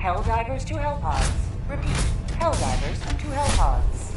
Helldivers to Hellpods. Repeat, Helldivers to Hellpods.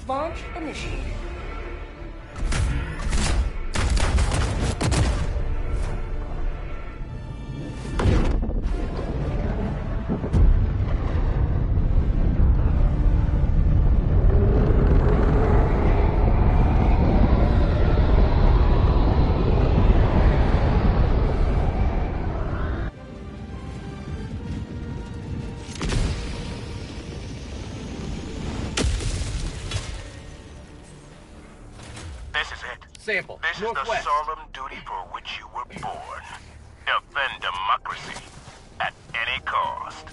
Launch initiated. Sample. This Northwest. is the solemn duty for which you were born. Defend democracy at any cost.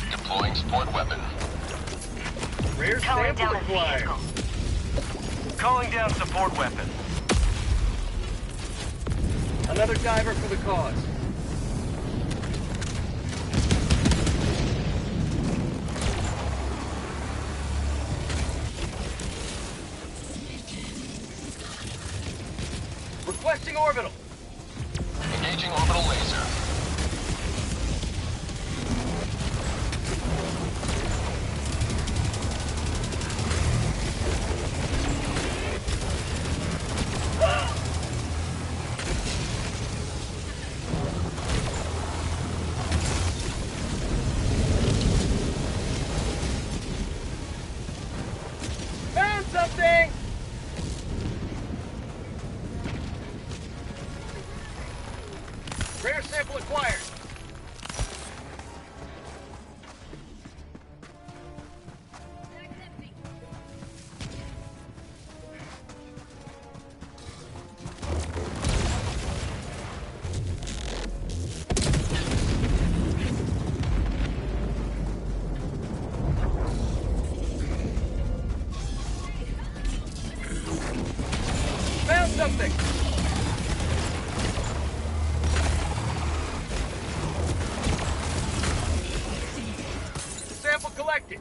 Deploying support weapon. Rear sample acquired. Calling down support weapon. Another diver for the cause. Requesting orbital. Engaging orbital laser. Found something! Rare sample acquired. Found something! Sample collected.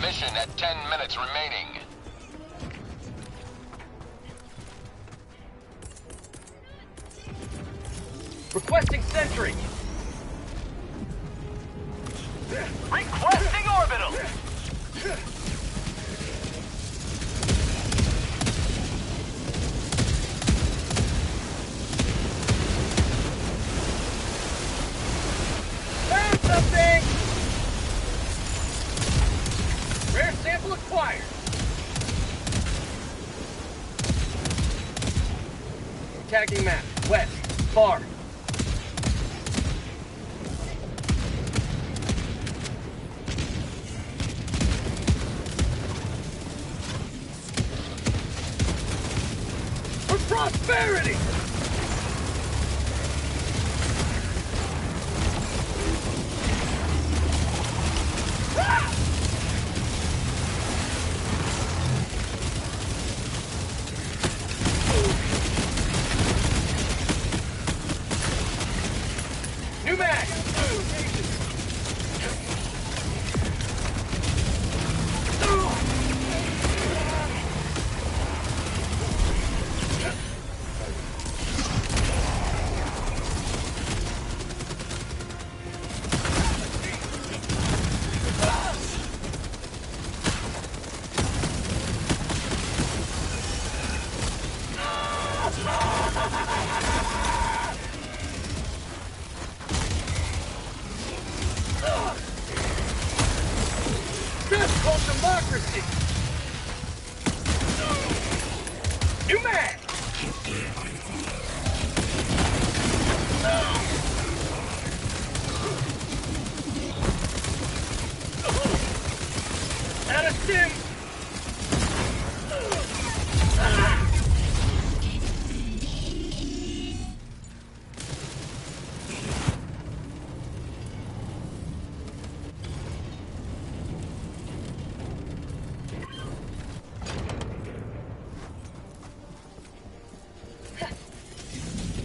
Mission at 10 minutes remaining. Requesting sentry. Requesting orbital! Found something! Rare sample acquired. Tagging map. West. Far. For prosperity! New mag! That's called democracy! New mag! Out of stim!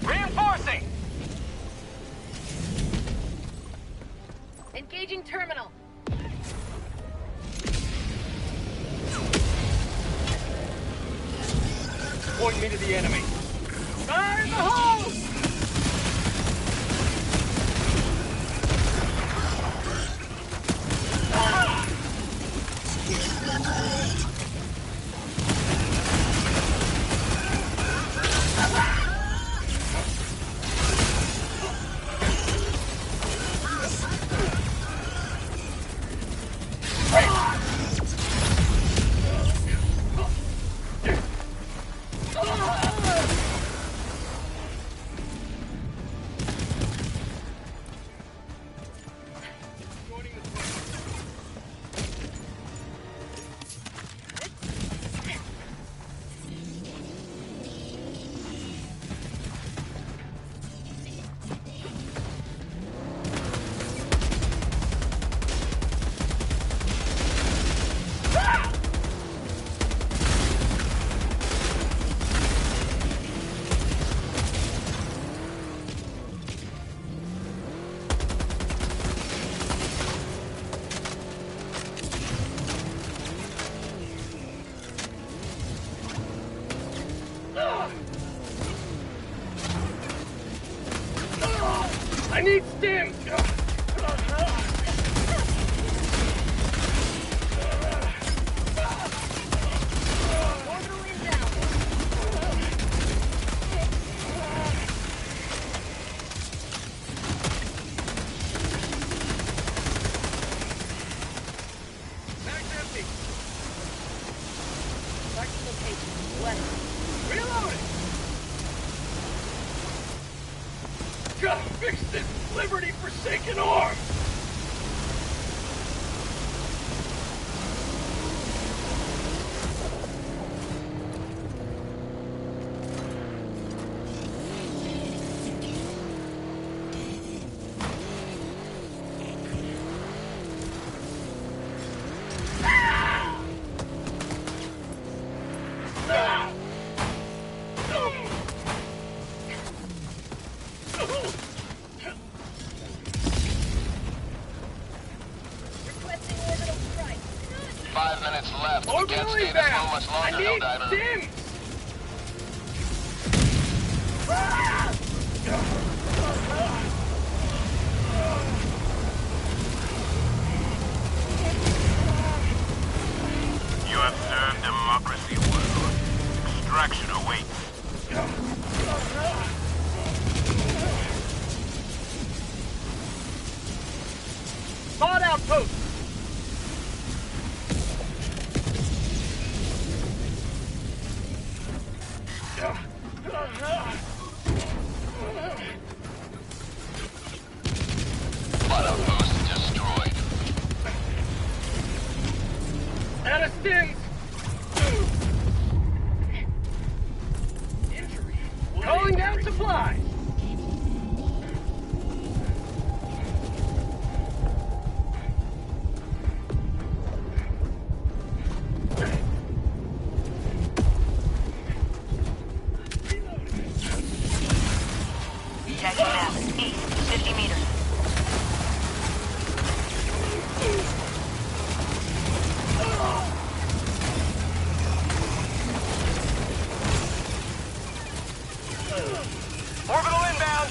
Reinforcing! Engaging terminal. Point me to the enemy. Fire in the hole! I need stim! Orbital inbound. Mag's empty. Marking location. West. Reloading! Gotta fix this liberty-forsaken arm! Requesting orbital strike. 5 minutes left. We can't Orbital stay this low inbound! much I longer, need Helldiver. stim! You have served democracy well. Extraction awaits. Pod outpost! fly! Tagging map. East, 50 meters. Orbital inbound!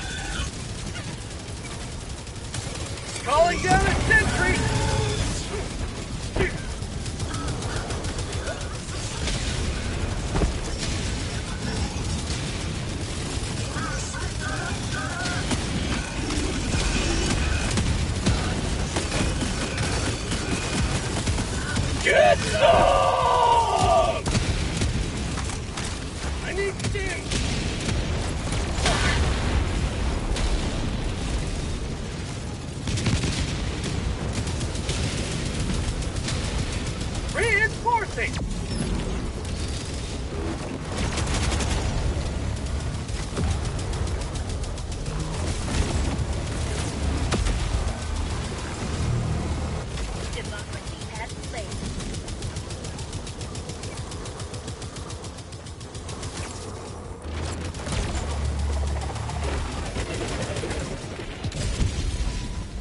Calling down a sentry! Get some! I need stim! Reinforcing! Democracy has failed.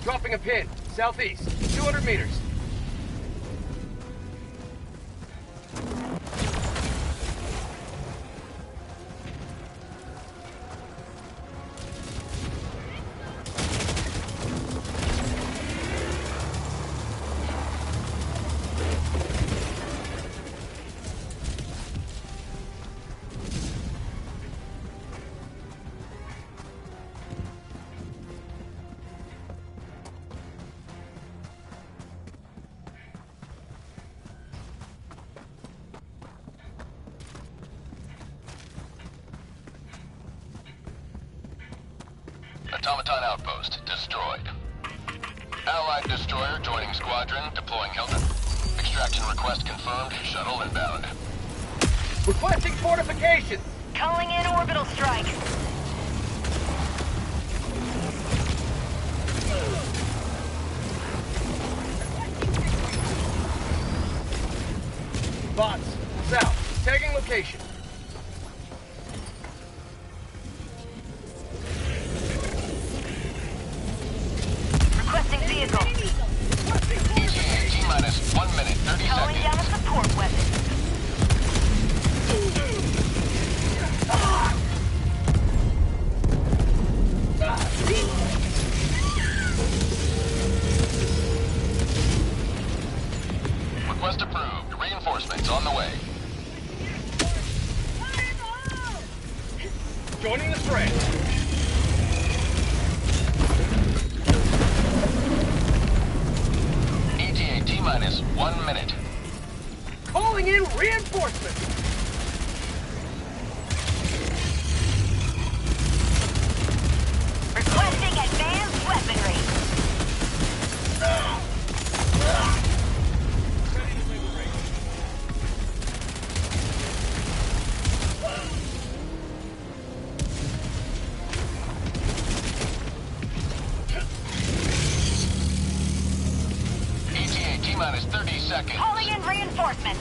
Dropping a pin. Southeast. 200 meters. Automaton outpost destroyed. Allied destroyer joining squadron, deploying Hilton. Extraction request confirmed. Shuttle inbound. Requesting fortification! Calling in orbital strike. Bots. South. Tagging location. Requesting vehicle. ETA T-minus 1 minute, 30 Calling seconds. down a support weapon. Request approved. Reinforcements on the way. Joining the fray. ETA T-minus 1 minute. Calling in reinforcements! Requesting advanced weaponry. ETA T-minus 30 seconds. Calling in reinforcements.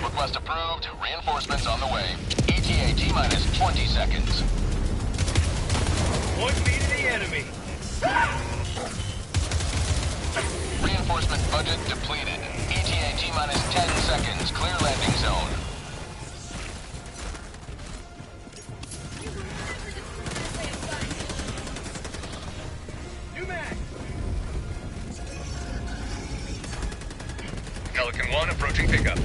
Request approved. Reinforcements on the way. ETA T-minus 20 seconds. Point me to the enemy. Reinforcement budget depleted. ETA T-minus 10 seconds. Clear landing zone. New mag. Pelican 1 approaching pickup.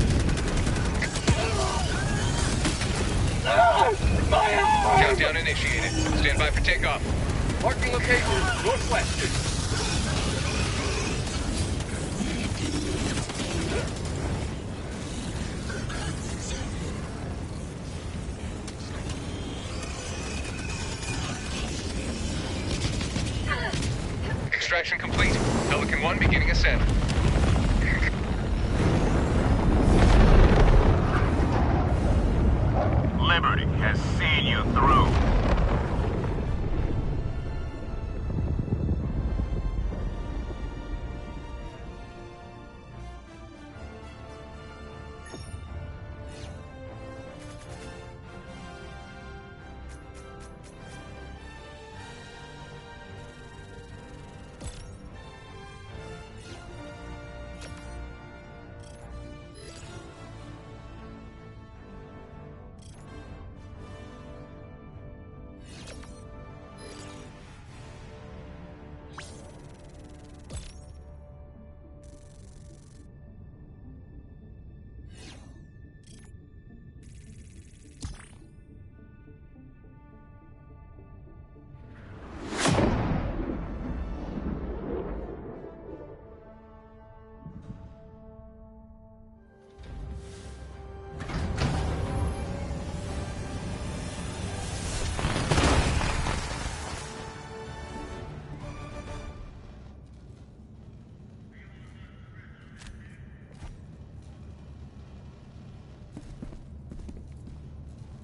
Countdown initiated. Stand by for takeoff. Marking location. Northwest. Extraction complete. Pelican 1 beginning ascent. Liberty has seen you through.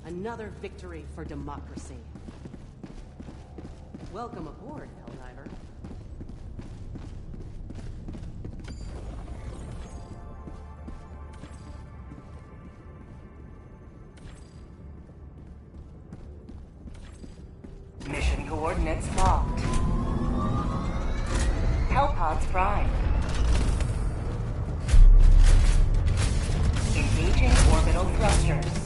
Another victory for democracy. Welcome aboard, Helldiver. Mission coordinates locked. Hellpods prime. Engaging orbital thrusters.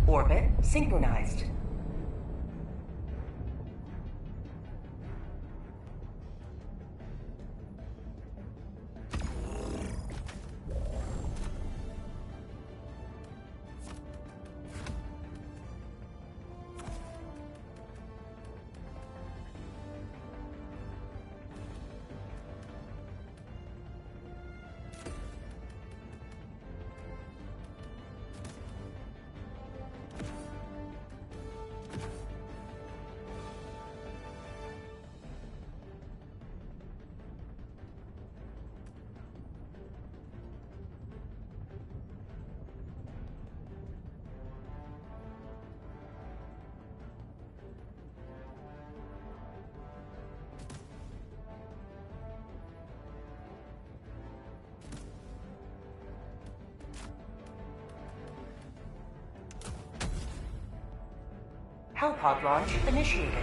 Orbit synchronized. Hellpod launch initiated.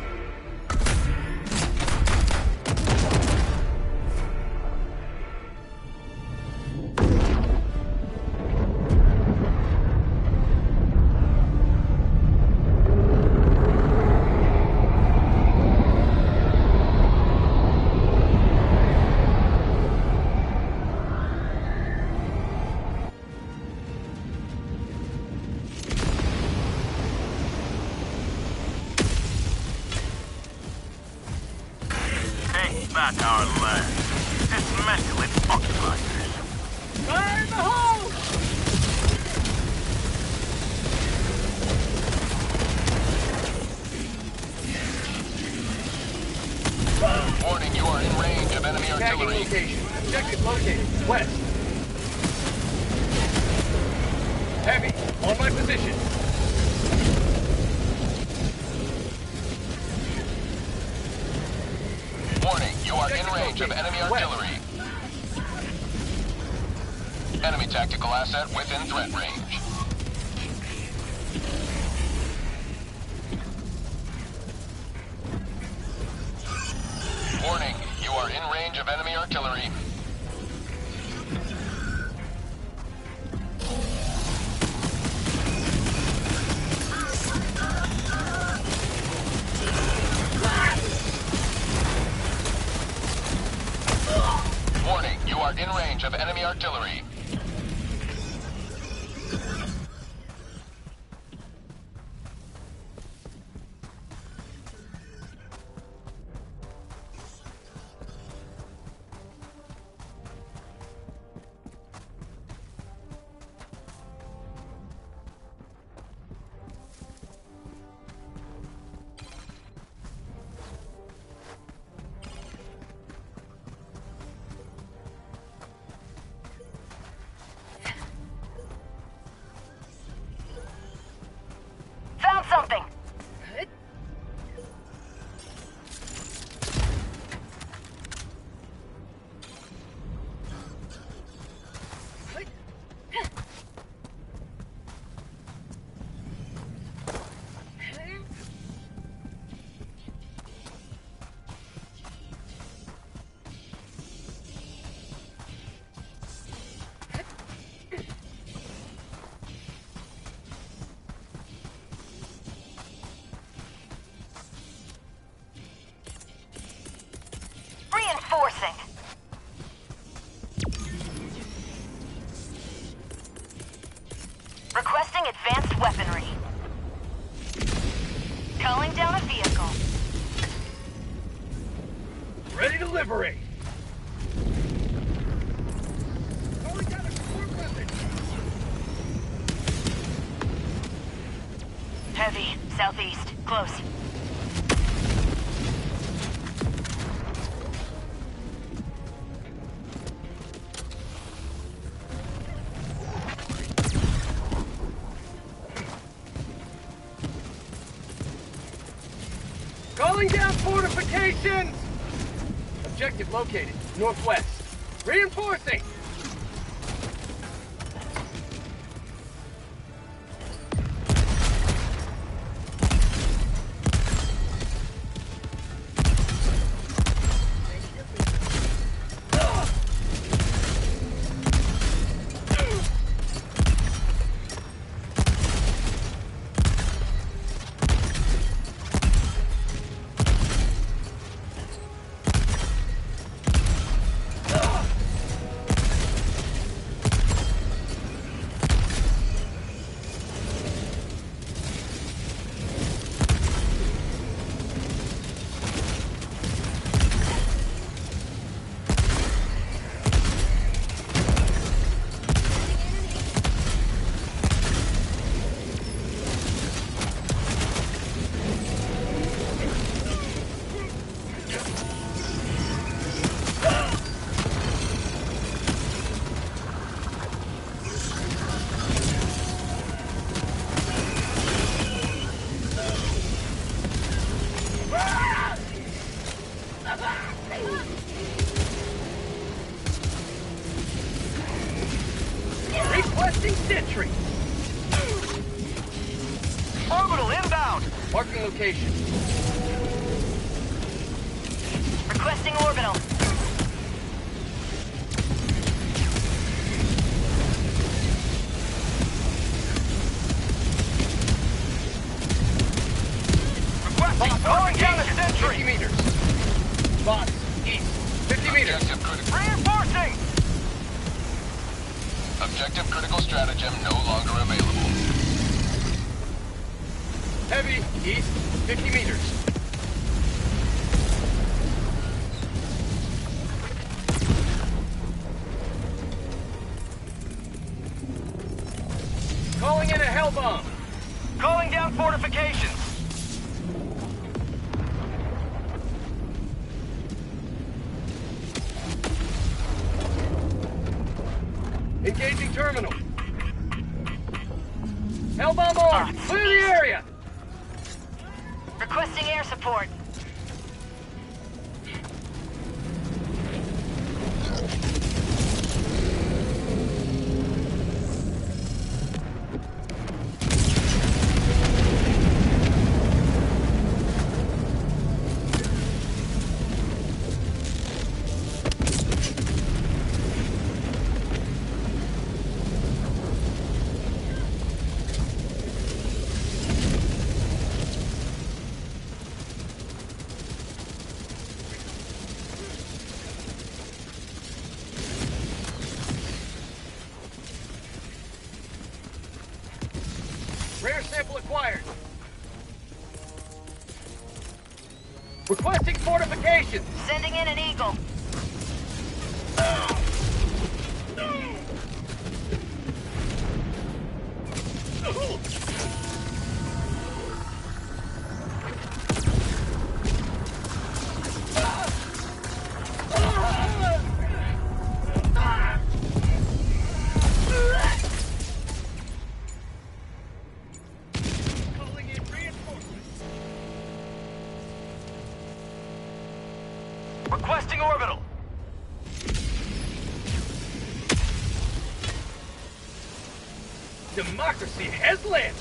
Back our land. Dismantle its occupiers. Fire in the hole! Warning, you are in range of enemy Tagging artillery. location. Objective located. West. Heavy. On my position. Warning, you are in range of enemy artillery. Enemy tactical asset within threat range. Warning, you are in range of enemy artillery. Warning, you are in range of enemy artillery. advanced weaponry. Calling down a vehicle. Ready to liberate. Calling down a support weapon. Heavy, southeast, close. Calling down fortifications! Objective located, northwest. Reinforcing! Requesting sentry! Orbital inbound! Marking location. Requesting orbital. Requesting calling down a sentry! 50 meters. Boss, east. 50 meters. Objective critical. Reinforcing! Objective critical stratagem no longer available. Heavy, east. 50 meters. Calling in a hell bomb. Calling down fortifications! Engaging terminal. Hell bomb on. Clear the area. Requesting air support. Rare sample acquired. Requesting fortifications. Sending in an eagle. Calling in reinforcements. Requesting orbital! Democracy has landed.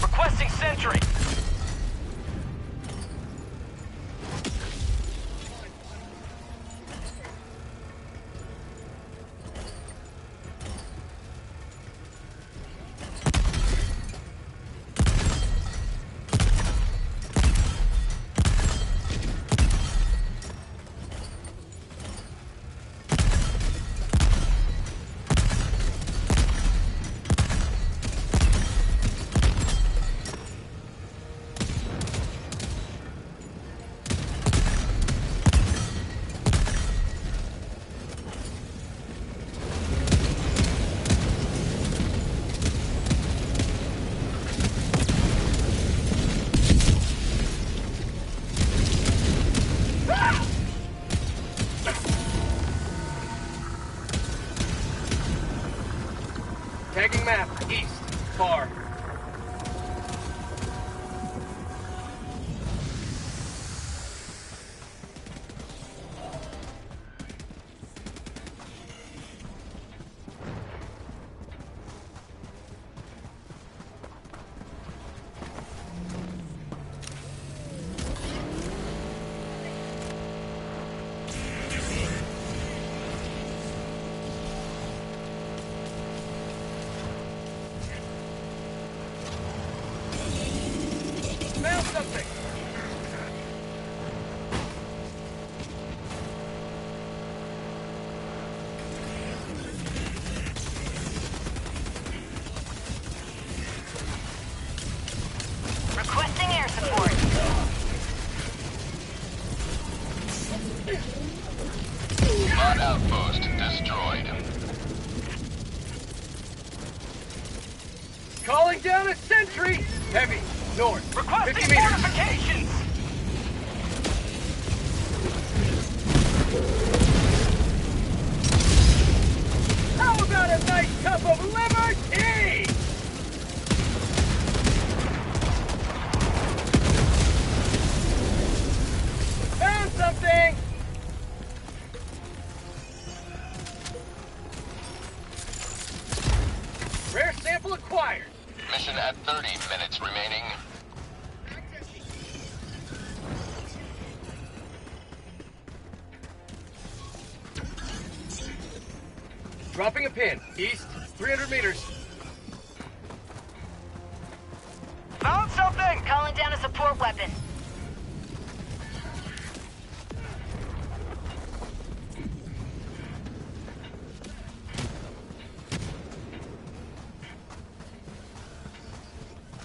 Requesting sentry! Tagging map, east, far. Found something! Requesting air support. Bot outpost destroyed. Calling down a sentry! Heavy, north. 50 meters. Fortifications! How about a nice cup of liver tea? Found something! Rare sample acquired. Mission at 30 minutes remaining. Dropping a pin. East, 300 meters. Found something! Calling down a support weapon.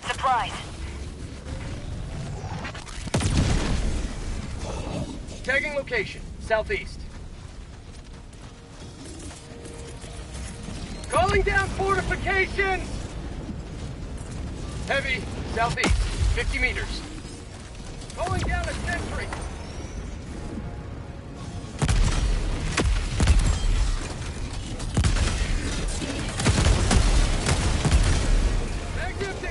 Supplies. Tagging location, southeast. Calling down fortifications! Heavy, southeast, 50 meters. Calling down a sentry. Mag's empty!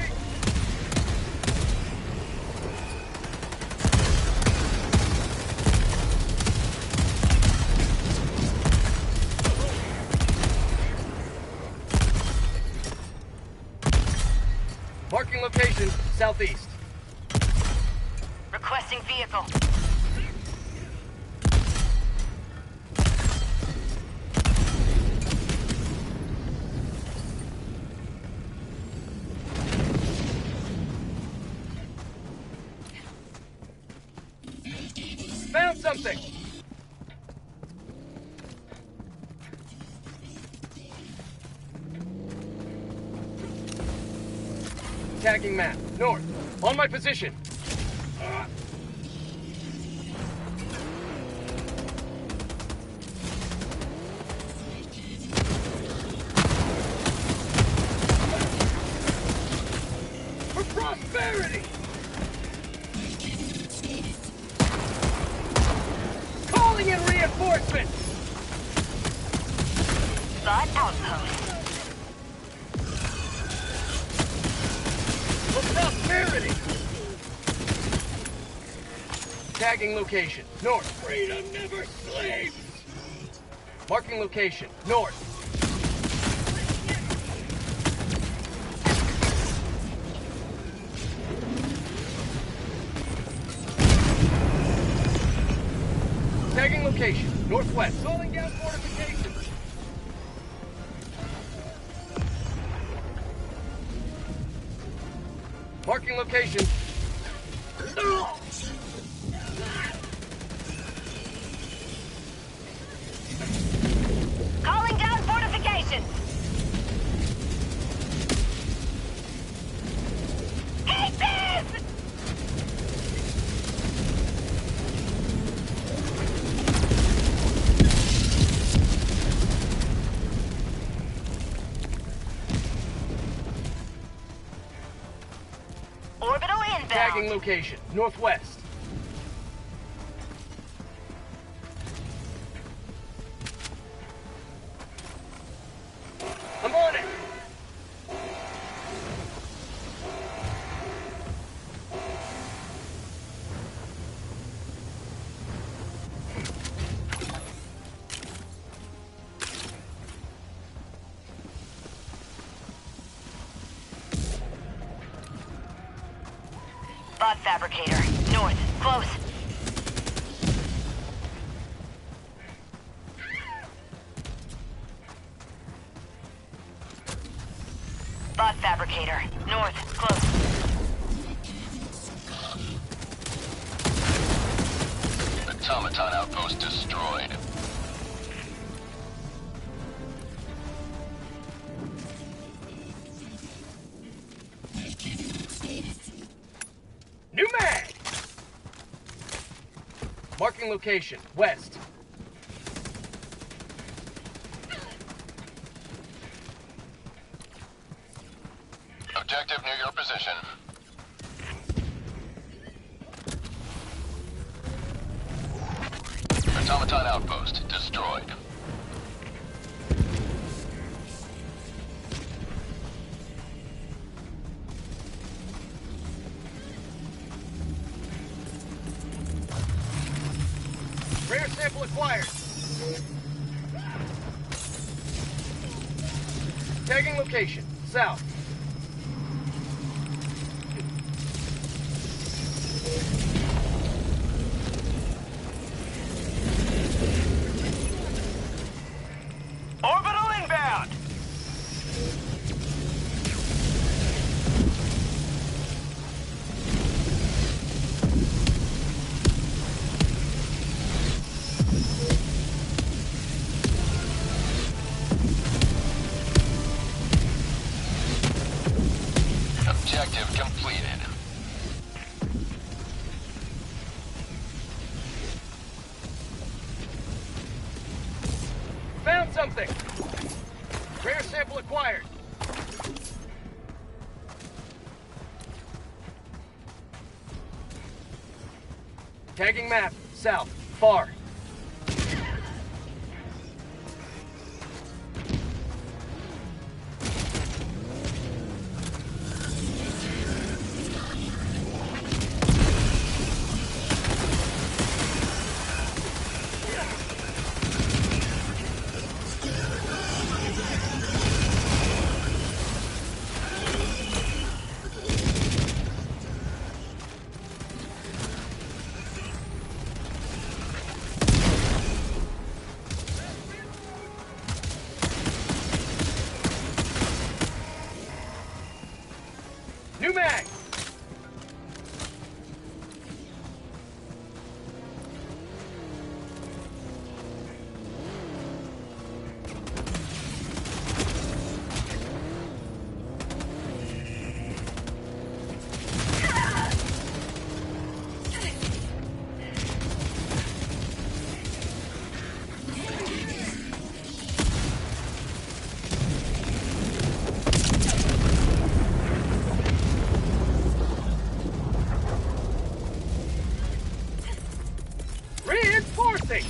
Marking location, southeast. Requesting vehicle. Found something! Tagging map, north. On my position. For prosperity! Calling in reinforcements! Bot outpost. For prosperity! Tagging location, north. Freedom never sleeps! Marking location, north. Tagging location, northwest. Calling down fortifications. Marking location. Calling down fortifications. Take this! Orbital inbound. Tagging location, northwest. I'm on it! Bot fabricator. North. Close. Bot fabricator. North. Close. Automaton outpost destroyed. New mag! Marking location, west. Objective near your position. Automaton outpost destroyed. Rare sample acquired. Tagging location, south. Orbital inbound! Objective completed. Found something! Rare sample acquired. Tagging map, south, far. New mag! Reinforcing!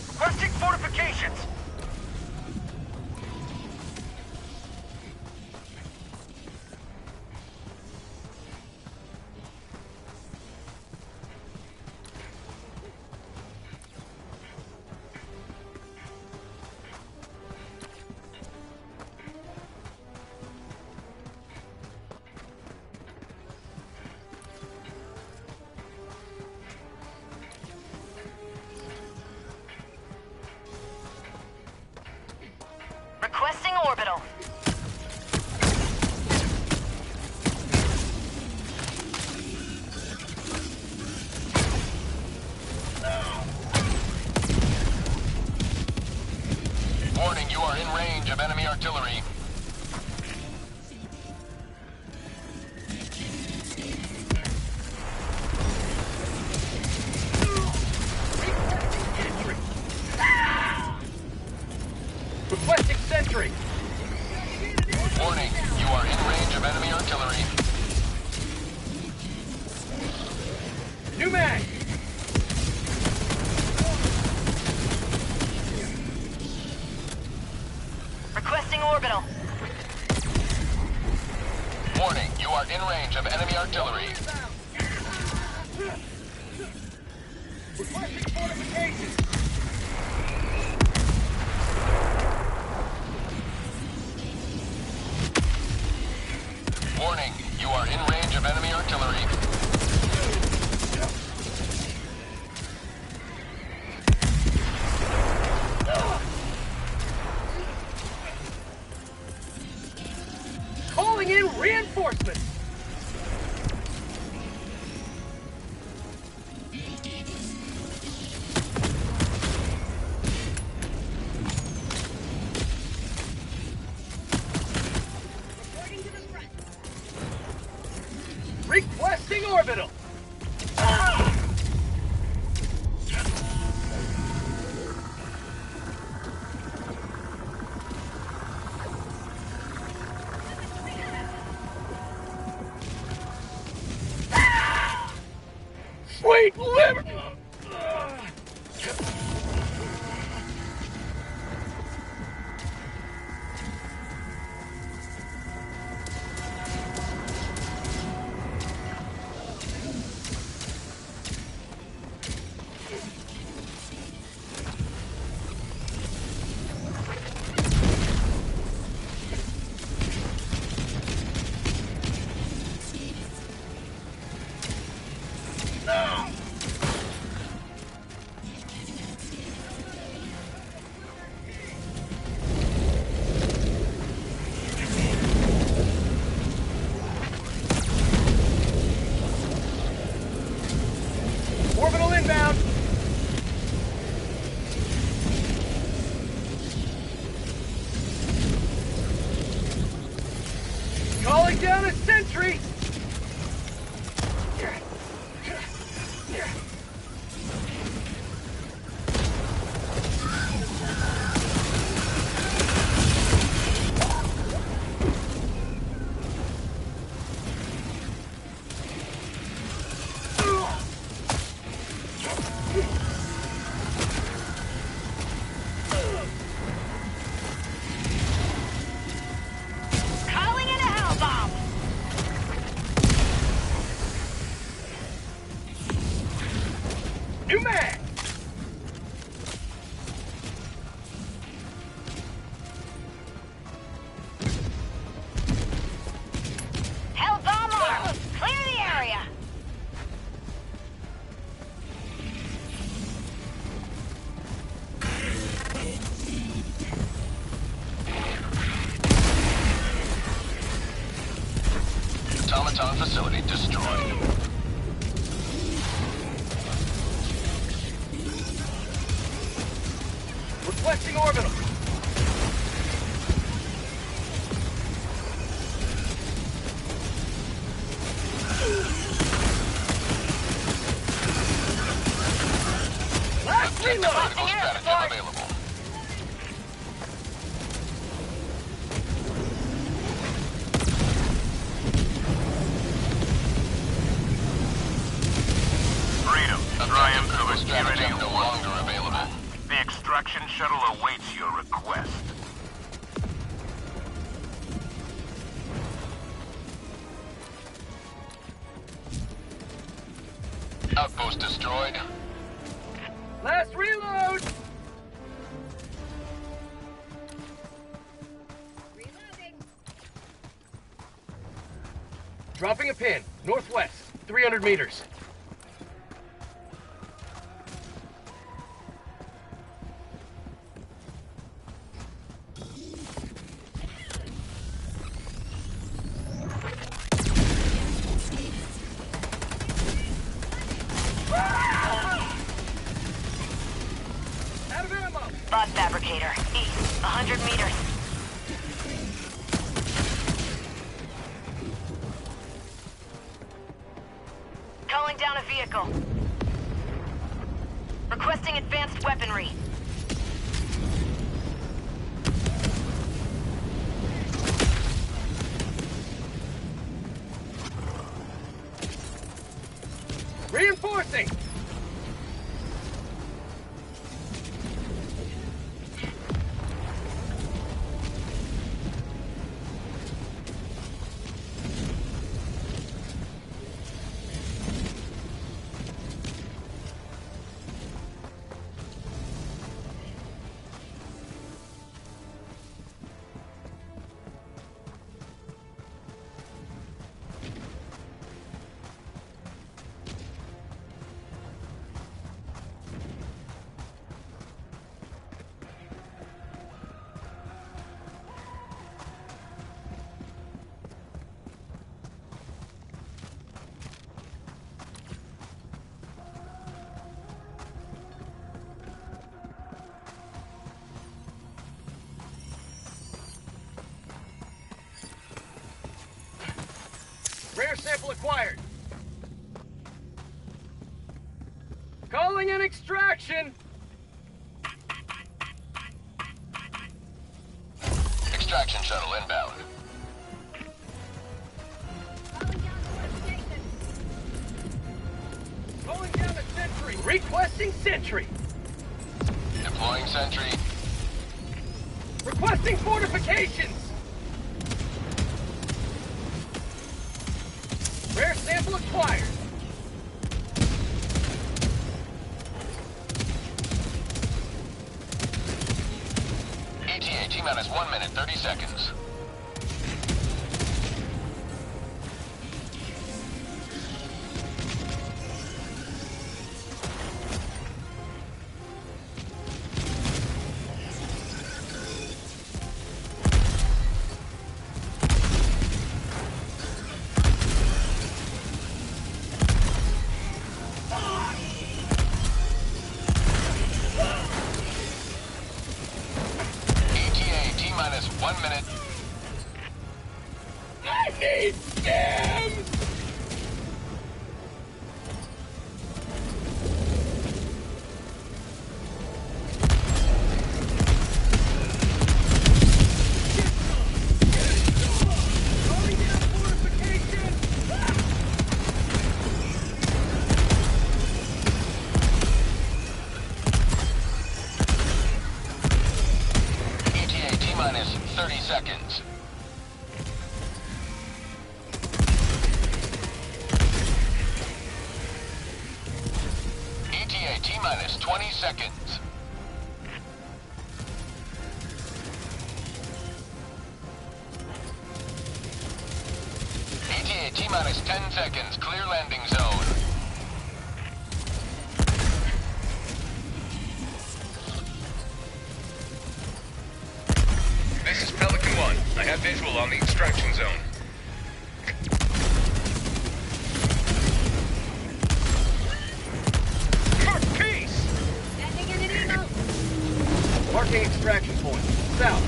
Requesting fortifications! Requesting orbital. Warning, you are in range of enemy artillery. Requesting sentry! Warning, you are in range of enemy artillery. New mag! Requesting orbital. Warning, you are in range of enemy artillery. Requesting fortifications. Warning, you are in range of enemy artillery. Calling in reinforcements. Reporting to the front. Requesting orbital. Sweet liberty! Orbital inbound. Calling down a sentry. Calling in a hell bomb. New mag. Hell bomb armed. Clear the area. Automaton facility destroyed. Requesting orbital. Last reload. Critical stratagem available. Freedom. Triumph of Critical Tyranny stratagem no 1. longer available. The extraction shuttle awaits your request. Outpost destroyed. Last reload. Reloading. Dropping a pin. Northwest. 300 meters. Out of ammo. Bot fabricator. East. 100 meters. Calling down a vehicle. Requesting advanced weaponry. Reinforcing. Rare sample acquired. Calling an extraction. Extraction shuttle inbound. Calling down a sentry. Requesting sentry. Deploying sentry. Requesting fortifications. Rare sample acquired. ETA T-minus 1 minute, 30 seconds. ETA T-minus 1 minute. I need them! Calling down fortification! ETA T-minus 30 seconds. ETA T-minus 20 seconds. ETA T-minus 10 seconds. Clear landing zone. This is Pelican 1. I have visual on the extraction zone. For peace! Marking extraction point. South.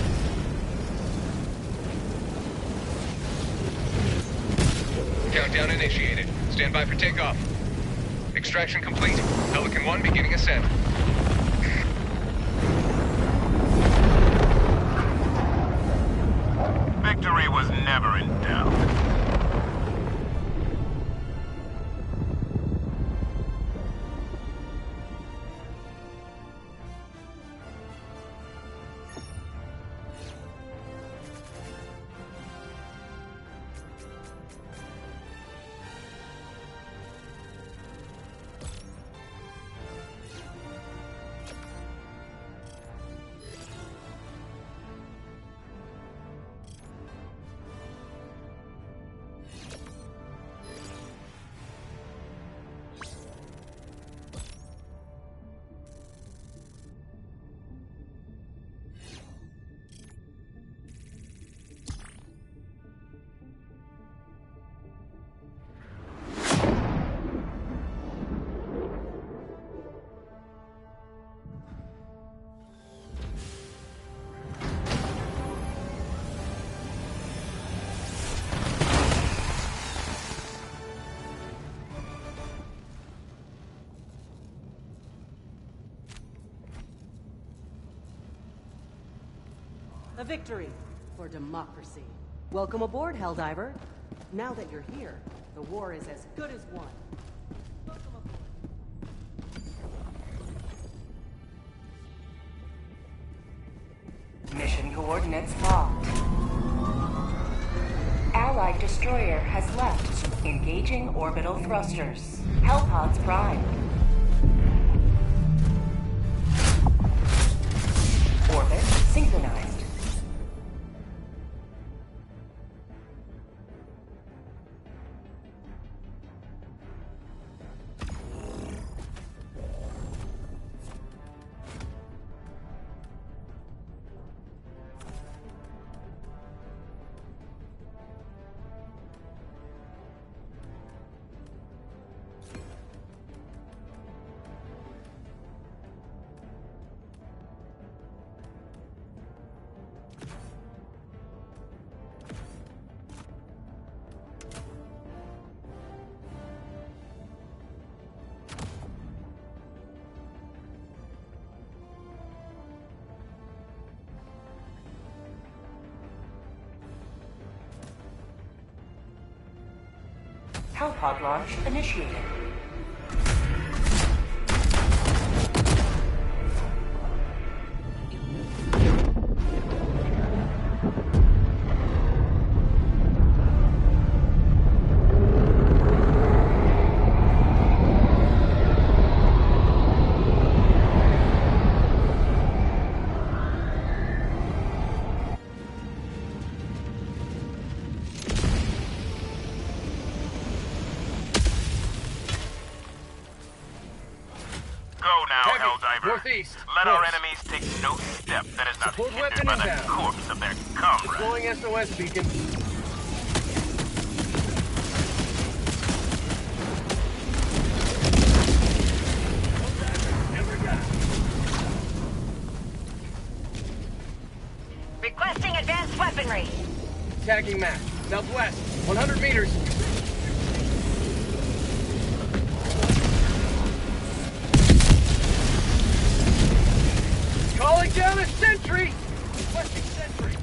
Countdown initiated. Stand by for takeoff. Extraction complete. Pelican 1 beginning ascent. Victory was never in doubt. A victory for democracy. Welcome aboard, Helldiver. Now that you're here, the war is as good as won. Welcome aboard. Mission coordinates locked. Allied destroyer has left. Engaging orbital thrusters. Hellpods prime. Orbit synchronized. Hellpod launch initiated. Northeast. Let our enemies take no step that is not Support hindered weapon by the inbound. corpse of their comrade. Deploying SOS beacon. Requesting advanced weaponry. Tagging map. Southwest. 100 meters. Calling down a sentry! Requesting sentry.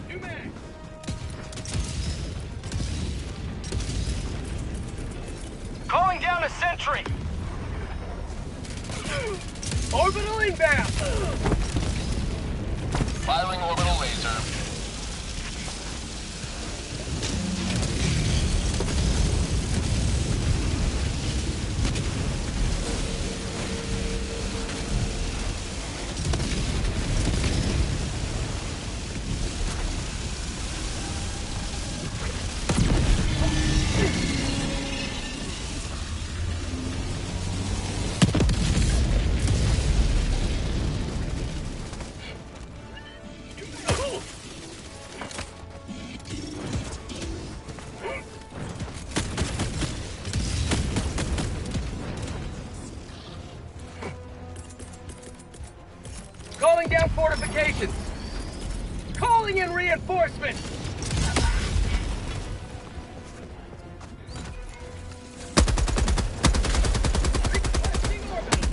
New mag. Calling down a sentry! Orbital inbound! Firing orbital laser. Calling down fortifications! Calling in reinforcements! Requesting orbital!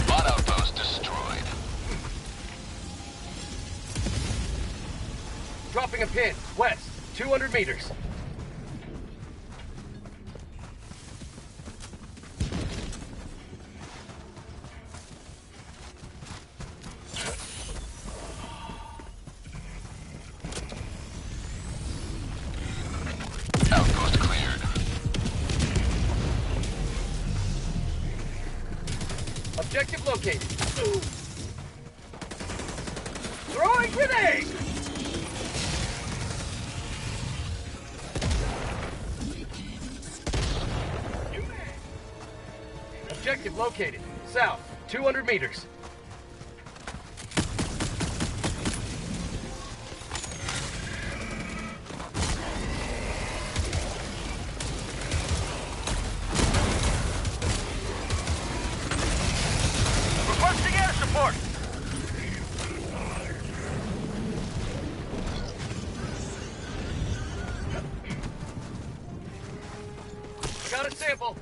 Bot outpost destroyed. Dropping a pin, west, 200 meters. Outpost cleared. Objective located. Throwing grenade! Objective located. South, 200 meters. Requesting air support! Got a sample.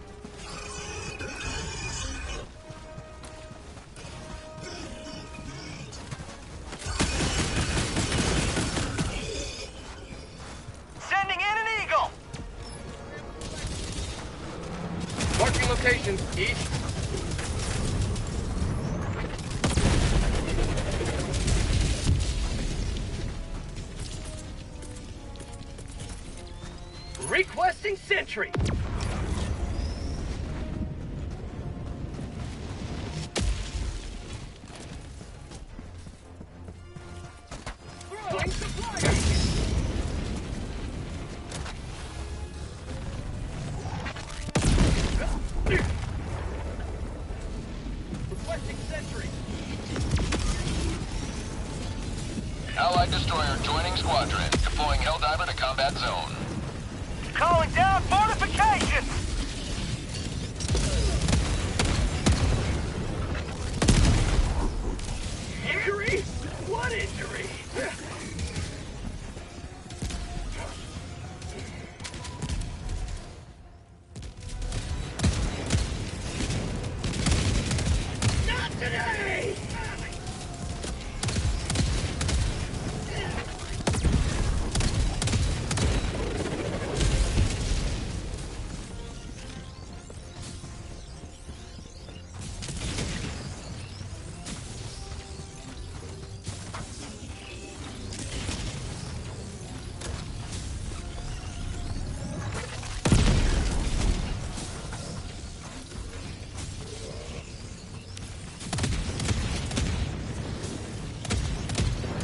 Sending in an eagle! Marking location, east. Requesting sentry! Throwing supplier! Requesting sentry! Allied destroyer joining squadron. Deploying Helldiver to combat zone. Calling down fortifications! Injury? What injury? Not today!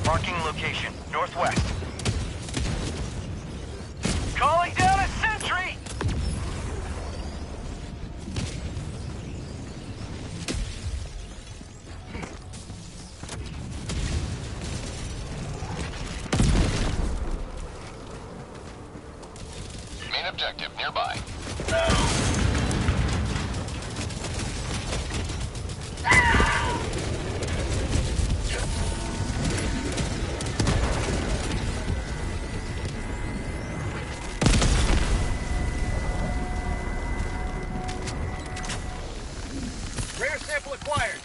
Marking location, northwest. Calling down a sentry! Main objective nearby. Rare sample acquired.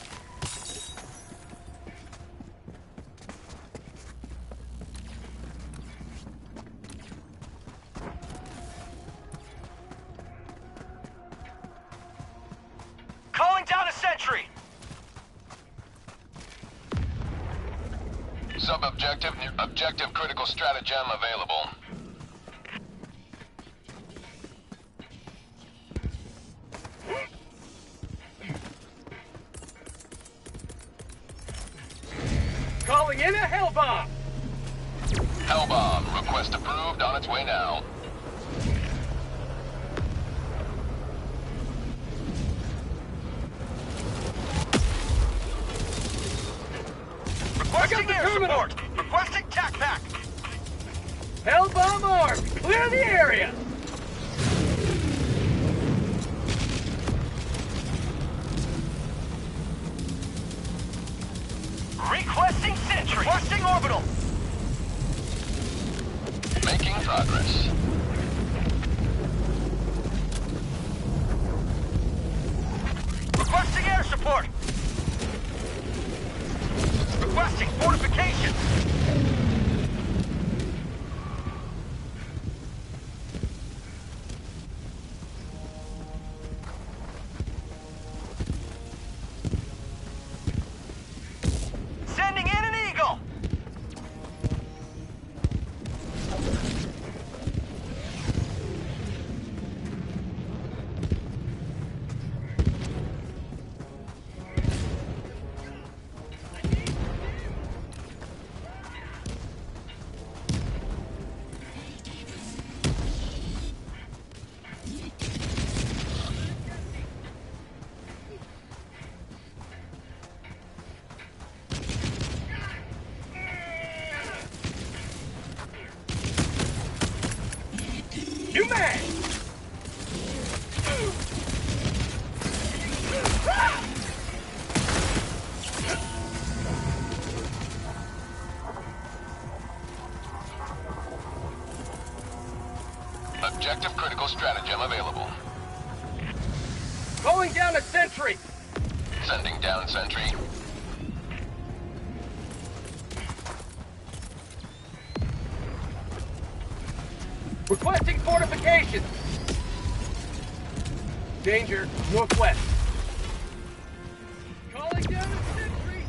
Calling down a sentry! Sub-objective, objective critical stratagem available. Calling in a hell bomb. Hellbomb, request approved, on its way now. Requesting air support! Requesting tac pack! Hell bomb armed. Clear the area. Requesting sentry! Requesting orbital! Making progress. Requesting air support! Requesting fortification! Sending in an eagle! You mad? Objective critical stratagem available. Calling down a sentry. Sending down sentry. Requesting fortifications. Danger, northwest. Calling down a sentry.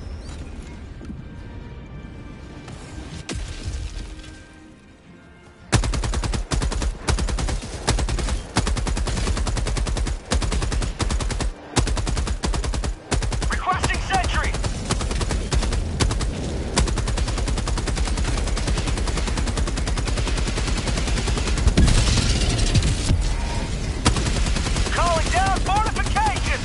Requesting sentry! Calling down fortification!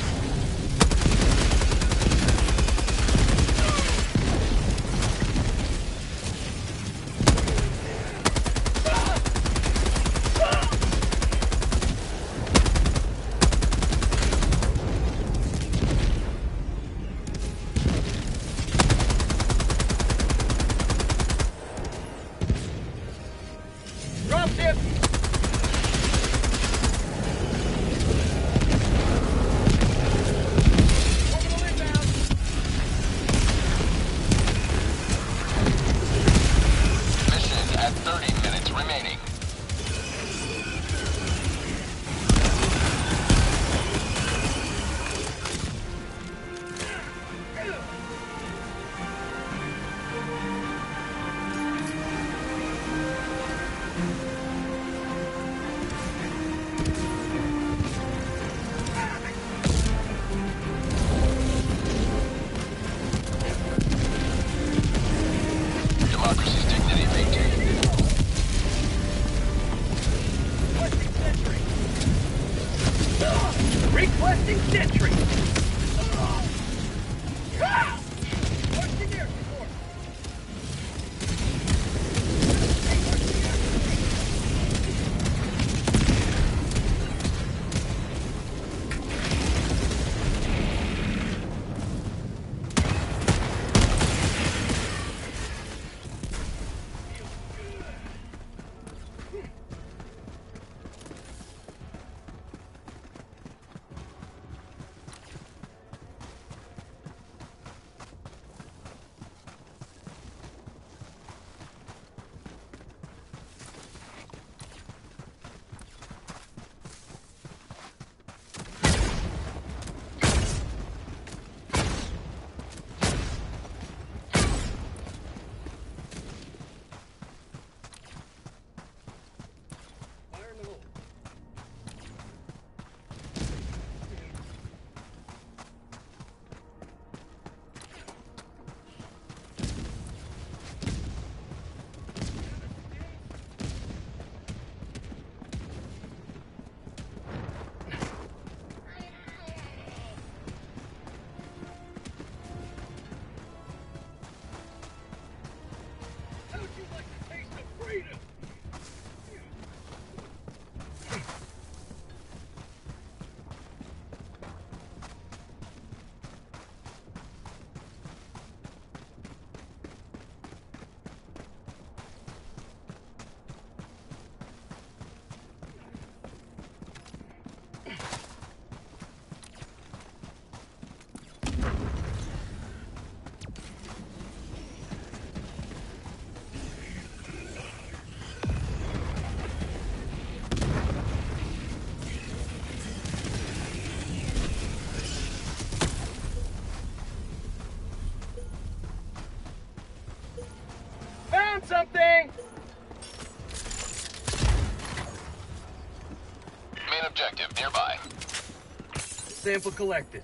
sample collected.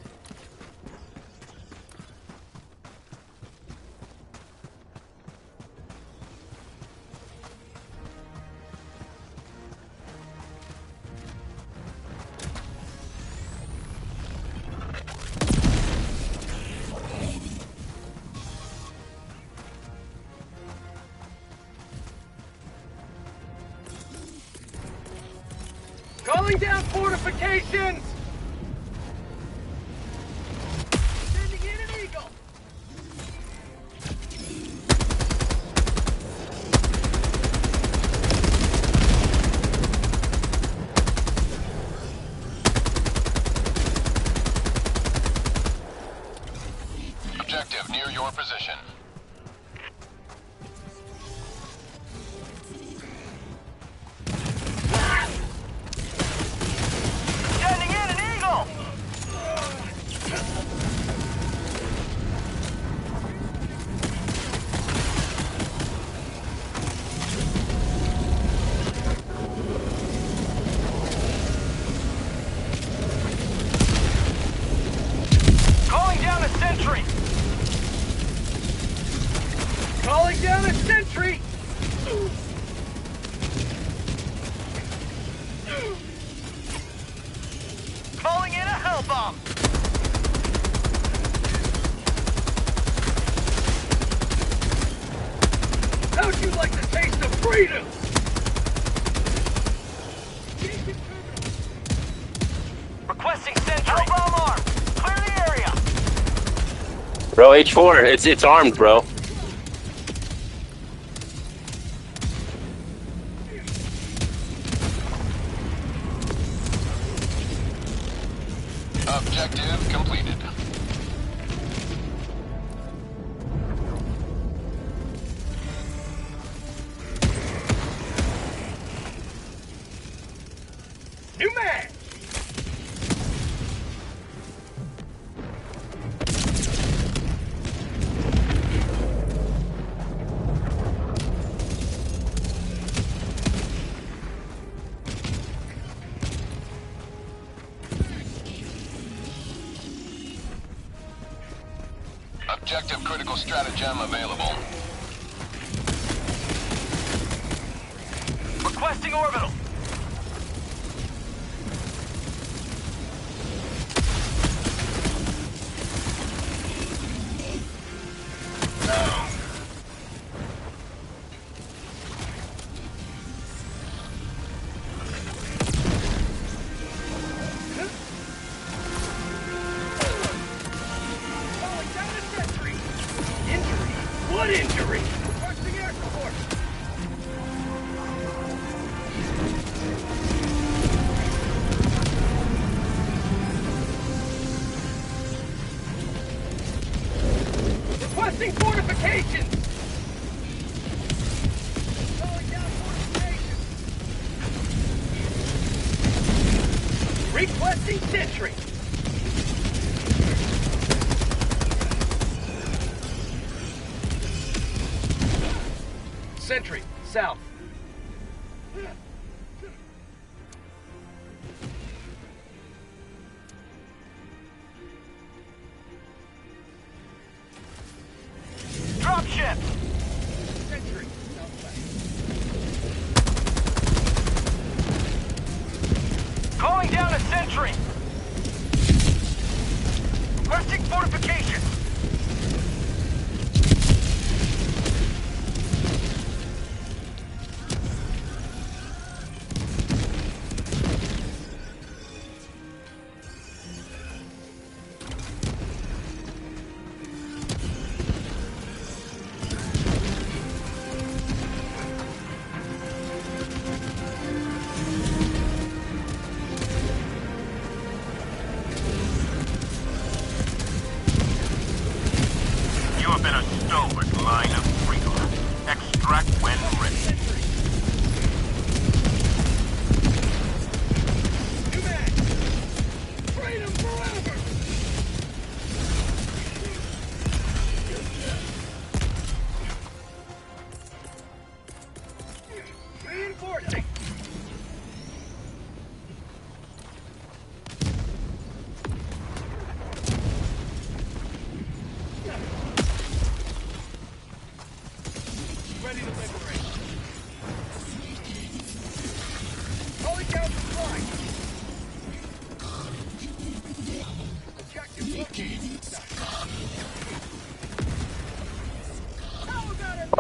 Calling down fortifications! Sending in an eagle! Objective near your position. Sending in an eagle! Calling down a sentry! Calling down a sentry! Calling in a hell bomb! How'd you like the taste of freedom? Requesting sentry! Hell bomb armed! Clear the area! Bro, H4, it's armed, bro. Objective completed. New man! Objective critical stratagem available. Requesting orbital! Calling down a sentry! Injury? What injury? Requesting air support! Requesting fortifications! Calling down fortifications! Requesting sentry! Sentry, south. Dropship! Sentry, southwest. Calling down a sentry! Requesting fortification! You have been a stalwart line of freedom. Extract when ready. New man! Freedom forever! Reinforcing!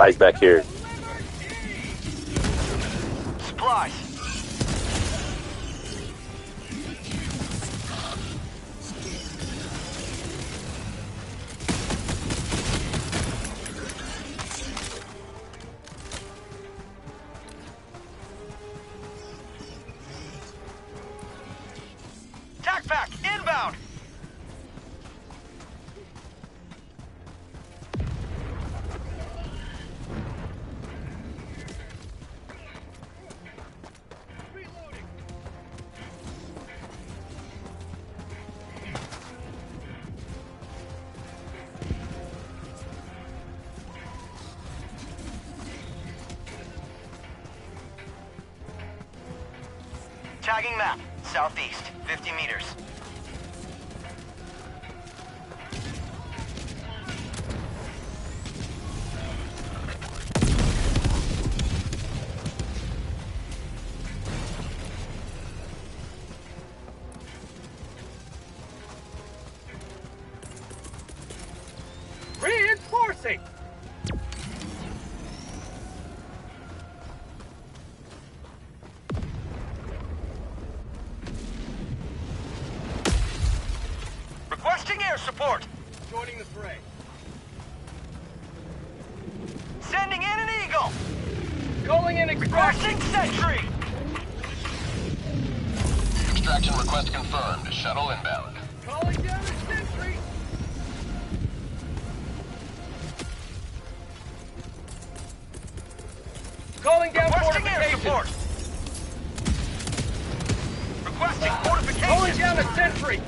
Supplies back here. Supplies. Tac pack inbound. Tagging map, southeast, 50 meters. Reinforcing! Requesting air support. Joining the fray. Sending in an eagle. Calling in extraction. Requesting sentry. Extraction request confirmed. Shuttle inbound. Calling down a sentry. Calling down Requesting air fortifications. support. Requesting Calling fortifications. down a sentry.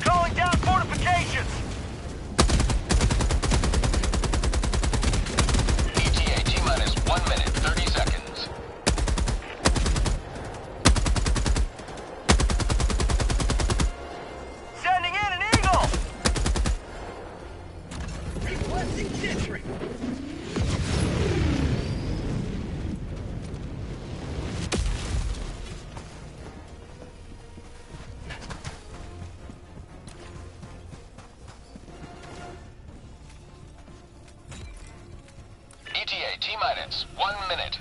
Calling down fortifications. ETA T-minus 1 minute, 30 seconds. Sending in an eagle. Requesting sentry. ETA T-minus 1 minute.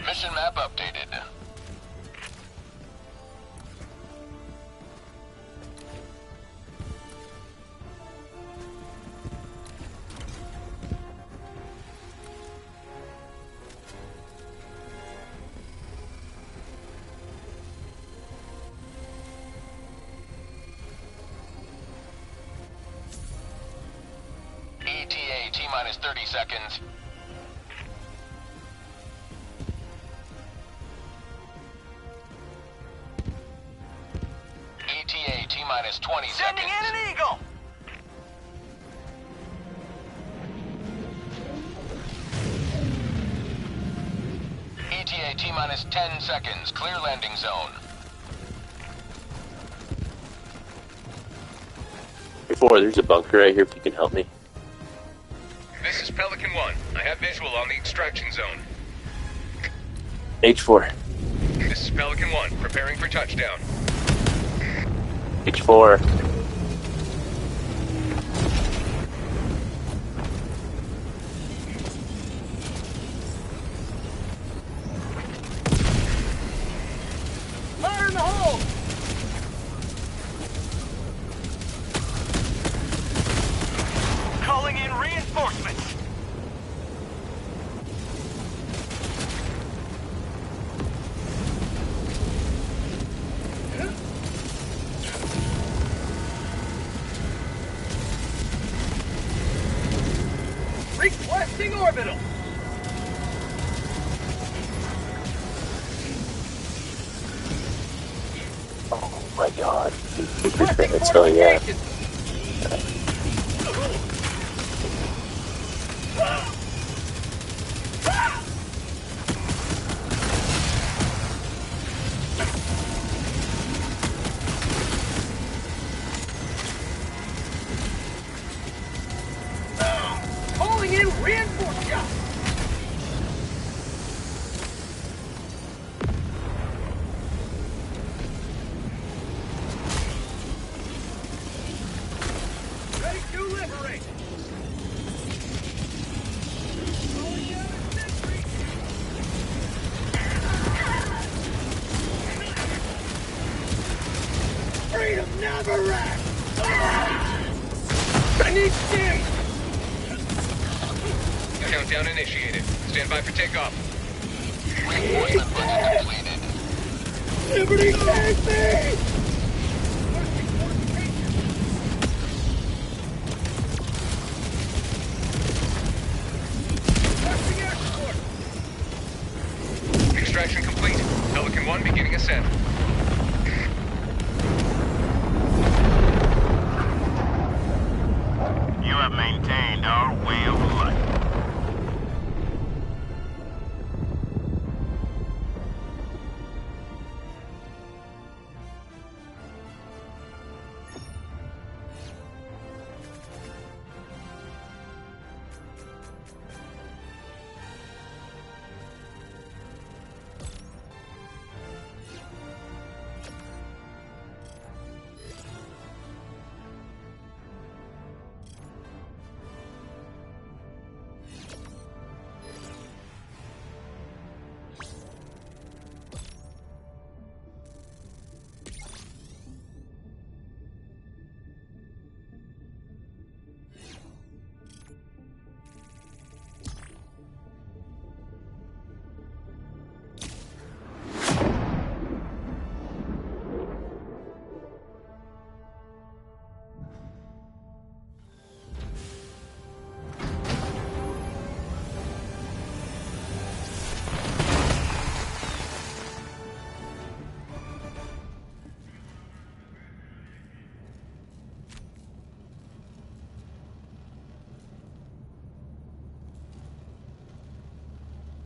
Mission map updated. ETA T-minus 30 seconds. ETA T-minus 20 Sending seconds. in an eagle. ETA T-minus 10 seconds. Clear landing zone. Before, there's a bunker right here if you can help me. This is Pelican 1. I have visual on the extraction zone. H4. This is Pelican 1, preparing for touchdown. H4. Fire in the hole! Calling in reinforcements. Requesting orbital! Oh my god. Requesting It's going, yeah. fortifications! Calling in reinforced shots! Proliferate! Going down a sentry! Freedom never rests! I need steam! Countdown initiated. Stand by for takeoff. Reinforcement books completed. Liberty save me! Extraction complete. Pelican 1 beginning ascent. You have maintained our way of life.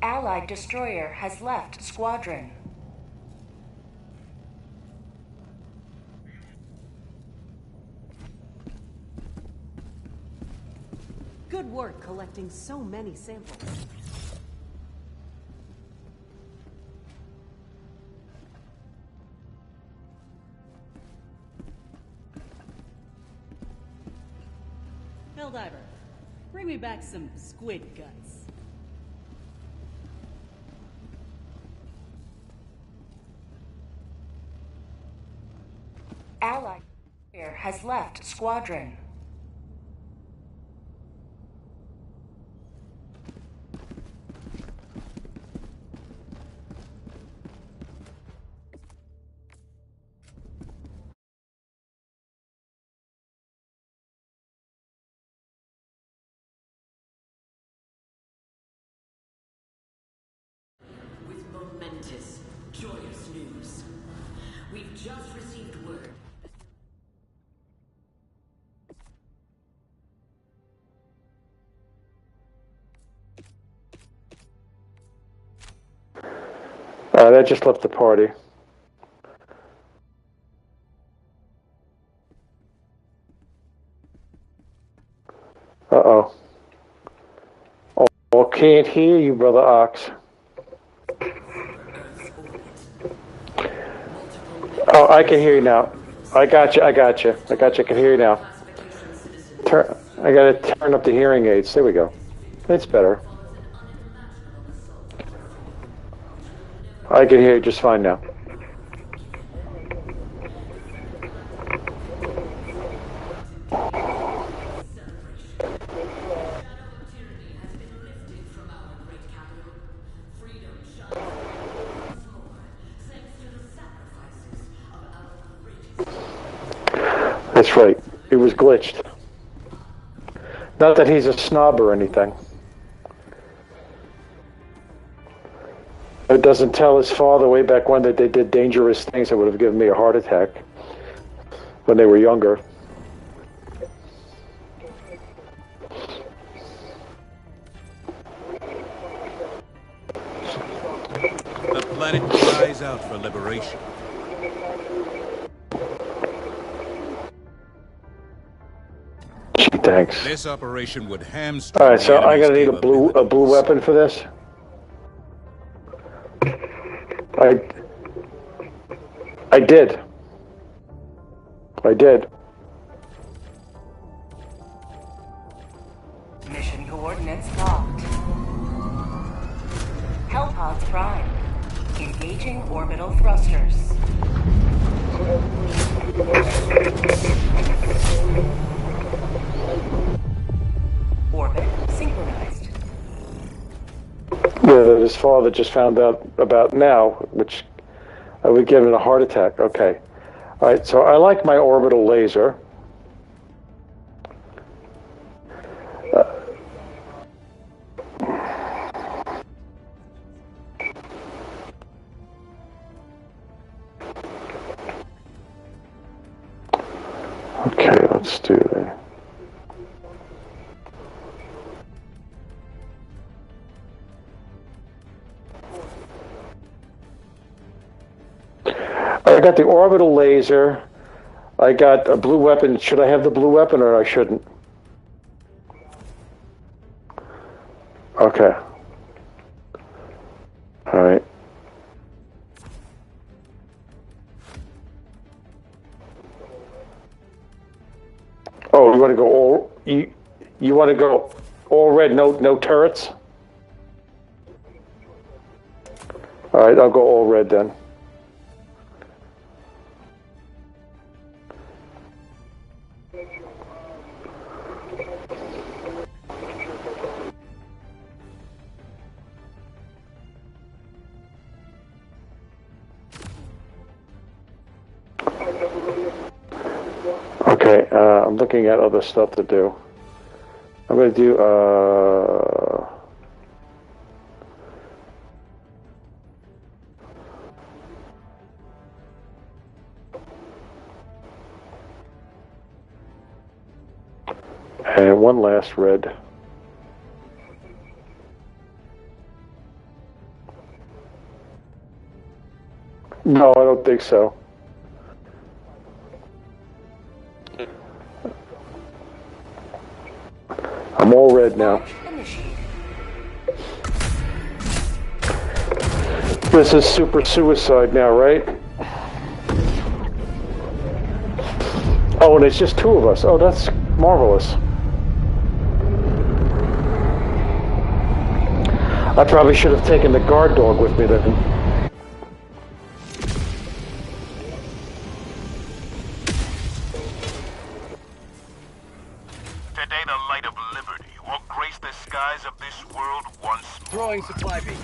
Allied destroyer has left squadron. Good work collecting so many samples. Helldiver, bring me back some squid guts. Allied destroyer has left squadron. With momentous, joyous news. We've just received word. That just left the party. Uh-oh. Oh, can't hear you, BrotherOx. Oh, I can hear you now. I got you. I can hear you now. I gotta turn up the hearing aids. There we go. It's better. I can hear you just fine now. That's right. It was glitched. Not that he's a snob or anything. It doesn't tell his father way back when that they did dangerous things that would have given me a heart attack when they were younger. The planet cries out for liberation. Gee, thanks. This operation would hamstring. All right, so I gotta need a blue weapon for this. I did. Position coordinates locked. Hellpods prime. Engaging orbital thrusters. Orbit synchronized. Yeah, that his father just found out about now, which I would give him a heart attack. Okay. All right, so I like my orbital laser. Okay, let's do that. I got the orbital laser. I got a blue weapon. Should I have the blue weapon or I shouldn't? Okay. All right. Oh, you want to go all you want to go all red, no turrets? All right, I'll go all red then. Okay, I'm looking at other stuff to do. I'm going to do, and one last red. No, I don't think so. I'm all red now. This is super suicide now, right? Oh, and it's just two of us. Oh, that's marvelous. I probably should have taken the guard dog with me then. Today the light of liberty will grace the skies of this world once more. Throwing supply beacon.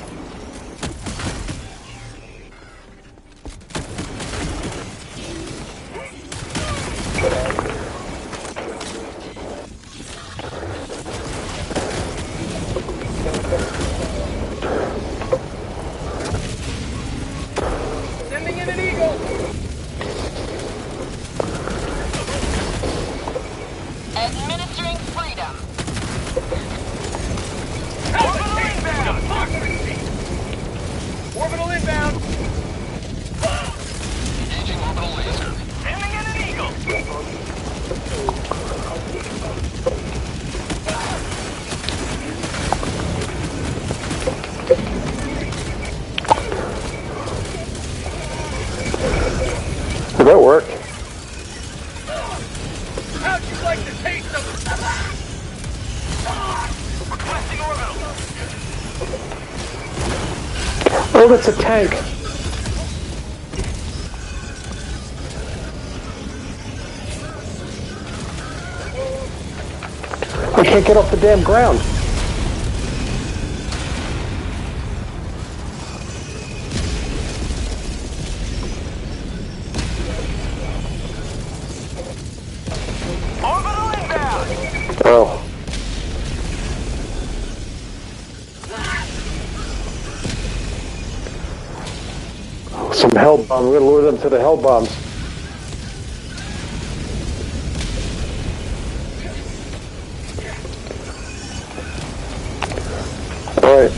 Sending in an eagle. Administering freedom. Orbital inbound. Engaging orbital laser. Sending in an eagle. Did that work? How'd you like the taste of Requesting orbital. Oh, that's a tank. I can't get off the damn ground. Orbital inbound. Oh. Some hell bomb. We're gonna lure them to the hell bombs. All right.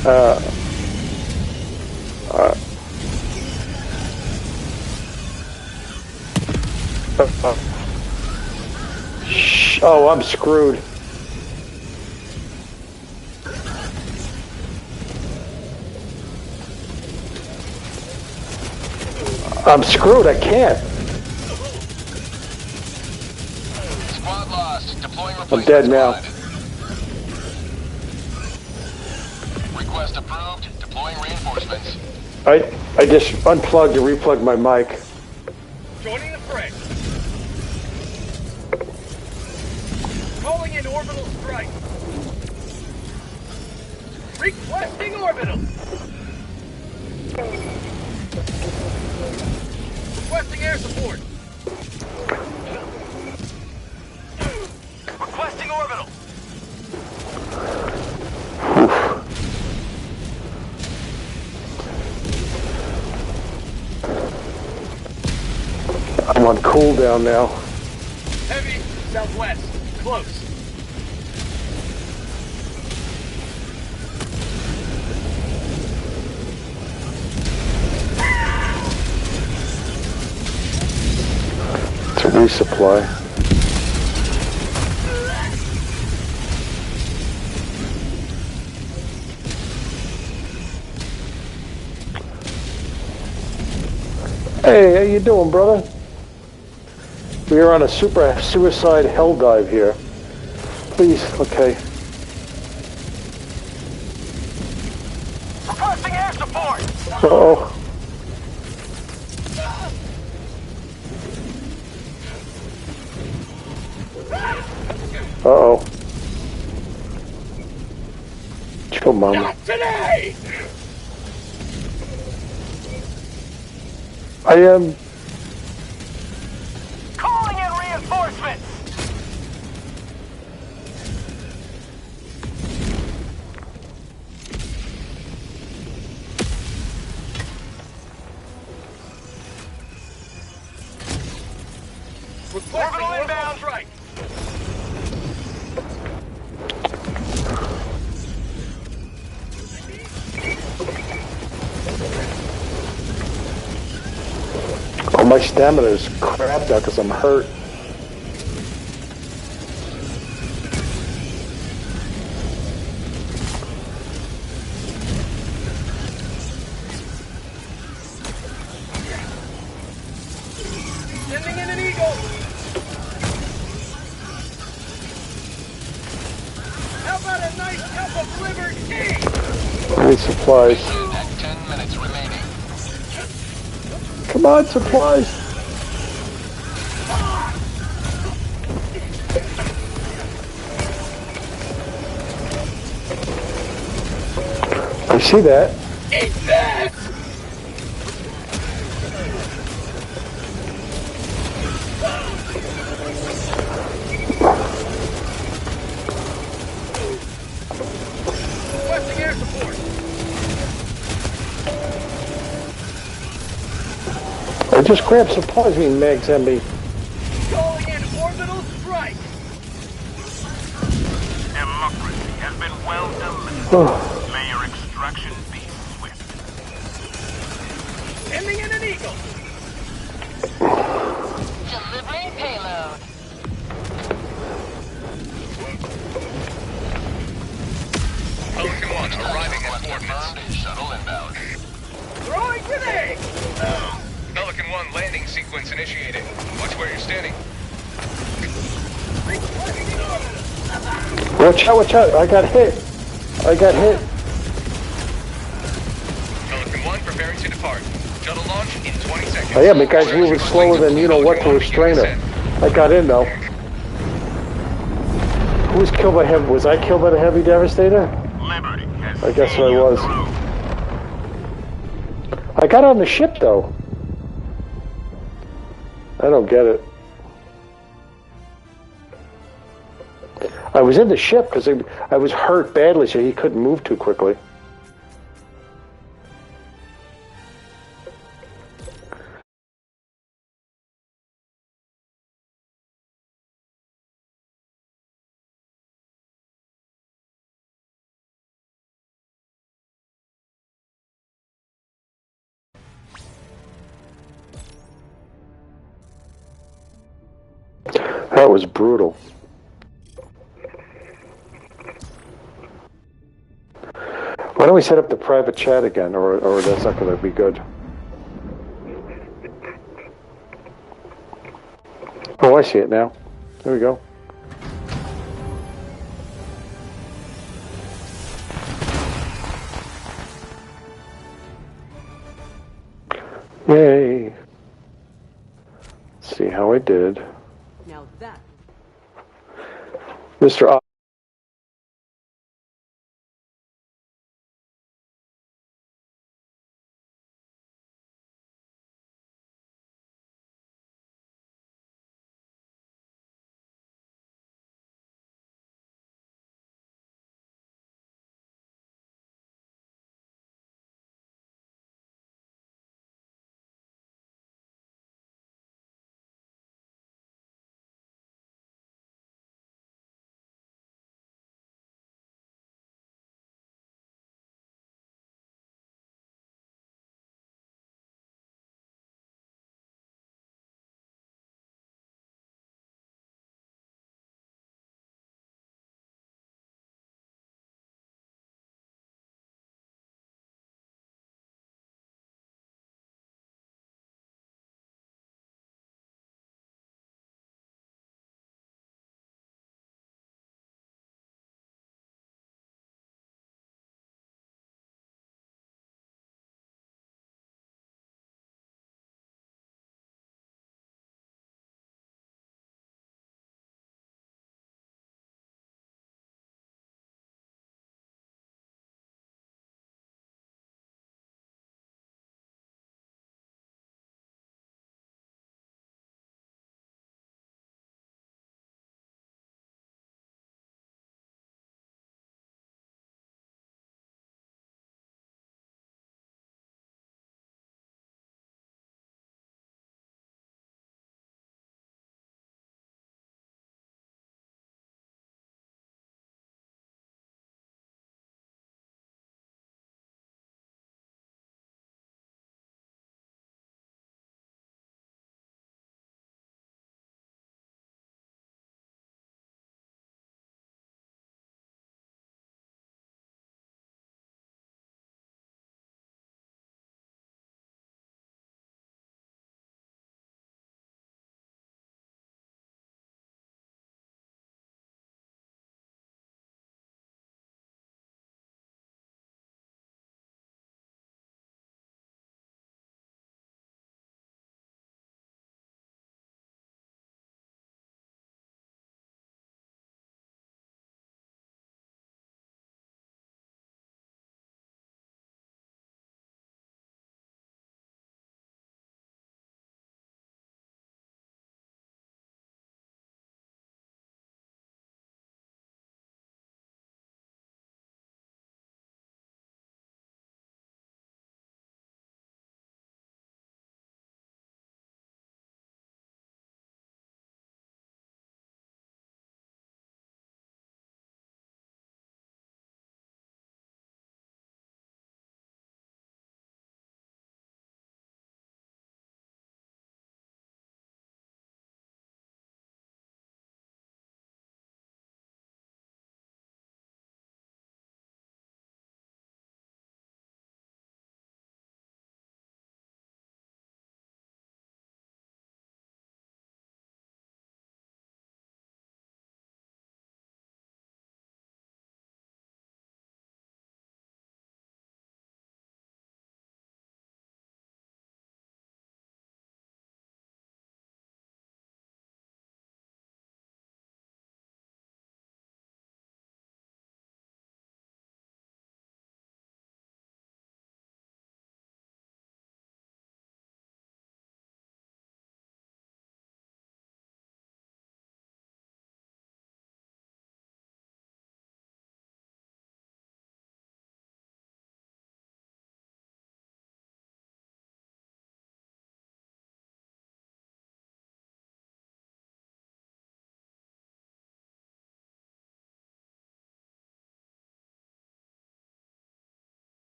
Oh, I'm screwed. I'm screwed. I can't. Squad lost. Deploying I'm replacement dead now. squad. request approved. Deploying reinforcements. I just unplugged and replugged my mic. Joining the fray. Calling in orbital strike. Requesting orbital. Requesting air support. Requesting orbital. I'm on cooldown now. Heavy, southwest. Close. To resupply. Hey, how you doing, brother? We are on a super suicide hell dive here. Please, okay. Requesting air support. Uh-oh. Uh-oh. Chill, mama. Not today. I am... Calling in reinforcements. Requesting orbital inbound strike. Oh, my stamina is crap now because I'm hurt. Sending in an eagle. How about a nice cup of liver tea? I need supplies. At 10 minutes remaining. Come on, supplies. I see that. Eat this! Requesting air support. I just grabbed supplies, me Megs and me. Calling in orbital strike. Democracy has been well delivered. May your extraction be swift. Sending in an eagle. Delivering payload. Pelican 1 arriving at coordinates. Shuttle inbound. Throwing grenade. Pelican 1 landing sequence initiated. Watch where you're standing. Requesting orbital. Watch out, watch out. I got hit. I got hit. Pelican 1 preparing to depart. Shuttle launch in 20 seconds. I am. The guy's moving slower than you know what to restrain it. I got in though. Who was killed by heavy? Was I killed by the heavy devastator? Liberty has I guess seen I you was. through. I got on the ship though. I don't get it. I was in the ship because I was hurt badly, so he couldn't move too quickly. That was brutal. Why don't we set up the private chat again, or that's not going to be good. Oh, I see it now. There we go. Yay. Let's see how I did. Now that Mr.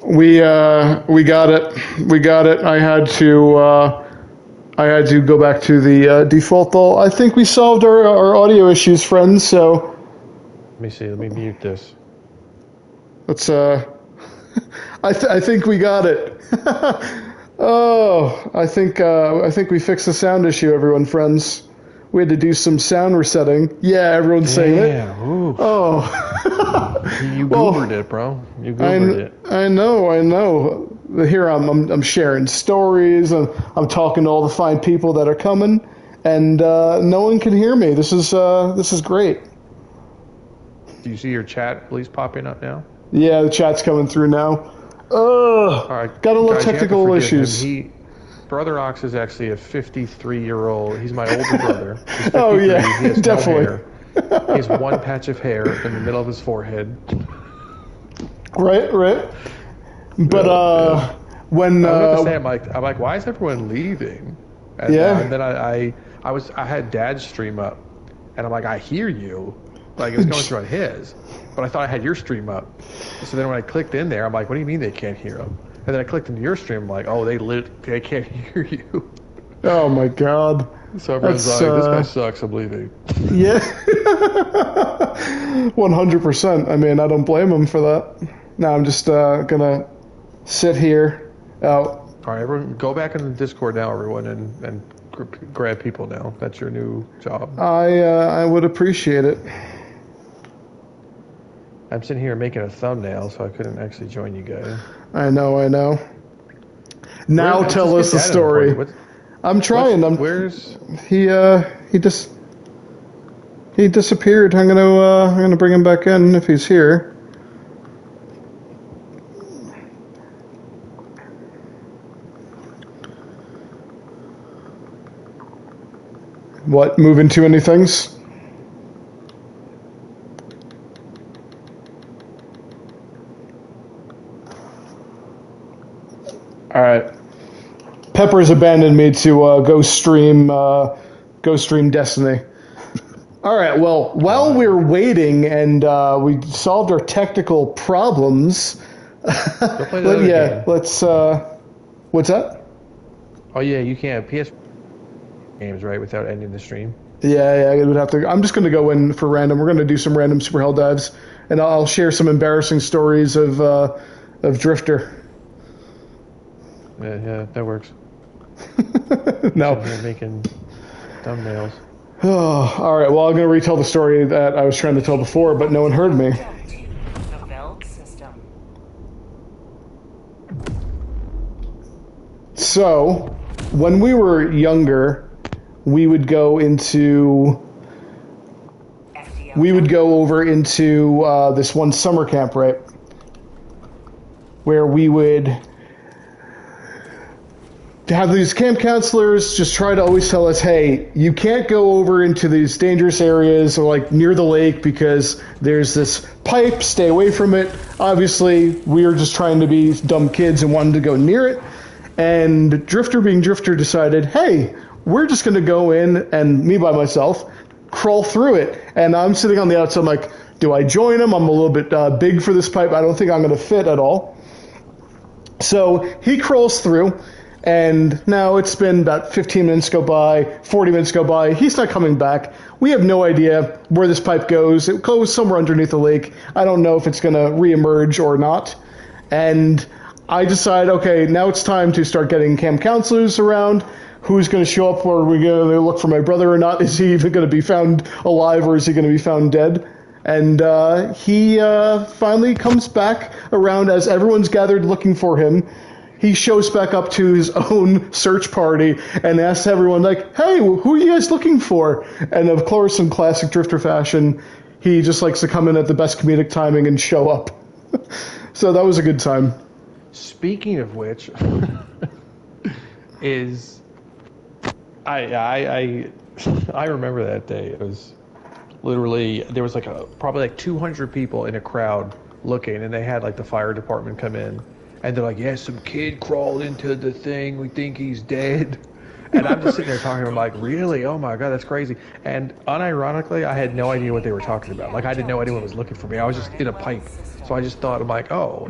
We got it. We got it. I had to go back to the default though. I think we solved our audio issues, friends. So let me see. Let me mute this. Let's. I think we got it. Oh, I think we fixed the sound issue, everyone, friends. We had to do some sound resetting. Yeah, everyone's saying it. Oof. Oh. You goobered it, bro. You goobered it. I know. Here I'm sharing stories. I'm talking to all the fine people that are coming, and no one can hear me. This is great. Do you see your chat at least popping up now? Yeah, the chat's coming through now. All right, got a little technical issues. BrotherOx is actually a 53-year-old. He's my older brother. He's 53. Oh yeah, he has definitely. No hair. He has one patch of hair in the middle of his forehead. Right. But when I was about to say, I'm like, why is everyone leaving? And, and then I had Dad's stream up, and I'm like, I hear you. Like it was going through on his, but I thought I had your stream up. So then when I clicked in there, I'm like, what do you mean they can't hear him? And then I clicked into your stream, I'm like, oh, they can't hear you. Oh my god. So everyone's like, this guy sucks, I'm leaving. Yeah. 100%. I mean, I don't blame him for that. Now I'm just gonna sit here. All right, everyone, go back in the Discord now, everyone, and grab people now. That's your new job. I would appreciate it. I'm sitting here making a thumbnail, so I couldn't actually join you guys. I know. Now tell us the story. I'm trying. Where's he disappeared. I'm gonna bring him back in if he's here. What? Move into any things? All right. Pepper's abandoned me to go stream Destiny. All right. Well, while we're waiting and we solved our technical problems, let's. What's that? Oh yeah, you can't PS games right without ending the stream. Yeah, I would have to. I'm just going to go in for random. We're going to do some random super hell dives, and I'll share some embarrassing stories of Drifter. Yeah, that works. No. You're making thumbnails. Oh, all right. Well, I'm going to retell the story that I was trying to tell before, but no one heard me. So, when we were younger, we would go over into this one summer camp, right? Where we would have these camp counselors just try to always tell us, hey, you can't go over into these dangerous areas or like near the lake because there's this pipe, stay away from it. Obviously, we were just trying to be dumb kids and wanted to go near it. And Drifter being Drifter decided, hey, we're just going to go in and me by myself crawl through it. And I'm sitting on the outside, I'm like, do I join him? I'm a little bit big for this pipe. I don't think I'm going to fit at all. So he crawls through. And now it's been about 15 minutes go by, 40 minutes go by. He's not coming back. We have no idea where this pipe goes. It goes somewhere underneath the lake. I don't know if it's going to reemerge or not. And I decide, okay, now it's time to start getting camp counselors around. Who's going to show up? Or are we going to look for my brother or not? Is he even going to be found alive or is he going to be found dead? And he finally comes back around as everyone's gathered looking for him. He shows back up to his own search party and asks everyone, like, hey, who are you guys looking for? And of course, in classic Drifter fashion, he just likes to come in at the best comedic timing and show up. So that was a good time. Speaking of which, I remember that day. It was literally, there was like probably 200 people in a crowd looking, and they had like the fire department come in. And they're like, yeah, some kid crawled into the thing. We think he's dead. And I'm just sitting there talking. I'm like, really? Oh, my God, that's crazy. And unironically, I had no idea what they were talking about. Like, I didn't know anyone was looking for me. I was just in a pipe. So I just thought, I'm like, oh,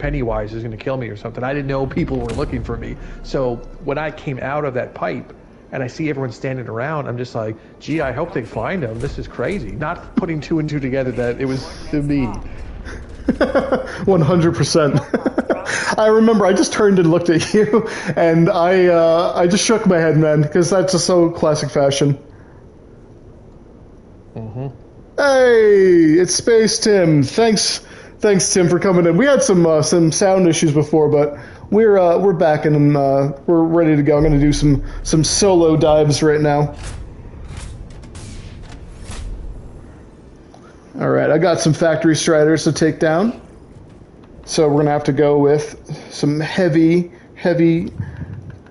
Pennywise is going to kill me or something. I didn't know people were looking for me. So when I came out of that pipe and I see everyone standing around, I'm just like, gee, I hope they find him. This is crazy. Not putting two and two together that it was me. 100%. I remember I just turned and looked at you, and I just shook my head, man, because that's just so classic fashion. Mm-hmm. Hey, it's Space Tim. Thanks, Tim, for coming in. We had some sound issues before, but we're back and we're ready to go. I'm going to do some solo dives right now. All right, I got some factory striders to take down, so we're going to have to go with some heavy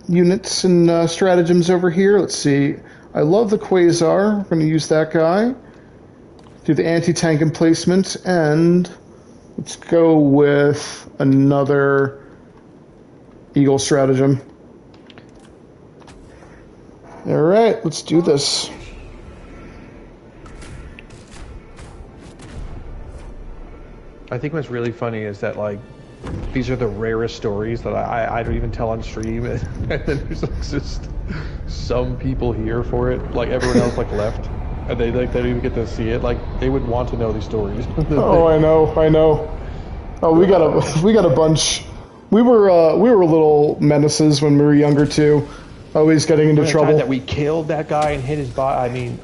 units and stratagems over here. Let's see. I love the Quasar. We're going to use that guy. Do the anti-tank emplacement, and let's go with another Eagle stratagem. All right, let's do this. I think what's really funny is that, like, these are the rarest stories that I don't even tell on stream, and then there's like just some people here for it. Like, everyone else like left, and they don't even get to see it. Like, they would want to know these stories. Oh, I know. Oh, we got a bunch. We were little menaces when we were younger too, always getting into trouble. The time that we killed that guy and hit his body. I mean,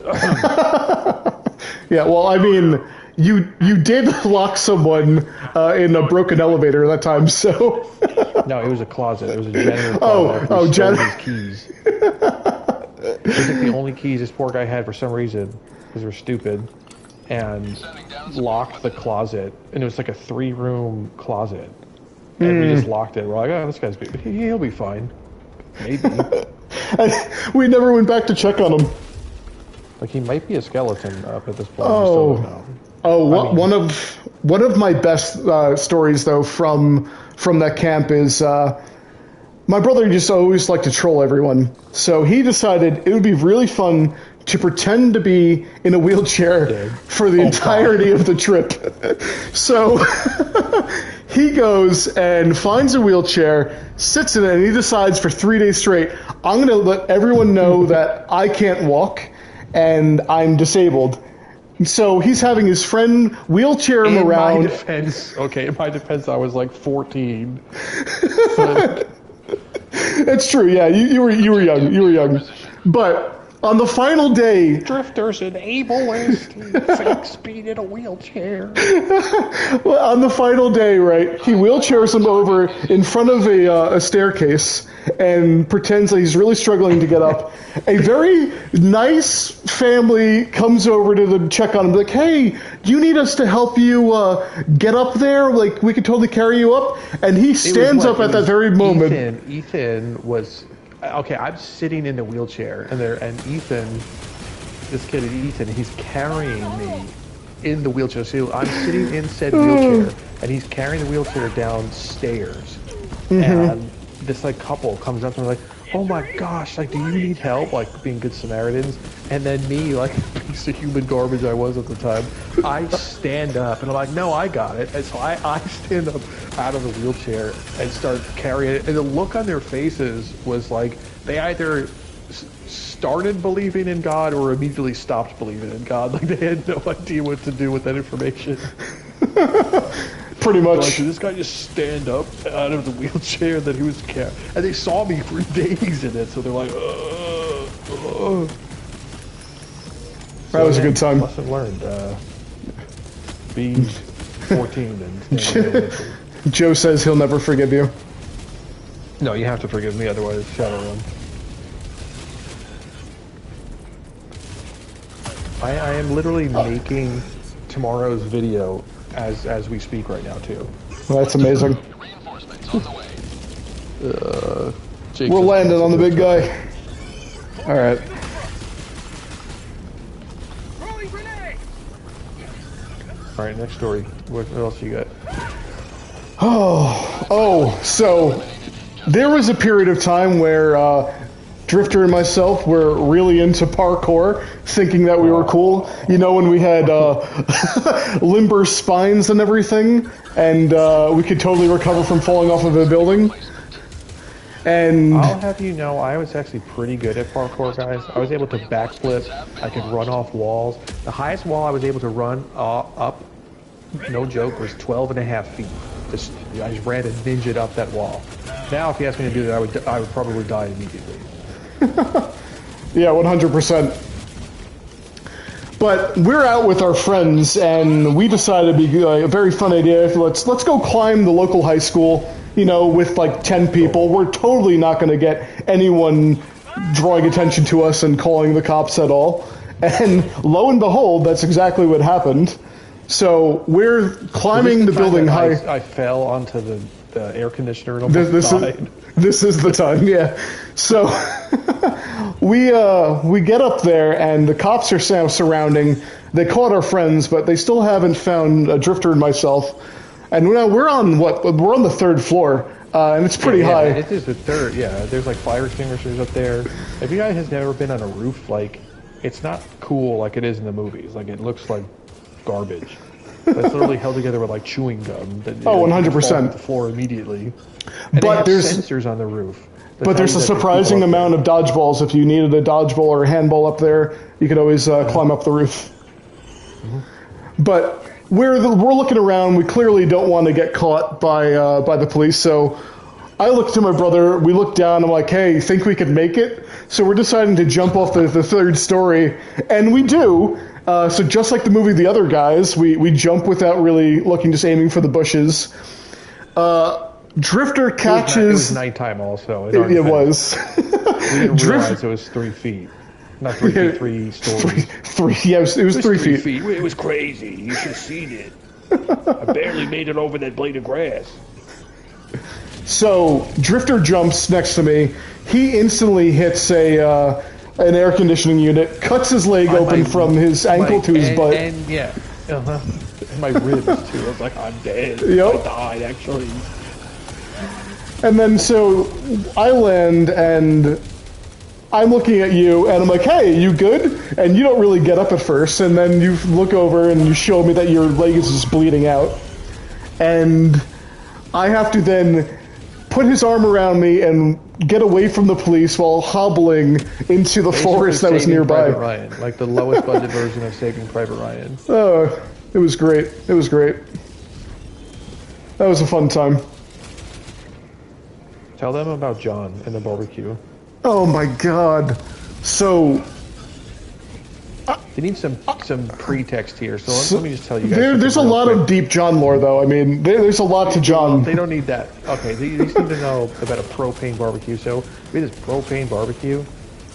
yeah. Well, I mean, you did lock someone in a broken elevator that time, so. No, it was a closet. It was a janitor closet. Oh, janitor. His keys. It was like the only keys this poor guy had for some reason, because we're stupid, and locked the closet, and it was like a 3-room closet, and we just locked it. We're like, oh, this guy's he'll be fine, maybe. We never went back to check on him. Like, he might be a skeleton up at this point. One of my best stories though from that camp is my brother just always liked to troll everyone, so he decided it would be really fun to pretend to be in a wheelchair for the entirety of the trip. So he goes and finds a wheelchair, sits in it, and he decides for 3 days straight, I'm going to let everyone know that I can't walk and I'm disabled. So he's having his friend wheelchair him around. In my defense, I was like 14. It's true, yeah. You were young. But on the final day, drifters and ableist, fake speed in a wheelchair. Well, on the final day, right, he wheelchairs him over in front of a staircase and pretends that he's really struggling to get up. A very nice family comes over to check on him, like, hey, do you need us to help you get up there? Like, we could totally carry you up. And he stands up at that very moment. Ethan was... Okay, I'm sitting in the wheelchair, and Ethan, this kid Ethan, he's carrying me in the wheelchair. So I'm sitting in said wheelchair, and he's carrying the wheelchair downstairs. And this like couple comes up to me like, oh my gosh, like, do you need help? Like, being good Samaritans. And then me, like a piece of human garbage I was at the time, I stand up and I'm like, no, I got it. And so I stand up out of the wheelchair and start carrying it. And the look on their faces was like, they either started believing in God or immediately stopped believing in God. Like, they had no idea what to do with that information. Pretty much. Like, did this guy just stand up out of the wheelchair that he was carrying? And they saw me for days in it, so they're like, That was a good time. Lesson learned. Be 14 and stand up. Joe says he'll never forgive you. No, you have to forgive me, otherwise Shadowrun. I am literally making tomorrow's video as we speak right now too. Well, that's amazing. We're landing on the big guy. All right. All right, next story. What else you got? So there was a period of time where Drifter and myself were really into parkour, thinking that we were cool. You know, when we had limber spines and everything, and we could totally recover from falling off of a building. And I'll have you know, I was actually pretty good at parkour, guys. I was able to backflip. I could run off walls. The highest wall I was able to run up, no joke, was 12.5 feet. I just ran and ninja'd up that wall. Now, if you asked me to do that, I would probably die immediately. Yeah, 100%. But we're out with our friends, and we decided it'd be a very fun idea. Let's go climb the local high school. You know, with like 10 people. We're totally not going to get anyone drawing attention to us and calling the cops at all. And lo and behold, that's exactly what happened. So we're climbing the building high. I fell onto the air conditioner and almost died. This is the time, yeah. So we get up there, and the cops are surrounding. They caught our friends, but they still haven't found Drifter and myself. And now we're on We're on the 3rd floor, and it's pretty high. It is the 3rd. Yeah, there's like fire extinguishers up there. If you guys has never been on a roof, like it's not cool like it is in the movies. Like it looks like garbage. It's literally held together with like chewing gum. That, 100%. The floor immediately. And but there's sensors on the roof. But there's a surprising amount of dodgeballs. If you needed a dodgeball or a handball up there, you could always climb up the roof. Mm-hmm. But we're looking around. We clearly don't want to get caught by the police. So I look to my brother. We look down. I'm like, hey, think we could make it? So we're deciding to jump off the 3rd story, and we do. So just like the movie The Other Guys, we jump without really looking, just aiming for the bushes. Drifter catches... It was nighttime also. It was. We didn't realize it was 3 feet. Not 3 feet, 3 stories. Yeah, it was 3 feet. It was crazy. You should have seen it. I barely made it over that blade of grass. So, Drifter jumps next to me. He instantly hits an air conditioning unit, cuts his leg open from his ankle to his butt. And my ribs, too. I was like, I'm dead. Yep. I died, actually. And then, so, I land, and I'm looking at you, and I'm like, hey, you good? And you don't really get up at first, and then you look over, and you show me that your leg is just bleeding out. And I have to then put his arm around me and get away from the police while hobbling into the forest that was nearby. Private Ryan, like the lowest budget version of Saving Private Ryan. Oh, it was great. It was great. That was a fun time. Tell them about John and the barbecue. Oh my god. So... You need some pretext here, so let me just tell you guys. There's a lot of deep John lore, though. I mean, there's a lot to John. They don't need that. Okay, they just need to know about a propane barbecue. So we had this propane barbecue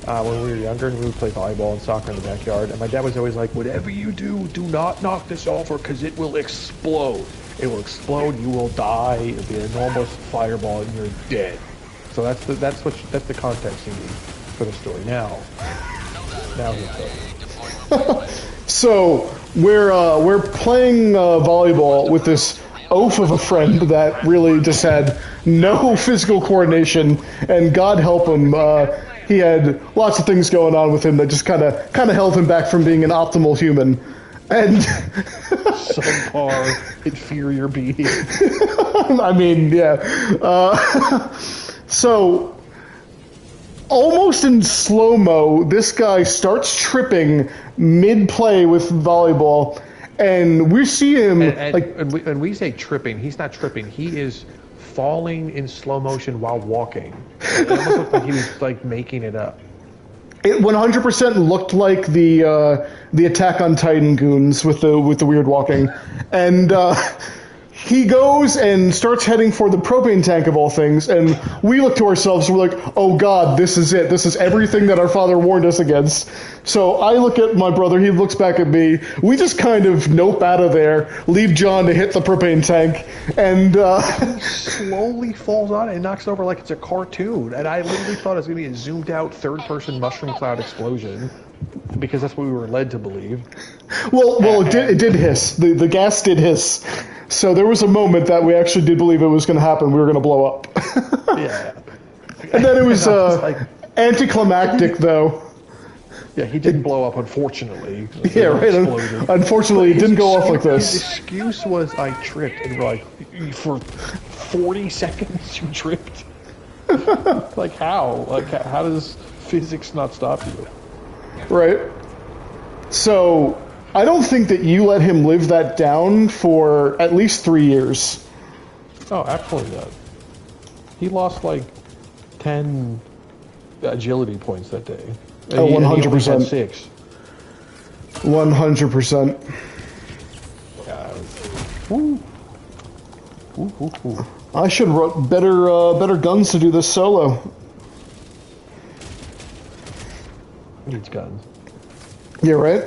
when we were younger, and we would play volleyball and soccer in the backyard. And my dad was always like, whatever you do, do not knock this over, because it will explode. It will explode, you will die, it'll be an enormous fireball, and you're dead. So that's the context you need for the story. Now he'll tell you. So we're playing volleyball with this oaf of a friend that really just had no physical coordination, and God help him, he had lots of things going on with him that just kind of held him back from being an optimal human. And subpar, inferior being. I mean, yeah. So almost in slow-mo, this guy starts tripping mid-play with volleyball, and we see him... And we say tripping, he's not tripping. He is falling in slow motion while walking. It almost looked like he was like making it up. It 100% looked like the Attack on Titan goons with the weird walking. And he goes and starts heading for the propane tank of all things, and we look to ourselves and we're like, oh god, this is it. This is everything that our father warned us against. So I look at my brother, he looks back at me. We just kind of nope out of there, leave John to hit the propane tank, and he slowly falls on it and knocks it over like it's a cartoon. And I literally thought it was going to be a zoomed out third-person mushroom cloud explosion, because that's what we were led to believe. Well, it did hiss. The gas did hiss. So there was a moment that we actually did believe it was going to happen. We were going to blow up. Yeah. And then it was Anticlimactic, though. Yeah, he didn't blow up, unfortunately. Yeah, right. Unfortunately, it didn't go off like His this. excuse was, I tripped, and we're like, for 40 seconds you tripped? Like, how? Like, how does physics not stop you? Right. So, I don't think that you let him live that down for at least 3 years. Oh, absolutely not. He lost, like, 10 agility points that day. Oh, 100%. 6. 100%. Ooh. I should have wrote better guns to do this solo. Needs guns. Yeah, right?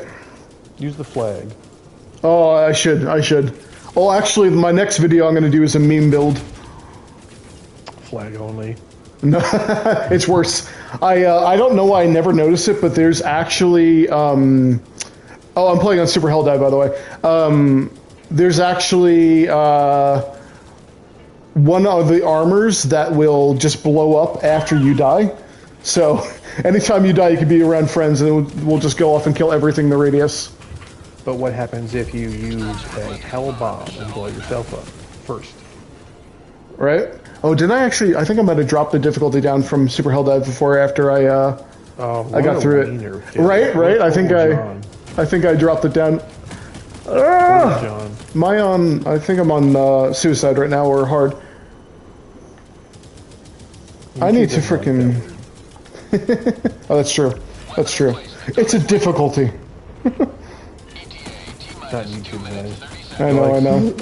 Use the flag. Oh, I should. Oh, actually, my next video I'm going to do is a meme build. Flag only. No, it's worse. I don't know why I never noticed it, but there's actually oh, I'm playing on Super Helldive, by the way. There's actually one of the armors that will just blow up after you die. So anytime you die, you can be around friends, and we'll just go off and kill everything in the radius. But what happens if you use a hell bomb and blow yourself up first? Right? Oh, did I actually? I think I might have dropped the difficulty down from Super Helldive before after I got through it. Right. I think I dropped it down. John. I think I'm on suicide right now, or hard. I need to freaking. Oh, that's true. That's true. It's a difficulty. Not YouTube, man. I know.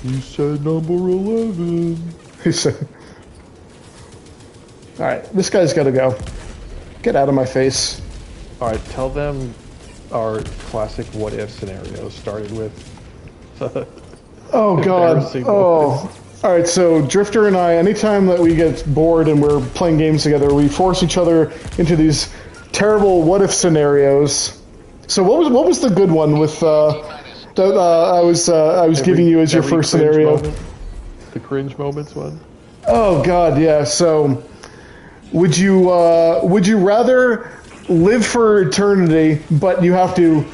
You said number 11. He said. All right, this guy's got to go. Get out of my face. All right, tell them our classic what-if scenario started with. Oh God! Oh, all right. So Drifter and I, anytime that we get bored and we're playing games together, we force each other into these terrible what-if scenarios. So what was the good one with that I was giving you as your first scenario? The cringe moments one. Oh God, yeah. So would you rather live for eternity, but you have to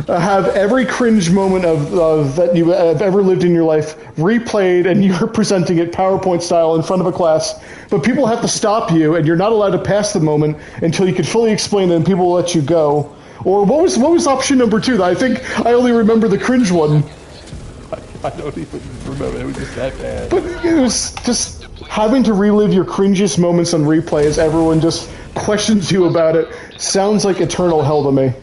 have every cringe moment of that you have ever lived in your life replayed, and you're presenting it PowerPoint style in front of a class, but people have to stop you, and you're not allowed to pass the moment until you can fully explain it, and people will let you go? Or what was option number 2? I think I only remember the cringe one. I don't even remember. It was just that bad. But it was just having to relive your cringiest moments on replay as everyone just questions you about it. Sounds like eternal hell to me.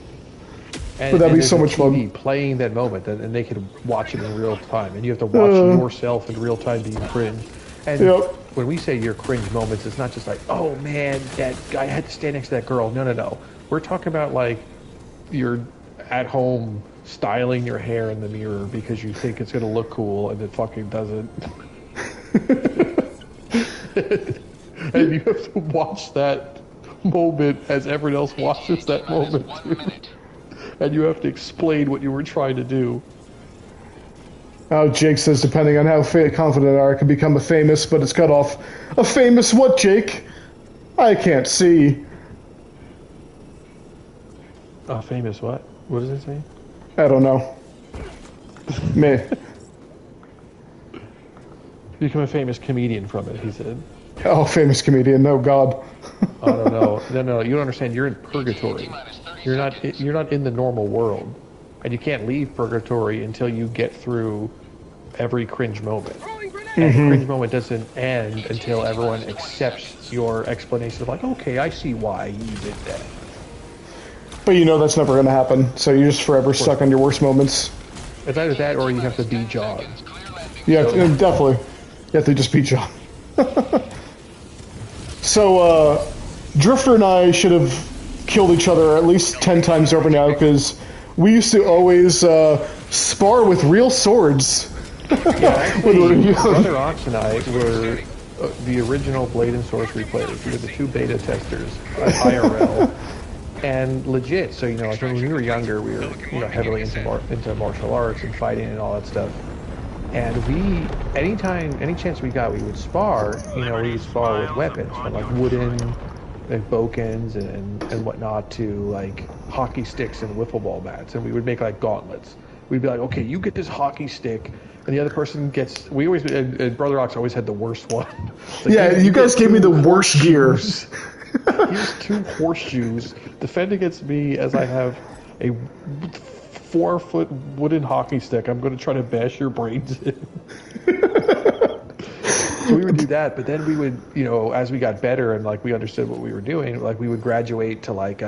But that'd be so much fun. Playing that moment, and they could watch it in real time, and you have to watch yourself in real time being cringe. And when we say your cringe moments, it's not just like, oh man, that guy had to stand next to that girl. No. We're talking about like you're at home styling your hair in the mirror because you think it's going to look cool, and it fucking doesn't. And you have to watch that moment as everyone else watches that moment too. And you have to explain what you were trying to do. Oh, Jake says, depending on how confident they are, it could become a famous, but it's cut off. A famous what, Jake? I can't see. A famous what? What does it say? I don't know. Me. Become a famous comedian from it, he said. Oh, famous comedian. No, God. I don't know. No, you don't understand. You're in purgatory. You're not in the normal world. And you can't leave purgatory until you get through every cringe moment. And the cringe moment doesn't end until everyone accepts your explanation of like, okay, I see why you did that. But you know that's never going to happen, so you're just forever stuck on your worst moments. It's either that or you have to be John. Yeah, definitely. You have to just be John. So, Drifter and I should have killed each other at least 10 times over now, because we used to always spar with real swords. Yeah, actually, BrotherOx and I were the original Blade and Sorcery players. We were the 2 beta testers at IRL. And legit, so like when we were younger, we were heavily into martial arts and fighting and all that stuff. And any chance we got, we would spar. We would spar with weapons, from like wooden like bokens and whatnot to like hockey sticks and wiffle ball bats, and we would make like gauntlets. We'd be like, okay, you get this hockey stick, and the other person gets. We always and BrotherOx always had the worst one. Like, yeah, you guys gave me the worst gears. Here's 2 horseshoes. Defend against me as I have a 4-foot wooden hockey stick. I'm going to try to bash your brains in. So we would do that, but then we would, you know, as we got better and like we understood what we were doing, like we would graduate to like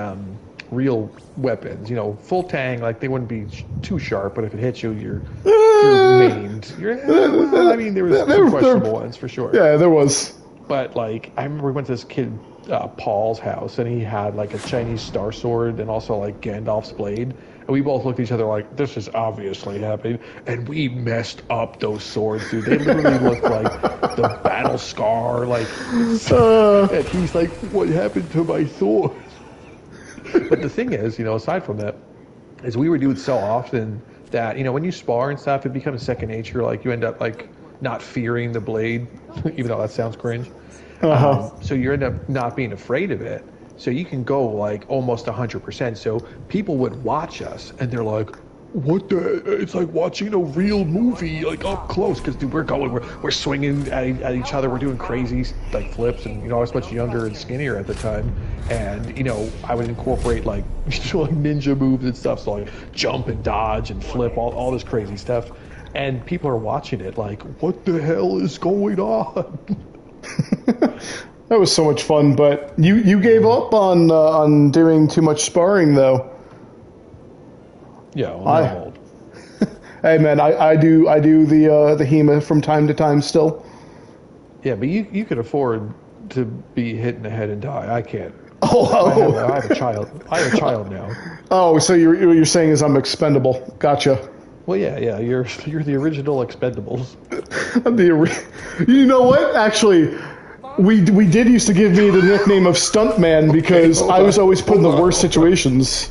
real weapons, you know, full tang. Like they wouldn't be too sharp, but if it hits you, you're maimed. Well, I mean, there was some questionable ones for sure. Yeah, there was. But like, I remember we went to this kid Paul's house, and he had like a Chinese star sword and also like Gandalf's blade. And we both looked at each other like, this is obviously happening. And we messed up those swords, dude. They literally looked like the battle scar. Like, and he's like, what happened to my sword? But the thing is, you know, aside from that, is we would do it so often that, you know, when you spar and stuff, it becomes second nature. Like, you end up like not fearing the blade, even though that sounds cringe. So you end up not being afraid of it. So you can go like almost 100%. So people would watch us and they're like, what the, it's like watching a real movie, like up close. Cause dude, we're swinging at each other. We're doing crazy like flips. And, you know, I was much younger and skinnier at the time. And, you know, I would incorporate like, like ninja moves and stuff. So like jump and dodge and flip, all this crazy stuff. And people are watching it like, what the hell is going on? That was so much fun, but you gave up on doing too much sparring, though. Yeah, well, I'm old. Hey man, I do the HEMA from time to time still. Yeah, but you could afford to be hit in the head and die. I can't. Oh. I have a child. I have a child now. Oh, so what you're saying is I'm expendable. Gotcha. Well, yeah. You're the original Expendables. You know what? Actually, we did used to give me the nickname of Stuntman because I was always put in the worst situations.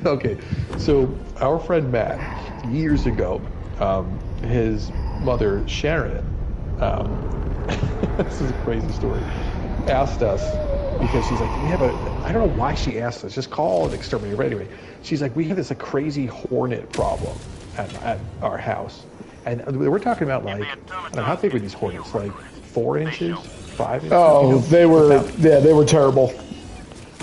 Okay, so our friend Matt, years ago, his mother Sharon, this is a crazy story, asked us, because she's like, I don't know why she asked us, just call an exterminator. But anyway, she's like, we have this crazy hornet problem at our house. And we're talking about like, I don't know, how big were these hornets? Like 4 inches, 5 inches? Oh, they were terrible.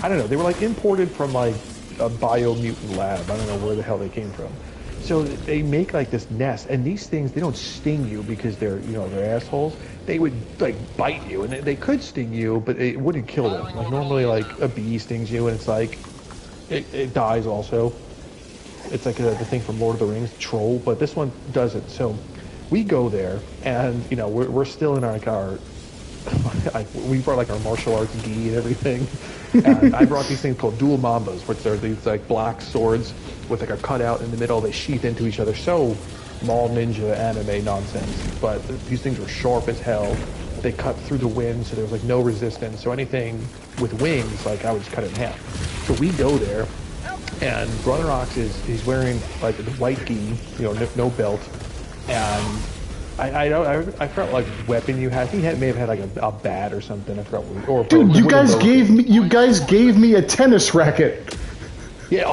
I don't know. They were like imported from like a biomutant lab. I don't know where the hell they came from. So they make like this nest, and these things, they don't sting you because they're assholes. They would like bite you, and they could sting you, but it wouldn't kill them. Like normally, like a bee stings you, and it's like it dies also. It's like the thing from Lord of the Rings, troll, but this one doesn't. So we go there, and you know we're still in our we brought like our martial arts gi and everything. And I brought these things called dual mambas, which are these like black swords with like a cutout in the middle. They sheath into each other. So mall ninja anime nonsense. But these things were sharp as hell. They cut through the wind, so there was like no resistance. So anything with wings, like I would just cut it in half. So we go there, and BrotherOx he's wearing like the white gi, you know, no belt, and I forgot like weapon you had. He may have had like a bat or something. I forgot. Or dude, you guys gave me a tennis racket. Yeah.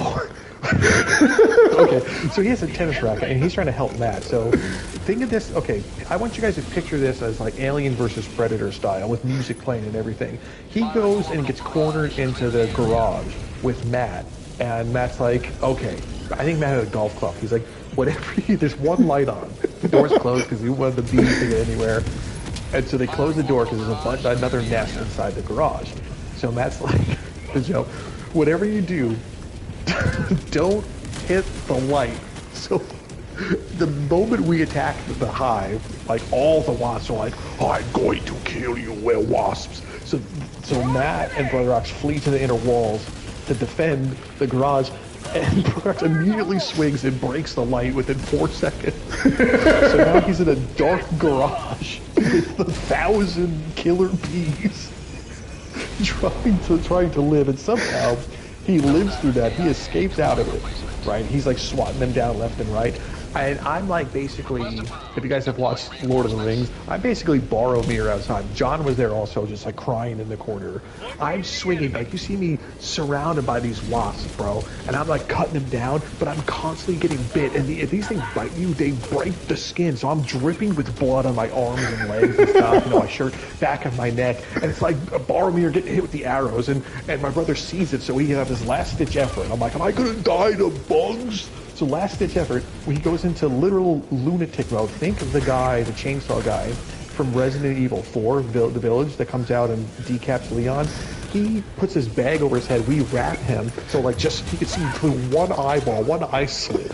Okay, so he has a tennis racket and he's trying to help Matt. So think of this. Okay, I want you guys to picture this as like Alien versus Predator style with music playing and everything. He goes and gets cornered into the garage with Matt, and Matt's like, okay. I think Matt had a golf club. He's like, whatever. There's one light on. The door's closed because he wanted the bees to get anywhere. And so they close the door because there's another nest inside the garage. So Matt's like, you know, whatever you do, don't hit the light. So the moment we attack the hive, like all the wasps are like, I'm going to kill you, wasps. So Matt and BrotherOx flee to the inner walls to defend the garage. And BrotherOx immediately swings and breaks the light within 4 seconds. So now he's in a dark garage with 1,000 killer bees trying to live. And somehow he lives through that. He escapes out of it, right? He's like swatting them down left and right. And I'm like basically If you guys have watched Lord of the Rings, I basically Boromir outside. John was there also, just like crying in the corner. I'm swinging, like you see me surrounded by these wasps, bro, and I'm like cutting them down, but I'm constantly getting bit. And if these things bite you, they break the skin, so I'm dripping with blood on my arms and legs and stuff. You know, my shirt, back of my neck, and it's like Boromir getting hit with the arrows, and my brother sees it, so he has this last-ditch effort. I'm like, am I gonna die to bugs? So last-ditch effort, when he goes into literal lunatic mode. Think of the guy, the chainsaw guy, from Resident Evil 4, the village that comes out and decaps Leon. He puts his bag over his head. We wrap him so like just he can see through one eyeball, one eye slit.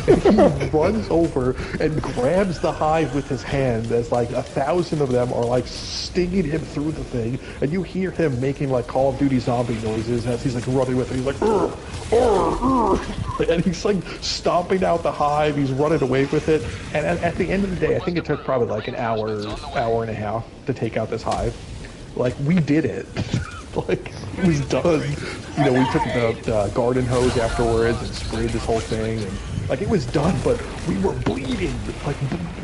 And he runs over and grabs the hive with his hand as like 1,000 of them are like stinging him through the thing. And you hear him making like Call of Duty zombie noises as he's like running with it. He's like, "Urgh, urgh, urgh." And he's like stomping out the hive. He's running away with it. And at the end of the day, I think it took probably like an hour and a half to take out this hive. Like, we did it. Like, it was done. You know, we took the garden hose afterwards and sprayed this whole thing, and like it was done, but we were bleeding. Like,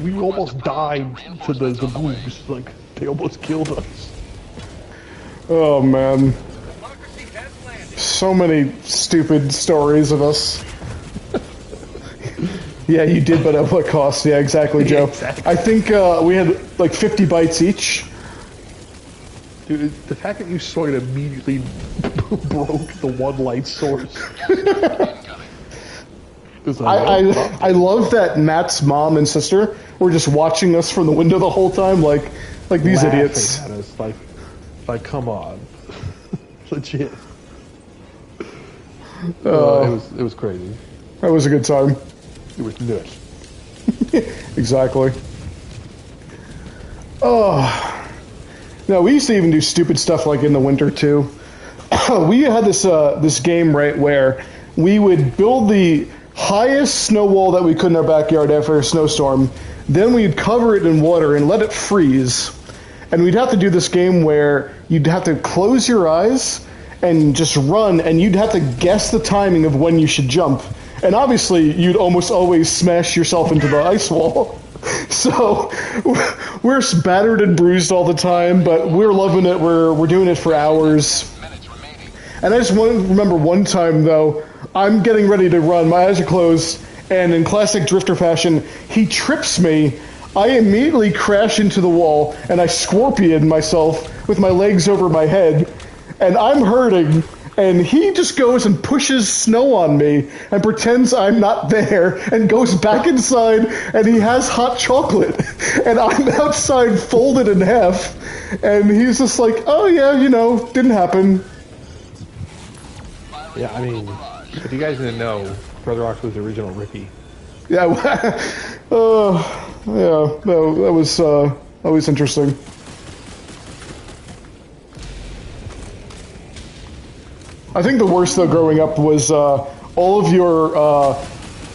we almost died to the boobs. Like, they almost killed us. Oh man, so many stupid stories of us. Yeah, you did, but at what cost? Yeah, exactly, Joe. Exactly. I think we had like 50 bites each. Dude, the fact that you saw it immediately broke the one light source. I love that Matt's mom and sister were just watching us from the window the whole time, like these idiots. At us, like come on, legit. It was crazy. That was a good time. It was nuts. Exactly. Oh. No, we used to even do stupid stuff like in the winter too. We had this game, right, where we would build the highest snow wall that we could in our backyard after a snowstorm. Then we'd cover it in water and let it freeze. And we'd have to do this game where you'd have to close your eyes and just run, and you'd have to guess the timing of when you should jump. And obviously, you'd almost always smash yourself into the ice wall. So we're battered and bruised all the time, but we're loving it. We're doing it for hours. And I just remember one time, though, I'm getting ready to run. My eyes are closed, and in classic Drifter fashion, he trips me. I immediately crash into the wall, and I scorpion myself with my legs over my head, and I'm hurting. And he just goes and pushes snow on me and pretends I'm not there and goes back inside, and he has hot chocolate. And I'm outside folded in half. And he's just like, oh yeah, you know, didn't happen. Yeah, I mean, if you guys didn't know, BrotherOx was the original Ricky. Yeah, yeah, that was interesting. I think the worst, though, growing up was all of your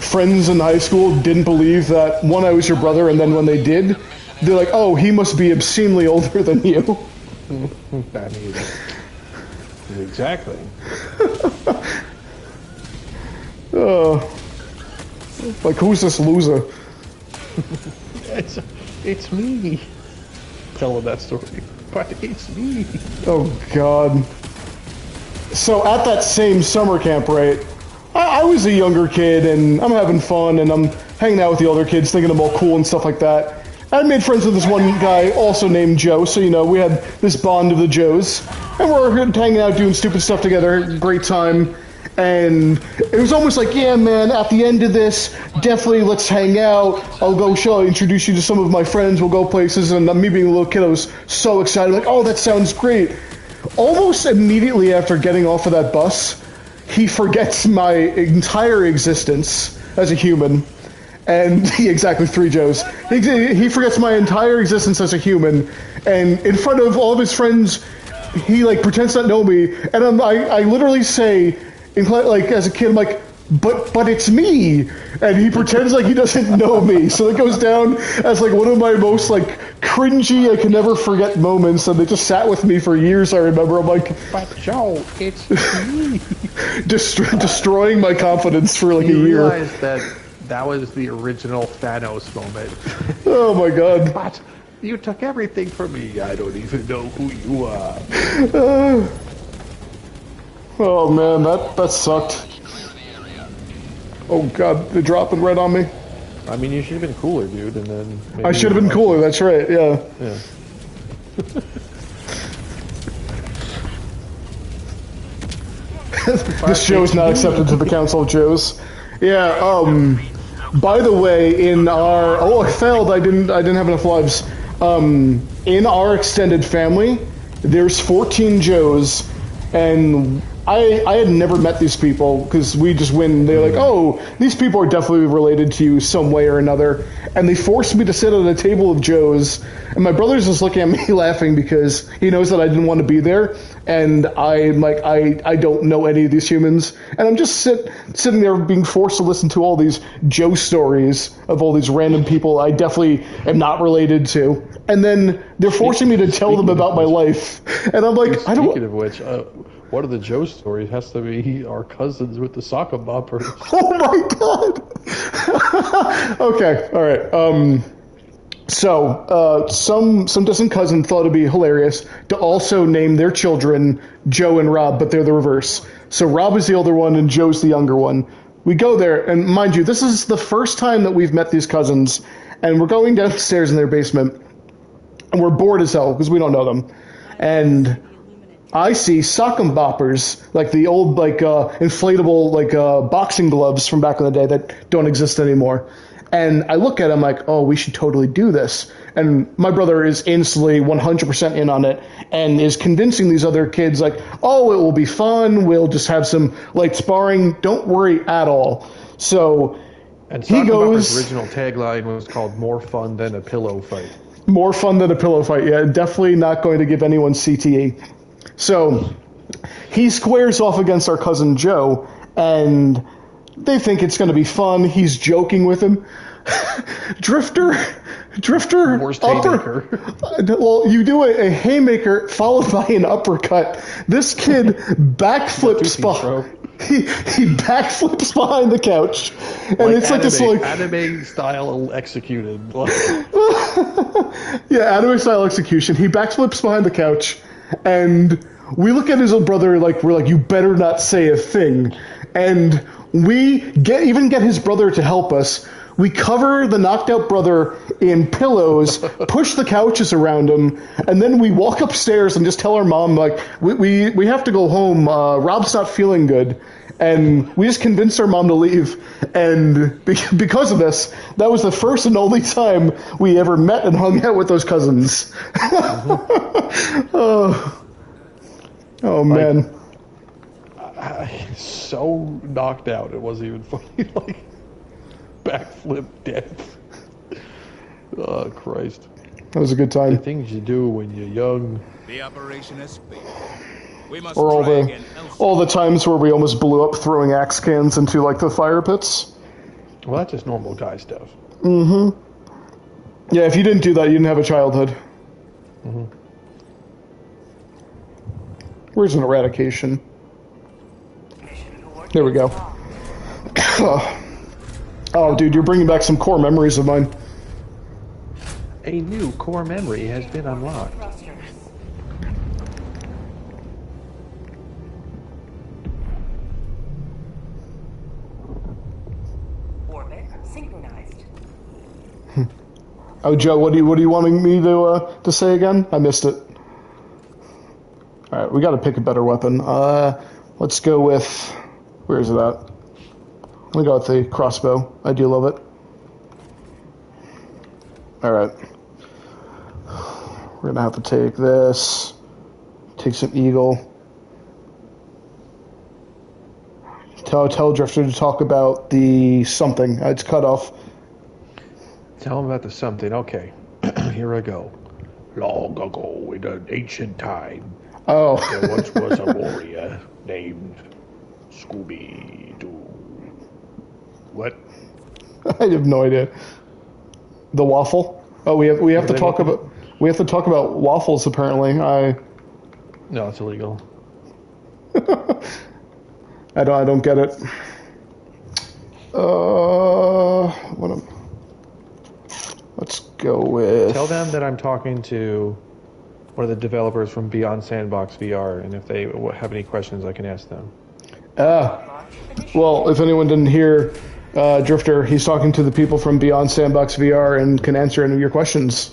friends in high school didn't believe that, one, I was your brother, and then when they did, they're like, oh, he must be obscenely older than you. I mean, exactly. Like, who's this loser? It's me. Tell him that story. But it's me. Oh, God. So at that same summer camp, right, I was a younger kid, and I'm having fun, and I'm hanging out with the older kids, thinking I'm all cool and stuff like that. I made friends with this one guy, also named Joe, so, you know, we had this bond of the Joes, and we're hanging out doing stupid stuff together, great time, and it was almost like, yeah, man, at the end of this, definitely let's hang out, I'll introduce you to some of my friends, we'll go places, and me being a little kid, I was so excited, like, oh, that sounds great. Almost immediately after getting off of that bus, he forgets my entire existence as a human. And exactly 3 Joes. He forgets my entire existence as a human. And in front of all of his friends, he like pretends not to know me. And I literally say, like as a kid, I'm like, but it's me. And he pretends like he doesn't know me. So it goes down as like one of my most like cringy, I can never forget moments, and they just sat with me for years. I remember. I'm like, but Joe, it's me. Destroying my confidence for like a year. You realize that That was the original Thanos moment. Oh my god. But you took everything from me. I don't even know who you are. Oh man, that sucked. Oh god, they're dropping right on me. I mean, you should have been cooler, dude, and then... I should have been cooler, that's right, yeah. Yeah. This show is not accepted to the Council of Joes. Yeah, by the way, in our... Oh, I failed, I didn't have enough lives. In our extended family, there's 14 Joes, and I had never met these people, because we just went, they're like, oh, these people are definitely related to you some way or another, and they forced me to sit at a table of Joes, and my brother's just looking at me laughing because he knows that I didn't want to be there, and I'm like, I don't know any of these humans, and I'm just sitting there being forced to listen to all these Joe stories of all these random people I definitely am not related to, and then they're forcing me to tell them about my life, and I'm like, I don't... Speaking of which... one of the Joe stories has to be our cousins with the soccer boppers. Oh my god! Okay, alright. So, some distant cousin thought it'd be hilarious to also name their children Joe and Rob, but they're the reverse. So Rob is the older one and Joe's the younger one. We go there, and mind you, this is the first time that we've met these cousins, and we're going downstairs in their basement, and we're bored as hell because we don't know them. And I see sock 'em boppers, like the old inflatable boxing gloves from back in the day that don't exist anymore. And I look at them like, oh, we should totally do this. And my brother is instantly 100% in on it and is convincing these other kids like, oh, it will be fun. We'll just have some light sparring. Don't worry at all. So and he goes. Original tagline was called "More fun than a pillow fight." More fun than a pillow fight. Yeah, definitely not going to give anyone CTE. So he squares off against our cousin Joe, and they think it's going to be fun. He's joking with him. Drifter, worst upper. haymaker. Well, you do a haymaker followed by an uppercut. This kid backflips he backflips behind the couch, and like it's anime, like this anime style executed. Yeah, anime style execution. He backflips behind the couch. And we look at his old brother like we're like, you better not say a thing. And we even get his brother to help us. We cover the knocked out brother in pillows, push the couches around him, and then we walk upstairs and just tell our mom like we have to go home. Rob's not feeling good. And we just convinced our mom to leave. And because of this, that was the first and only time we ever met and hung out with those cousins. Oh man. I so knocked out, it wasn't even funny. Like, backflip death. Oh, Christ. That was a good time. The things you do when you're young. The operation has failed. We must or try all the times where we almost blew up throwing axe cans into like the fire pits. Well, that's just normal guy stuff. Mm-hmm. Yeah, if you didn't do that, you didn't have a childhood. Mm-hmm. Where's an eradication? There we go. Oh, dude, you're bringing back some core memories of mine. A new core memory has been unlocked. Orbit synchronized. Oh, Joe, what are you wanting me to say again? I missed it. All right, we got to pick a better weapon. Let's go with, where is it at? I'm gonna go with the crossbow. I do love it. All right, we're gonna have to take this. Take some eagle. Tell Drifter to talk about the something. It's cut off. Tell him about the something. Okay, here I go. Long ago, in an ancient time, there once was a warrior named Scooby-Doo. What? I have no idea. The waffle? Oh, we have to talk about waffles. Apparently, No, it's illegal. I don't get it. Let's go with... Tell them that I'm talking to one of the developers from Beyond Sandbox VR, and if they have any questions, I can ask them. Well, if anyone didn't hear Drifter, he's talking to the people from Beyond Sandbox VR and can answer any of your questions.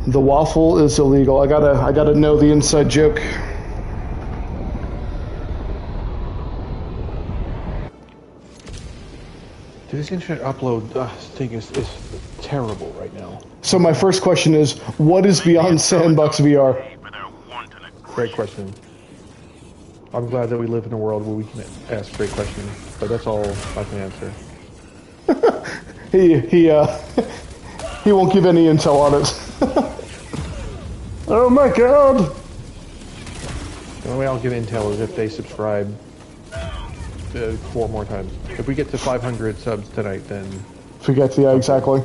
The waffle is illegal. I gotta know the inside joke. Dude, this internet upload thing is terrible right now. So my first question is, what is Beyond Sandbox VR? Great question. I'm glad that we live in a world where we can ask great questions, but that's all I can answer. He won't give any intel on it. Oh my god! The only way I'll give intel is if they subscribe 4 more times. If we get to 500 subs tonight, then... Forget, yeah, exactly.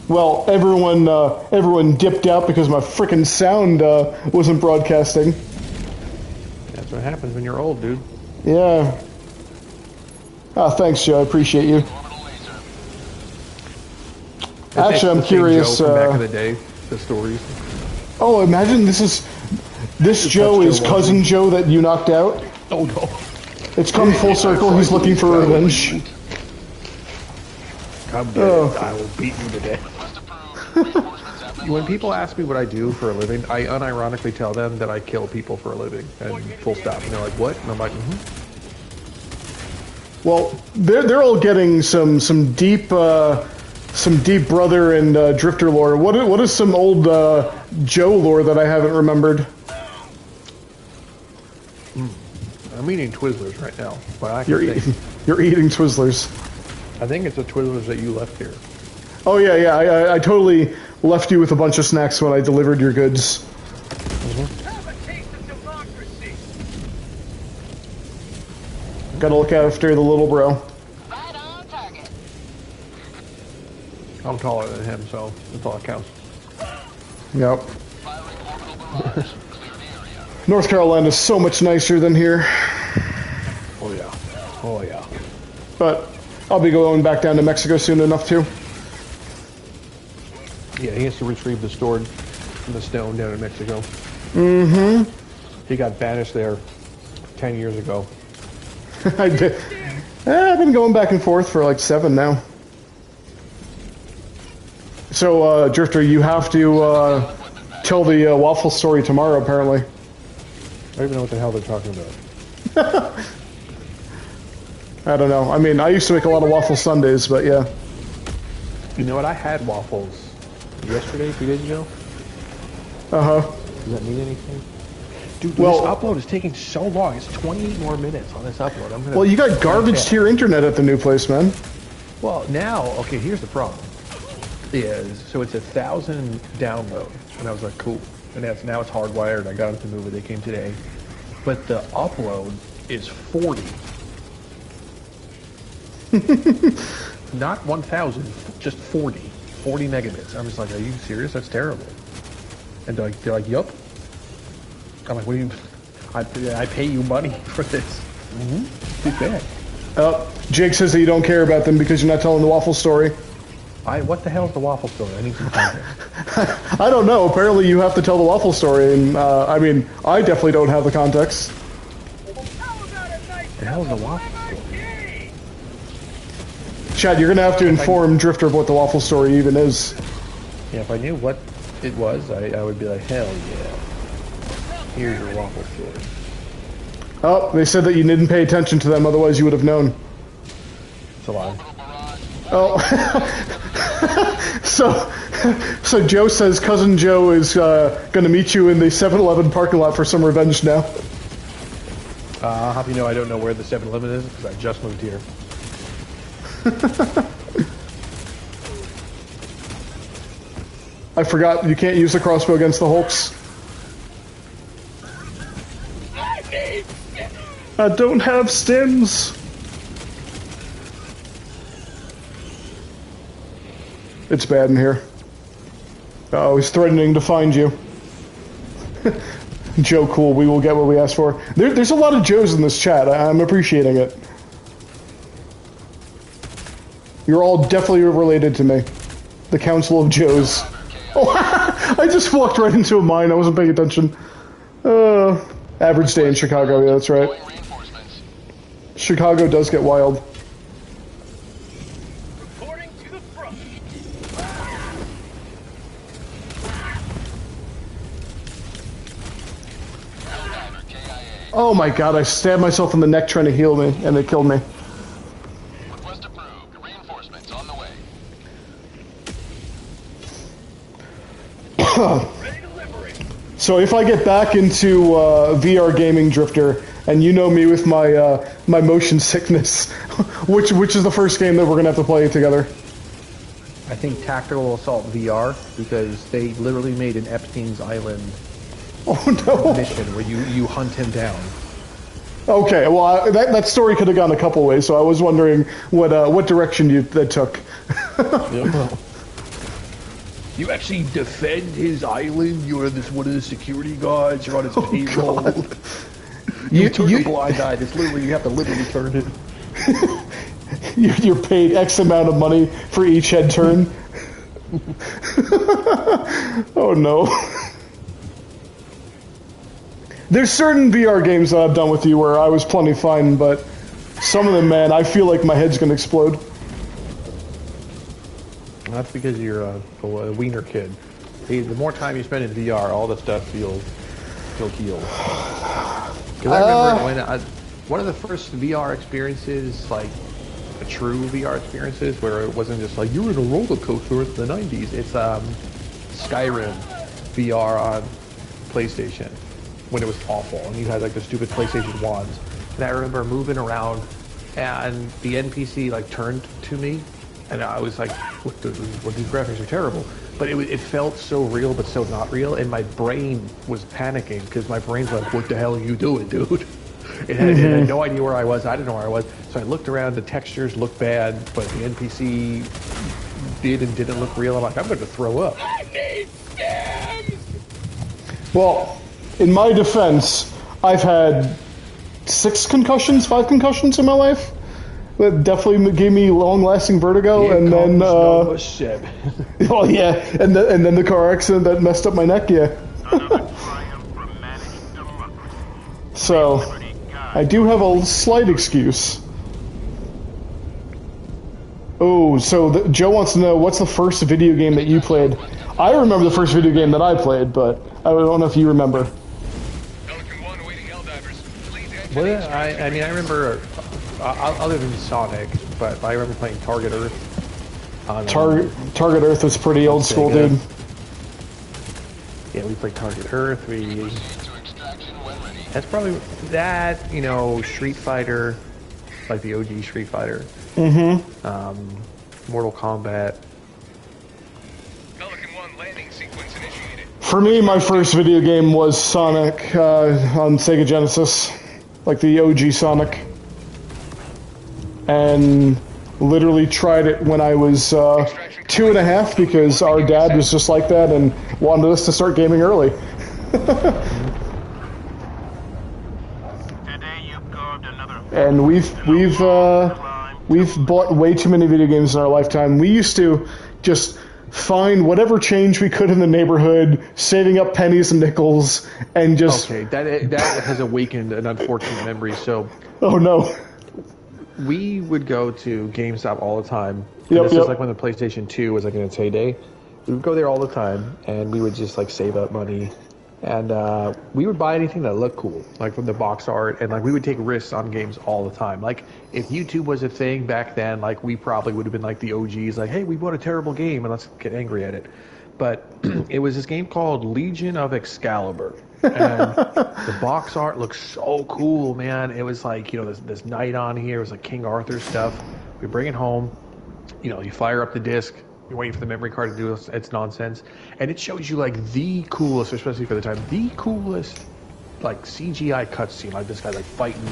Well, everyone dipped out because my frickin' sound wasn't broadcasting. That's what happens when you're old, dude. Yeah. Ah, thanks, Joe. I appreciate you. Actually, I'm curious. Joe from back in the day, the stories. Oh, imagine this Joe is cousin Joe that you knocked out. Oh no! It's come full circle. He's looking for revenge. Come get it. I will beat you to death. When people ask me what I do for a living, I unironically tell them that I kill people for a living, and full stop. And they're like, "What?" And I'm like, "Mm-hmm." Well, they're all getting some deep brother and drifter lore. What is some old Joe lore that I haven't remembered? I'm eating Twizzlers right now. But You're eating Twizzlers. I think it's the Twizzlers that you left here. Oh yeah. I totally left you with a bunch of snacks when I delivered your goods. Gotta look after the little bro. I'm taller than him, so that's all that counts. Yep. North Carolina is so much nicer than here. Oh yeah. Oh yeah. But I'll be going back down to Mexico soon enough too. Yeah, he has to retrieve the sword from the stone down in Mexico. Mm-hmm. He got banished there 10 years ago. I did. I've been going back and forth for like 7 now. So, Drifter, you have to tell the waffle story tomorrow, apparently. I don't even know what the hell they're talking about. I don't know. I mean, I used to make a lot of waffle sundaes, but yeah. You know what? I had waffles yesterday, 2 days ago. Uh-huh. Does that mean anything? Dude, this upload is taking so long. It's 28 more minutes on this upload. Well, you got garbage to your internet at the new place, man. Well, now, okay, here's the problem. So it's 1,000 download. And I was like, cool. And now it's hardwired. I got it to move it. They came today. But the upload is 40. Not 1,000, just 40. 40 megabits. I'm just like, are you serious? That's terrible. And they're like, yup. I'm like, what do you... I pay you money for this. Mm-hmm. Too bad. Jake says that you don't care about them because you're not telling the waffle story. What the hell is the waffle story? I need some context. I don't know. Apparently you have to tell the waffle story, and I mean, I definitely don't have the context. The hell is the waffle story? Chad, you're going to have to inform Drifter of what the waffle story even is. Yeah, if I knew what it was, I would be like, hell yeah. Here's your waffle story. Oh, they said that you didn't pay attention to them, otherwise you would have known. It's a lie. Oh. So Joe says Cousin Joe is going to meet you in the 7-Eleven parking lot for some revenge now. I'll have you know I don't know where the 7-Eleven is because I just moved here. I forgot you can't use the crossbow against the Hulks. I don't have stems. It's bad in here. Oh, he's threatening to find you. Joe, cool. We will get what we asked for. There's a lot of Joes in this chat. I'm appreciating it. You're all definitely related to me. The Council of Joes. Oh, I just walked right into a mine. I wasn't paying attention. Average day in Chicago. Yeah, that's right. Chicago does get wild. Reporting to the front. Oh my god, I stabbed myself in the neck trying to heal me, and they killed me. Request approved. Reinforcements on the way. So if I get back into VR gaming, Drifter, and you know me with my my motion sickness, which is the first game that we're gonna have to play together? I think Tactical Assault VR, because they literally made an Epstein's Island mission where you hunt him down. Okay, well that story could have gone a couple ways, so I was wondering what direction that took. You actually defend his island. You're one of the security guards. You're on his payroll. You turn a blind eye. It's literally you have to literally turn it. You're paid X amount of money for each head turn. Oh no. There's certain VR games that I've done with you where I was plenty fine, but some of them, man, I feel like my head's gonna explode. That's because you're a wiener kid. The more time you spend in VR, all the stuff feels healed. Because I remember when one of the first VR experiences, like a true VR experiences, where it wasn't just like you're in a roller coaster in the 90s. It's Skyrim VR on PlayStation when it was awful, and you had like the stupid PlayStation wands. And I remember moving around, and the NPC like turned to me, and I was like, "What? These graphics are terrible." But it felt so real, but so not real, and my brain was panicking because my brain's like, "What the hell are you doing, dude?" It had no idea where I was. I didn't know where I was. So I looked around. The textures looked bad, but the NPC did and didn't look real. I'm like, I'm going to throw up. I need scams! Well, in my defense, I've had 5 concussions in my life. That definitely gave me long-lasting vertigo, and then oh yeah, and then the car accident that messed up my neck. Yeah. So I do have a slight excuse. Oh, so Joe wants to know what's the first video game that you played. I remember the first video game that I played, but I don't know if you remember. Well, I mean, I remember. Other than Sonic, but I remember playing Target Earth. Target Earth was pretty old school, dude. Yeah, we played Target Earth. That's probably that. You know, Street Fighter, like the OG Street Fighter. Mm-hmm. Mortal Kombat. For me, my first video game was Sonic on Sega Genesis, like the OG Sonic. And literally tried it when I was 2.5 because our dad was just like that and wanted us to start gaming early. And we've bought way too many video games in our lifetime. We used to just find whatever change we could in the neighborhood, saving up pennies and nickels, and just... Okay, that has awakened an unfortunate memory, so... Oh, no. We would go to GameStop all the time. This is like when the PlayStation 2 was like in its heyday. We would go there all the time, and we would just like save up money, and we would buy anything that looked cool, like from the box art, and like we would take risks on games all the time. Like if YouTube was a thing back then, like we probably would have been like the OGs, like, hey, we bought a terrible game and let's get angry at it. But it was this game called Legion of Excalibur. And the box art looks so cool, man. It was like, you know, this knight on here. It was like King Arthur stuff. We bring it home. You know, you fire up the disc. You're waiting for the memory card to do its nonsense. And it shows you, like, the coolest, especially for the time, the coolest, like, CGI cutscene. Like, this guy, like, fighting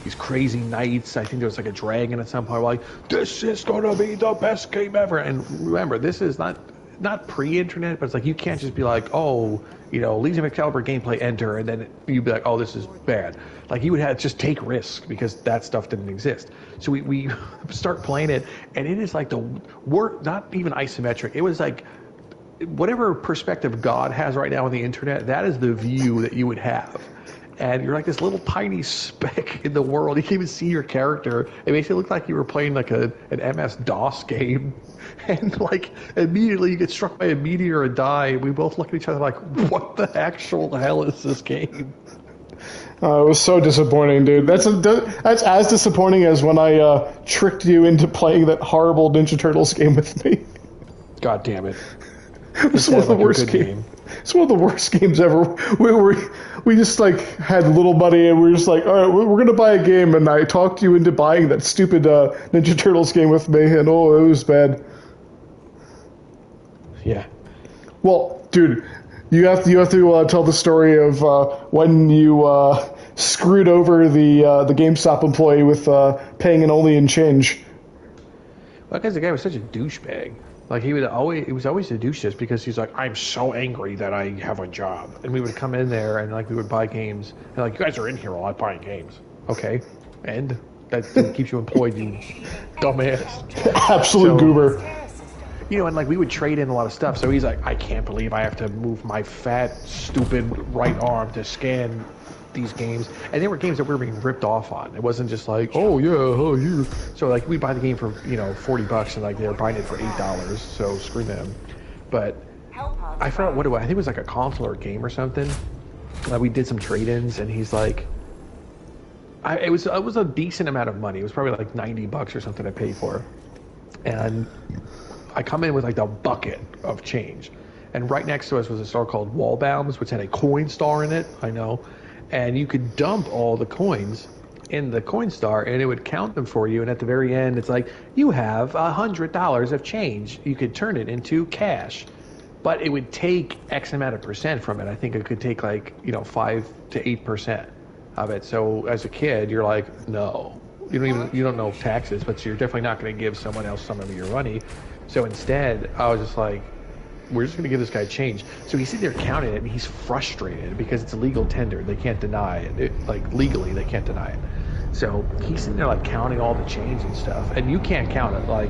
these crazy knights. I think there was, like, a dragon at some point. We're like, this is going to be the best game ever. And remember, this is not... not pre-internet, but it's like you can't just be like, oh, you know, Legion of Excalibur gameplay, enter, and then you'd be like, oh, this is bad. Like you would have to just take risks because that stuff didn't exist. So we start playing it, and it is like the work, not even isometric. It was like whatever perspective God has right now on the internet, that is the view that you would have. And you're like this little tiny speck in the world. You can't even see your character. It makes it look like you were playing like an MS-DOS game. And like immediately you get struck by a meteor and die. And we both look at each other like, what the actual hell is this game? It was so disappointing, dude. That's as disappointing as when I tricked you into playing that horrible Ninja Turtles game with me. God damn it. It was one of the worst games. It's one of the worst games ever. We just like had little money and we were just like, all right, we're gonna buy a game, and I talked you into buying that stupid Ninja Turtles game with me, and oh, it was bad. Yeah. Well, dude, you have to tell the story of when you screwed over the GameStop employee with paying an only in change. Well, because the guy was such a douchebag. Like he was always a douche just because he's like, I'm so angry that I have a job. And we would come in there and like we would buy games. And like, you guys are in here while I'm buying games. Okay. And that keeps you employed, you dumbass. Absolute goober. You know, and like we would trade in a lot of stuff. So he's like, I can't believe I have to move my fat, stupid right arm to scan these games. And they were games that we were being ripped off on. It wasn't just like, oh yeah, oh you. So like we buy the game for, you know, $40 and like they were buying it for $8. So screw them. But I forgot what it was. I think it was like a console or game or something. Like we did some trade-ins and he's like, it was a decent amount of money. It was probably like $90 or something I paid for. And I come in with like the bucket of change. And right next to us was a store called Wallbounds, which had a coin star in it. I know. And you could dump all the coins in the coin star and it would count them for you. And at the very end, it's like, you have $100 of change. You could turn it into cash. But it would take X amount of percent from it. I think it could take like, you know, 5 to 8% of it. So as a kid, you're like, no. You don't know taxes, but you're definitely not going to give someone else some of your money. So instead, I was just like, we're just going to give this guy change. So he's sitting there counting it, and he's frustrated because it's a legal tender. They can't deny it. Like, legally, they can't deny it. So he's sitting there, like, counting all the change and stuff. And you can't count it. Like,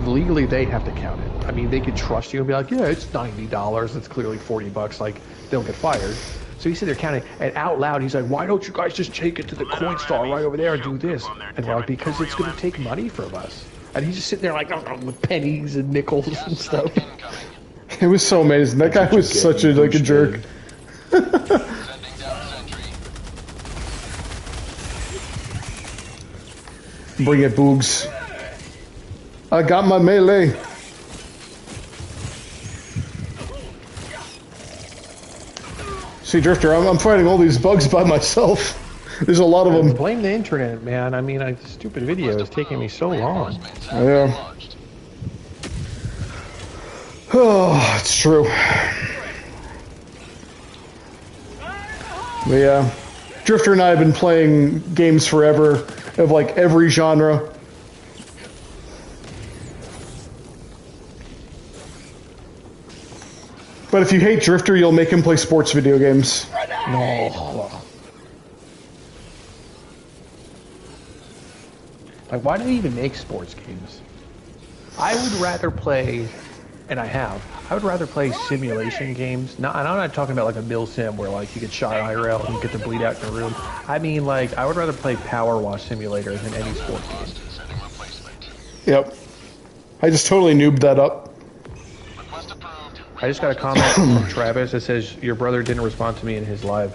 legally, they have to count it. I mean, they could trust you and be like, yeah, it's $90. It's clearly $40. Like, they'll get fired. So he's sitting there counting, and out loud, he's like, why don't you guys just take it to the coin star right over there and do this? And we're like, because it's going to take money from us. And he's just sitting there, like, with pennies and nickels and stuff. It was so amazing. That guy was such a jerk. Bring it, Boogs. I got my melee. See, Drifter, I'm fighting all these bugs by myself. There's a lot of them. Blame the internet, man. I mean, the stupid video is taking me so long. Yeah. Oh, it's true. But yeah, Drifter and I have been playing games forever of like every genre. But if you hate Drifter, you'll make him play sports video games. No. Like, why do they even make sports games? I would rather play, and I would rather play simulation games. And I'm not talking about like a mill sim where like you get shot IRL and you get to bleed out in the room. I mean, like, I would rather play Power Wash Simulator than any sports game. Yep. I just totally noobed that up. I just got a comment from Travis that says your brother didn't respond to me in his live.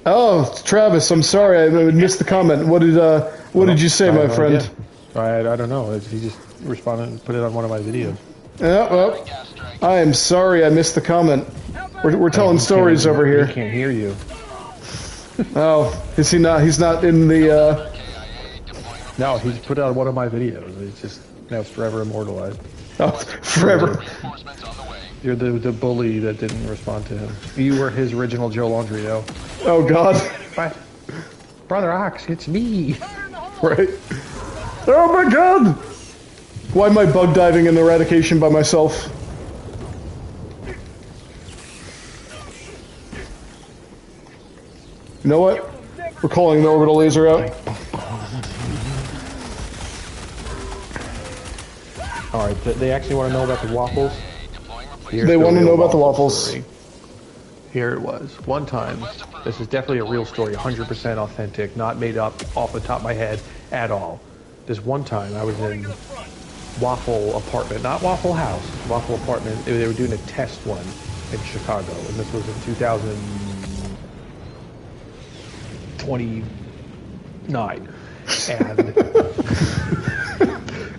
Oh, Travis, I'm sorry, I missed the comment. What did you say, my friend? I don't know. He just responded and put it on one of my videos. Yeah, well, I am sorry I missed the comment. We're telling stories over here. He can't hear you. Oh, is he not? He's not in the. No, he's put it on one of my videos. It's just now it's forever immortalized. Oh, forever. You're the bully that didn't respond to him. You were his original Joe Laundry, though. Oh God. BrotherOx, it's me. Right. Oh my God. Why am I bug diving in the eradication by myself? You know what? We're calling the orbital laser out. Alright, they actually want to know about the waffles? They want to know about the waffles. Story. Here it was. One time, this is definitely a real story, 100% authentic, not made up off the top of my head at all. This one time, I was in Waffle Apartment, not Waffle House, Waffle Apartment. They were doing a test one in Chicago, and this was in 2029.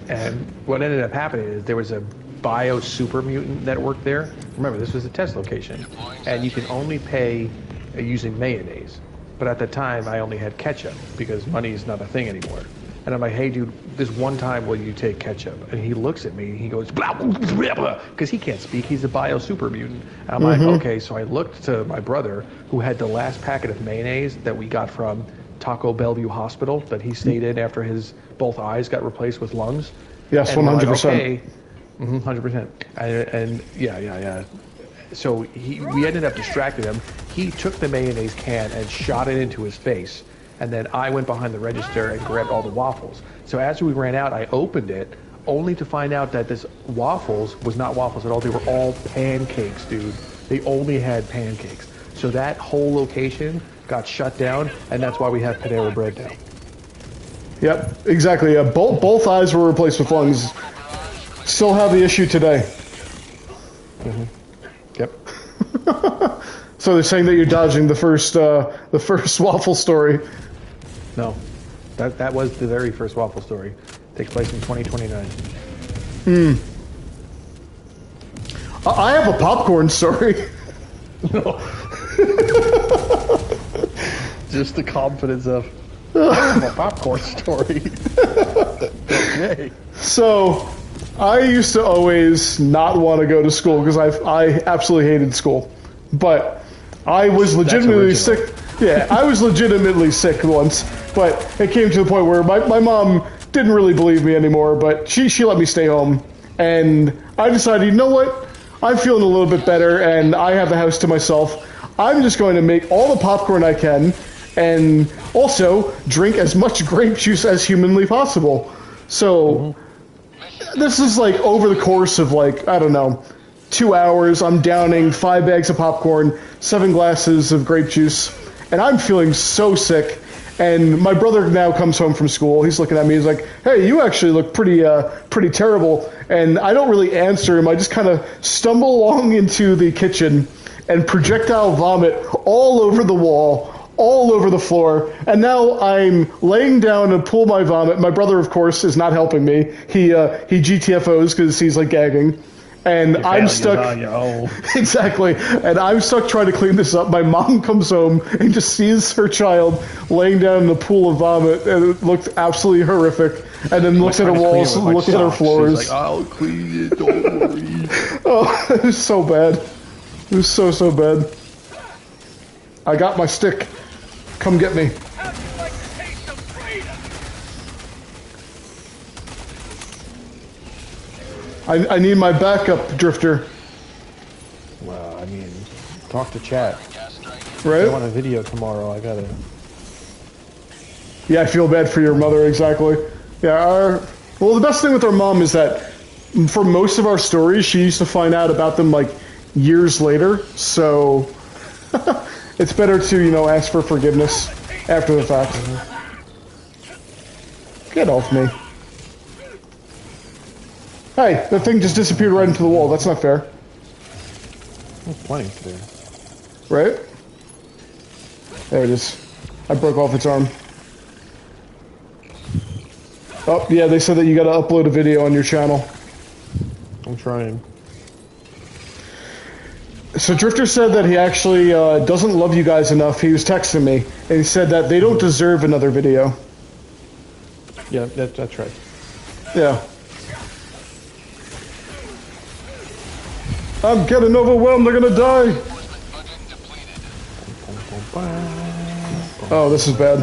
And what ended up happening is there was a bio super mutant that worked there. Remember, this was a test location, and you can only pay using mayonnaise. But at the time, I only had ketchup because money's not a thing anymore. And I'm like, hey, dude, this one time will you take ketchup? And he looks at me, he goes, blah, blah, blah, blah, because he can't speak, he's a bio super mutant. And I'm like, okay, so I looked to my brother, who had the last packet of mayonnaise that we got from Taco Bellevue Hospital that he stayed in after his both eyes got replaced with lungs. Yes, and 100%. Like, okay, 100%. And yeah. So we ended up distracting him. He took the mayonnaise can and shot it into his face. And then I went behind the register and grabbed all the waffles. So as we ran out, I opened it, only to find out that this waffles was not waffles at all. They were all pancakes, dude. They only had pancakes. So that whole location got shut down, and that's why we have Panera Bread now. Yep, exactly. Both eyes were replaced with lungs. Still have the issue today. Yep. So they're saying that you're dodging the first waffle story. No, that was the very first waffle story. Takes place in 2029. I have a popcorn story. No. Just the confidence of I have a popcorn story. Okay. So I used to always not want to go to school because I absolutely hated school, but I was legitimately sick. Yeah, I was legitimately sick once, but it came to the point where my mom didn't really believe me anymore, but she let me stay home, and I decided, you know what? I'm feeling a little bit better, and I have the house to myself. I'm just going to make all the popcorn I can, and also drink as much grape juice as humanly possible. So this is like over the course of like, I don't know, 2 hours, I'm downing 5 bags of popcorn, 7 glasses of grape juice, and I'm feeling so sick. And my brother now comes home from school. He's looking at me. He's like, "Hey, you actually look pretty terrible." And I don't really answer him. I just kind of stumble along into the kitchen and projectile vomit all over the wall, all over the floor. And now I'm laying down and pull my vomit. My brother, of course, is not helping me. He GTFOs because he's like gagging. And I'm stuck. Exactly. And I'm stuck trying to clean this up. My mom comes home and just sees her child laying down in a pool of vomit, and it looked absolutely horrific. And then looks at her walls, looks at her floors. She's like, I'll clean it, don't worry. Oh, it was so bad. It was so bad. I got my stick. Come get me. I need my backup, Drifter. Well, I mean, talk to chat. Right? I want a video tomorrow. I gotta. Yeah, I feel bad for your mother, exactly. Yeah, well, the best thing with our mom is that for most of our stories, she used to find out about them like years later, so it's better to, ask for forgiveness after the fact. Get off me. Hey, the thing just disappeared right into the wall. That's not fair. There's plenty there. Right? There it is. I broke off its arm. Oh, yeah, they said that you gotta upload a video on your channel. I'm trying. So Drifter said that he actually doesn't love you guys enough. He was texting me, and he said that they don't deserve another video. Yeah, that's right. Yeah. I'm getting overwhelmed, they're gonna die! Oh, this is bad.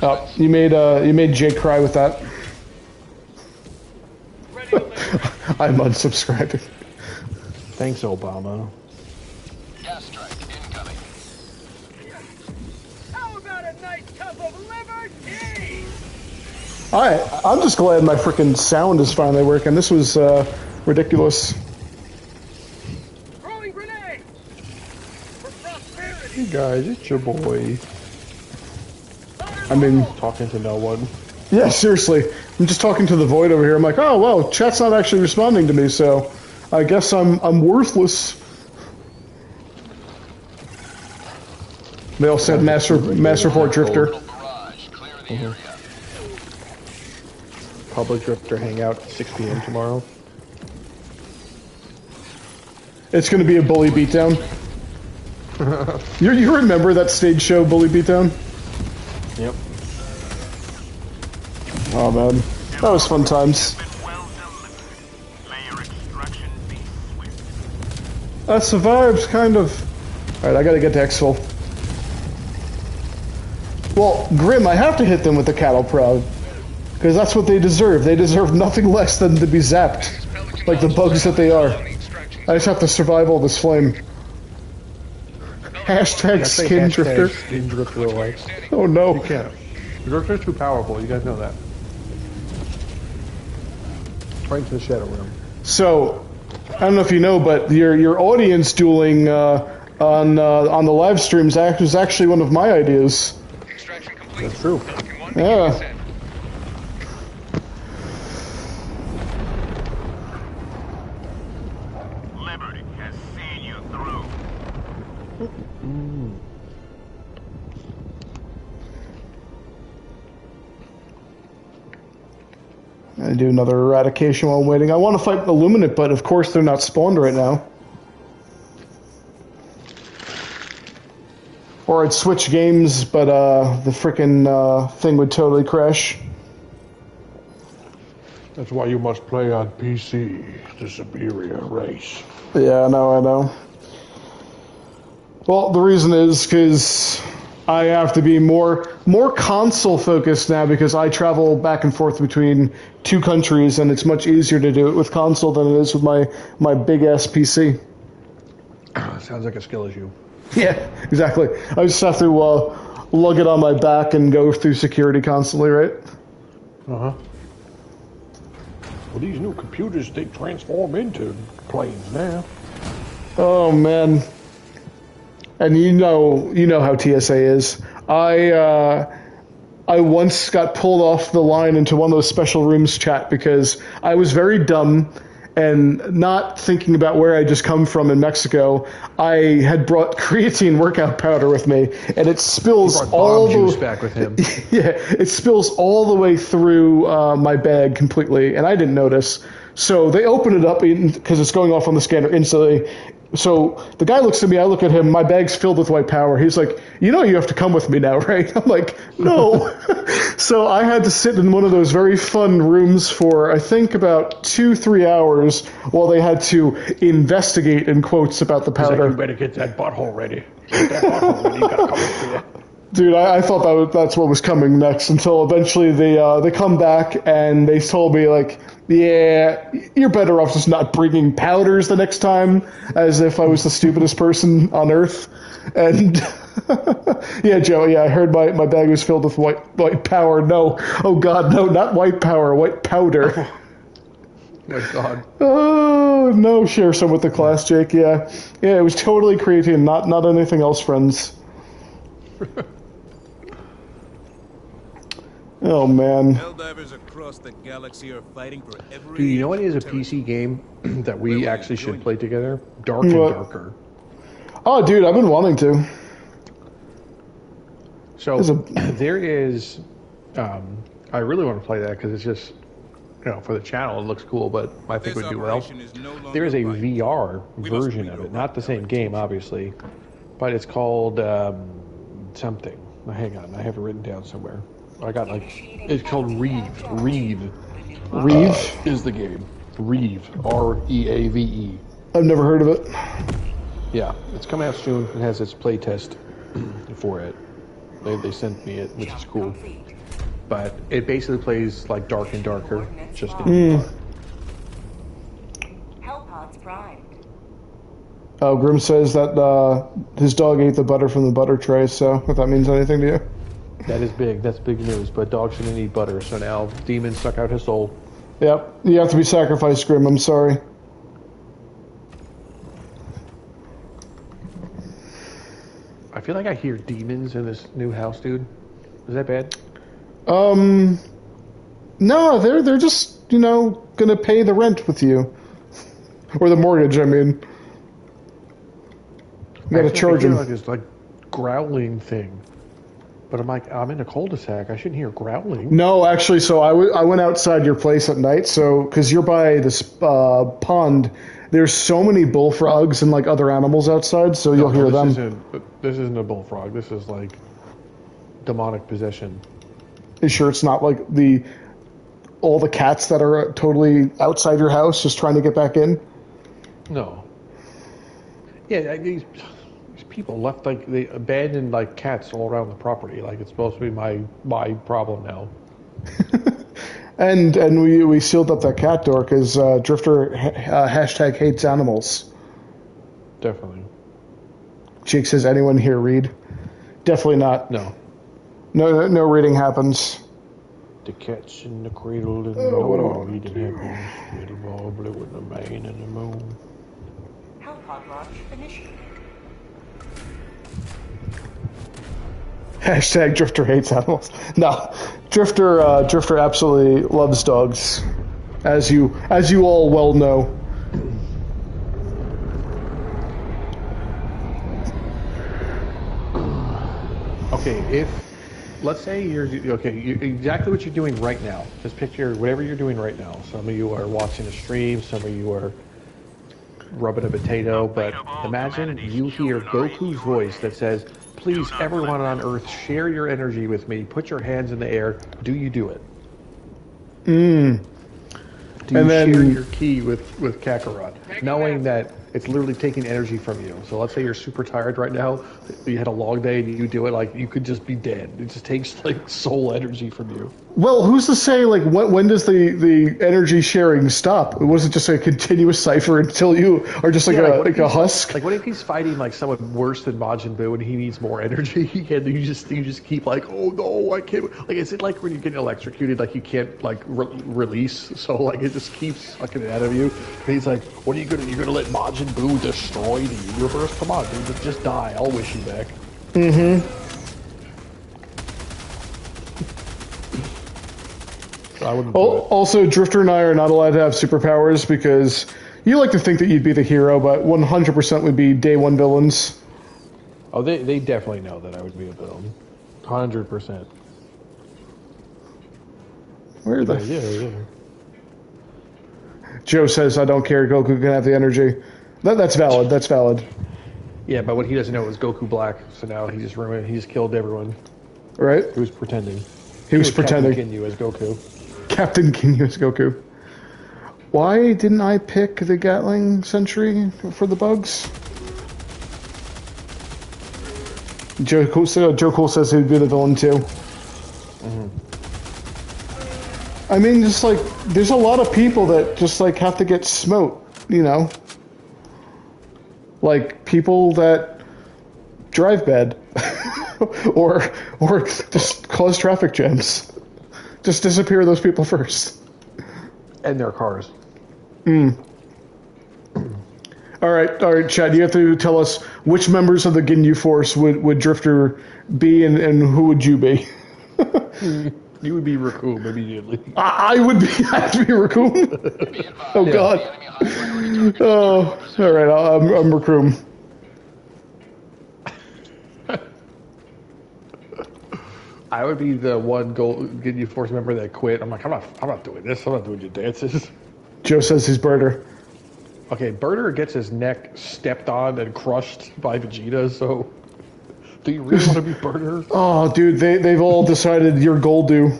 Oh, you made Jake cry with that. I'm unsubscribing. Thanks, Obama. How about a nice cup of liberty? I'm just glad my freaking sound is finally working. This was ridiculous. Throwing grenade. For prosperity. Hey guys, it's your boy. I mean, talking to no one. Yeah, seriously. I'm just talking to the void over here. I'm like, oh well, chat's not actually responding to me, so I guess I'm worthless. They all said mass report drifter. Mm-hmm. Public drifter hangout at 6 p.m. tomorrow. It's going to be a bully beatdown. You remember that stage show, Bully Beatdown? Yep. Oh man, that was fun times. That's the vibes, kind of. Alright, I gotta get to Exfil. Well, Grim, I have to hit them with the cattle prod. Because that's what they deserve. They deserve nothing less than to be zapped. Like the bugs that they are. I just have to survive all this flame. Hashtag skin drifter. Skin drifter away. Oh no. You can't. The drifter's too powerful, you guys know that. Right into the shadow realm. So, I don't know if you know, but your audience dueling on the live streams was actually one of my ideas. That's true. Yeah. Liberty has seen you through. I do another eradication while I'm waiting. I want to fight Illuminate, but of course they're not spawned right now. Or I'd switch games, but the frickin' thing would totally crash. That's why you must play on PC, the superior race. Yeah, I know. Well, the reason is because I have to be more console focused now because I travel back and forth between two countries, and it's much easier to do it with console than it is with my big ass PC. Sounds like a skill issue. Yeah, exactly. I just have to lug it on my back and go through security constantly, right? Uh-huh. Well, these new computers, they transform into planes now. Oh, man. And you know how TSA is. I once got pulled off the line into one of those special rooms chat because I was very dumb and not thinking about where I just come from in Mexico. I had brought creatine workout powder with me, and it spills all the juice back with him. Yeah, it spills all the way through my bag completely, and I didn't notice. So they open it up because it's going off on the scanner instantly. So the guy looks at me, I look at him, my bag's filled with white power. He's like, you know you have to come with me now, right? I'm like, no. So I had to sit in one of those very fun rooms for, I think, about 2-3 hours while they had to investigate, in quotes, about the powder. Like, you better get that butthole ready. Get that butthole ready, you gotta come with me. Dude, I thought that's what was coming next until eventually they come back and they told me, like, yeah, you're better off just not bringing powders the next time, as if I was the stupidest person on Earth. And, yeah, Joe, yeah, I heard my bag was filled with white power. No, oh God, no, not white power, white powder. Oh my God. Oh, no, share some with the class, Jake, yeah. Yeah, it was totally creatine, not anything else, friends. Oh man. Helldivers across the galaxy are fighting for every. Do you know what is a PC game that we actually should play together? Dark and Darker. Oh, dude, I've been wanting to. So there is. I really want to play that because it's just, for the channel it looks cool, but I think would do well. There is a VR version of it, not the same game, obviously, but it's called something. Hang on, I have it written down somewhere. I got it's called Reeve. Reeve is the game. Reeve, R-E-A-V-E. I've never heard of it. Yeah, it's coming out soon. It has its play test for it. They sent me it, which is cool. But it basically plays like Dark and Darker, just in dark. Hellpods primed. Oh, Grim says that his dog ate the butter from the butter tray, so if that means anything to you. That is big. That's big news. But dogs shouldn't eat butter, so now demon suck out his soul. Yep. You have to be sacrificed, Grim. I'm sorry. I feel like I hear demons in this new house, dude. Is that bad? No, they're just, you know, gonna pay the rent with you. Or the mortgage, I mean. You gotta charge them. Like this like growling thing. But I'm like, I'm in a cul-de-sac. I shouldn't hear growling. No, actually, so I went outside your place at night, so, because you're by this pond, there's so many bullfrogs and, like, other animals outside, so you'll hear them. This isn't a bullfrog. This is, like, demonic possession. You sure it's not, like, all the cats that are totally outside your house just trying to get back in? No. Yeah, these people left, like, they abandoned, like, cats all around the property. Like, it's supposed to be my problem now. and we sealed up that cat door because Drifter hashtag hates animals. Definitely. Jake says, anyone here read? Definitely not. No. No reading happens. The cat's in the cradle and no reading happens. Little wobbly with the man and the moon. Hellpod launch initiated. Hashtag Drifter hates animals. No, Drifter absolutely loves dogs, as you all well know. Okay, let's say exactly what you're doing right now. Just picture whatever you're doing right now. Some of you are watching a stream, some of you are rubbing a potato, but imagine you hear Goku's voice that says, please, everyone on Earth, share your energy with me. Put your hands in the air. Do you do it? Do you share your ki with Kakarot, knowing that it's literally taking energy from you? So let's say you're super tired right now. You had a long day and you do it, like, you could just be dead. It just takes, like, soul energy from you. Well, who's to say, like, when does the energy sharing stop? Was it just a continuous cipher until you are just like a husk? Like, what if he's fighting, like, someone worse than Majin Buu and he needs more energy? And you just keep, like, oh no, I can't. Like, is it like when you get electrocuted, like, you can't, like, release? So, like, it just keeps sucking it out of you. And he's like, what are you gonna? You're gonna let Majin Buu destroy the universe? Come on, dude, just die. I'll wish you back. I wouldn't. Also, Drifter and I are not allowed to have superpowers because you like to think that you'd be the hero, but 100% would be day one villains. Oh, they definitely know that I would be a villain. 100%. Where the? Yeah. Joe says, I don't care, Goku can have the energy. That's valid, that's valid. Yeah, but what he doesn't know is Goku Black, so now he just killed everyone. Right? He was pretending. He was pretending. Captain Ginyu as Goku. Captain Ginyu as Goku. Why didn't I pick the Gatling Sentry for the bugs? Joe Cool says he'd be the villain too. I mean, just like, there's a lot of people that just like have to get smote, you know? Like people that drive bad or just cause traffic jams. Just disappear those people first. And their cars. All right, Chad, you have to tell us which members of the Ginyu Force would Drifter be and who would you be? You would be Raccoon immediately. I'd be Raccoon. Oh God. Oh, all right. I'm Raccoon. I would be the one Ginyu Force member that quit. I'm like, I'm not doing this. I'm not doing your dances. Joe says he's Birder. Okay, Birder gets his neck stepped on and crushed by Vegeta. So, do you really want to be Birder? Oh, dude, they've all decided you're Goldu.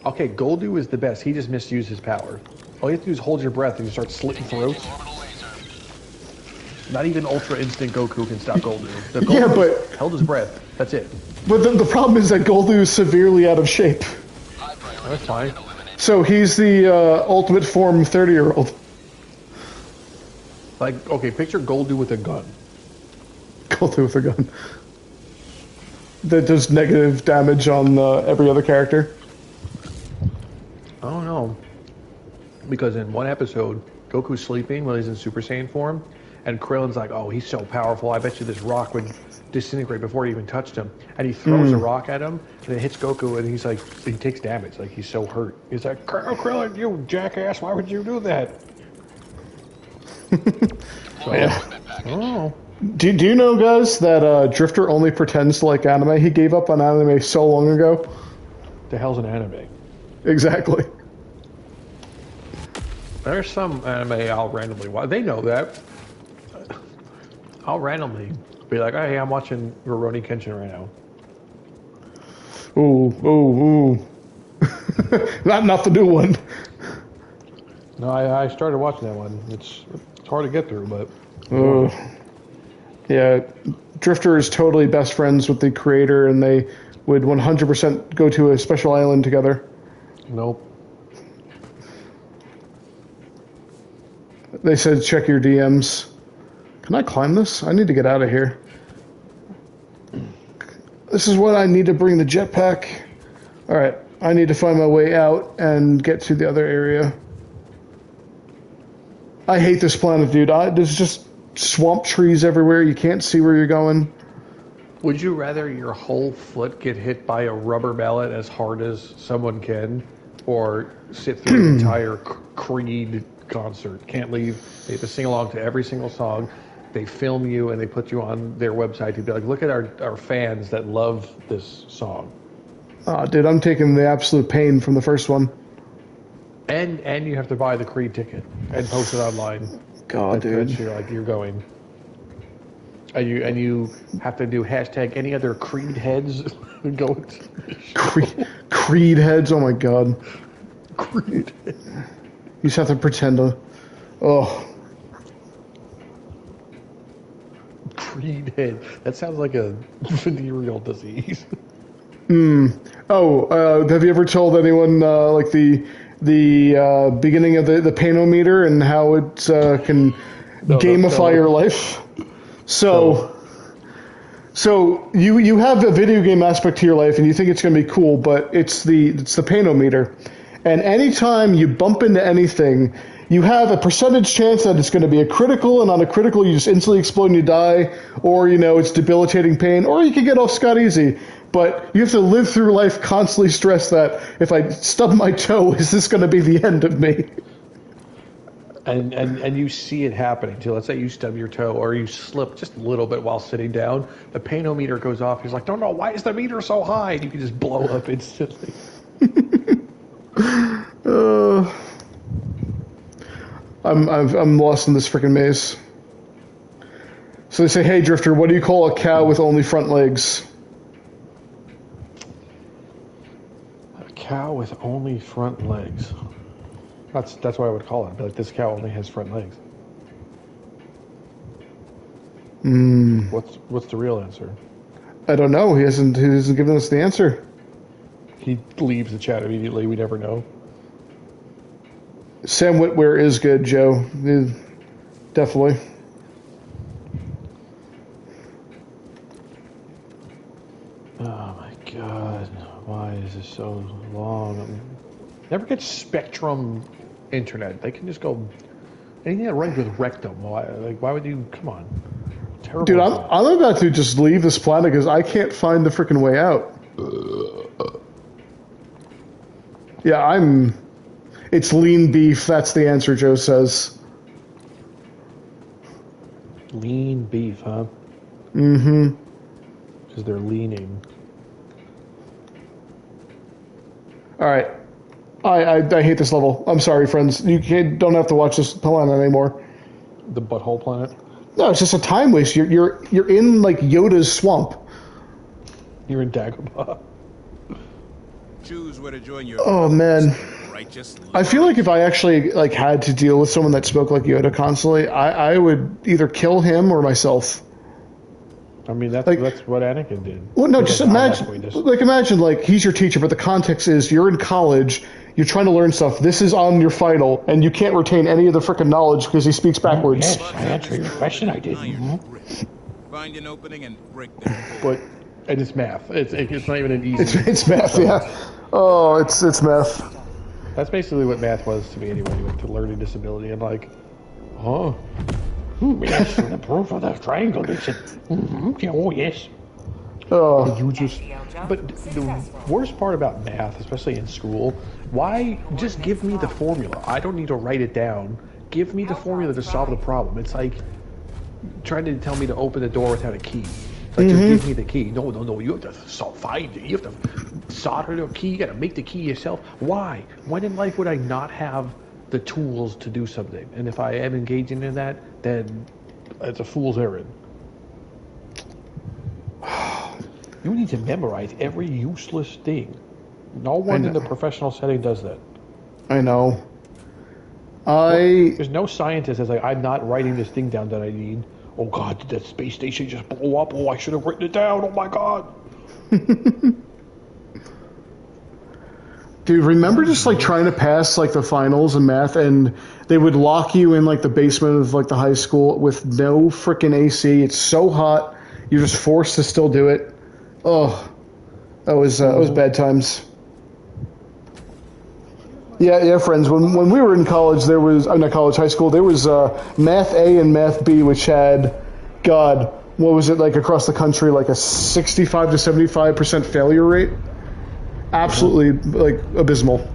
Okay, Goldu is the best. He just misused his power. All you have to do is hold your breath and you start slitting throats. Not even Ultra Instinct Goku can stop Goldu. Yeah, but held his breath. That's it. But the problem is that Goldu is severely out of shape. That's fine. So he's the ultimate form 30-year-old. Like, okay, picture Goldu with a gun. Goldu with a gun. That does negative damage on every other character. I don't know. Because in one episode, Goku's sleeping when he's in Super Saiyan form, and Krillin's like, oh, he's so powerful, I bet you this rock would disintegrate before he even touched him. And he throws a rock at him, and it hits Goku, and he's like, he takes damage, like he's so hurt. He's like, Krillin, you jackass, why would you do that? So, Yeah. Oh. Do you know, guys, that Drifter only pretends to like anime? He gave up on anime so long ago. The hell's an anime? Exactly. There's some anime I'll randomly watch. They know that. I'll randomly be like, hey, I'm watching Rurouni Kenshin right now. Ooh. not the new one. No, I started watching that one. It's hard to get through, but... Yeah, Drifter is totally best friends with the creator, and they would 100% go to a special island together. Nope. They said check your DMs. Can I climb this? I need to get out of here. This is what I need to bring the jetpack. Alright, I need to find my way out and get to the other area. I hate this planet, dude. There's just swamp trees everywhere. You can't see where you're going. Would you rather your whole foot get hit by a rubber mallet as hard as someone can, or sit through an entire Creed concert? Can't leave. They have to sing along to every single song. They film you and they put you on their website to be like, look at our fans that love this song. Oh, dude, I'm taking the absolute pain from the first one. And you have to buy the Creed ticket and post it online. God, dude. You're going. And you have to do hashtag any other Creed heads. Go. Creed heads. Oh my God. Creed. You just have to pretend to. Oh. Creed head. That sounds like a venereal disease. Oh, have you ever told anyone like the beginning of the painometer and how it can gamify your life? So you have a video game aspect to your life and you think it's going to be cool, but it's the painometer. And anytime you bump into anything, you have a percentage chance that it's going to be a critical, and on a critical you just instantly explode and you die, or it's debilitating pain, or you can get off scot-easy. But you have to live through life constantly stressed that if I stub my toe, is this going to be the end of me? And you see it happening too. Let's say you stub your toe or you slip just a little bit while sitting down. The painometer goes off. He's like, no, why is the meter so high? And you can just blow up instantly. I'm lost in this freaking maze. So they say, hey, Drifter, what do you call a cow with only front legs? A cow with only front legs. That's what I would call it. I'd be like, this cow only has front legs. What's the real answer? I don't know. He hasn't given us the answer. He leaves the chat immediately. We never know. Sam Witwer is good, Joe. Definitely. Oh my God. Why is this so long? Never get Spectrum internet. They can just go anything that runs with Rectum. Why would you? Come on. Terrible. Dude, I'm about to just leave this planet because I can't find the freaking way out. Yeah, it's lean beef. That's the answer, Joe says. Lean beef, huh? Mm-hmm. Because they're leaning. All right. I hate this level. I'm sorry, friends. You don't have to watch this planet anymore. The butthole planet? No, it's just a time waste. You're in like Yoda's swamp. You're in Dagobah. Choose where to join your Oh man. righteous. I feel like if I actually like had to deal with someone that spoke like Yoda constantly, I would either kill him or myself. I mean, that's what Anakin did. Well, no, just imagine, like, he's your teacher, but the context is you're in college, you're trying to learn stuff, this is on your final, and you can't retain any of the frickin' knowledge because he speaks backwards. Yes, I answered your question, I did. Find an opening and break the But, and it's math. It's not even an easy... It's math, yeah. Oh, it's math. That's basically what math was to me anyway, with the learning disability. I'm like, oh... yes, the proof of the triangle. They said, oh yes. Oh, you just. But the worst part about math, especially in school, why just give me the formula? I don't need to write it down. Give me the formula to solve the problem. It's like trying to tell me to open the door without a key. Like, just give me the key. No. You have to find it. You have to solder the key. You got to make the key yourself. Why? When in life would I not have the tools to do something? And if I am engaging in that, then it's a fool's errand. You need to memorize every useless thing. No one in the professional setting does that. I know. There's no scientist that's like, I'm not writing this thing down that I need. Oh God, did that space station just blow up? Oh, I should have written it down. Oh my God. Dude, remember just like trying to pass like the finals in math, and they would lock you in like the basement of like the high school with no freaking AC. It's so hot. You're just forced to still do it. Oh, that was bad times. Yeah, friends. When we were in college, there was not college, high school. There was Math A and Math B, which had, God, what was it like across the country? Like a 65 to 75% failure rate. Absolutely, like, abysmal.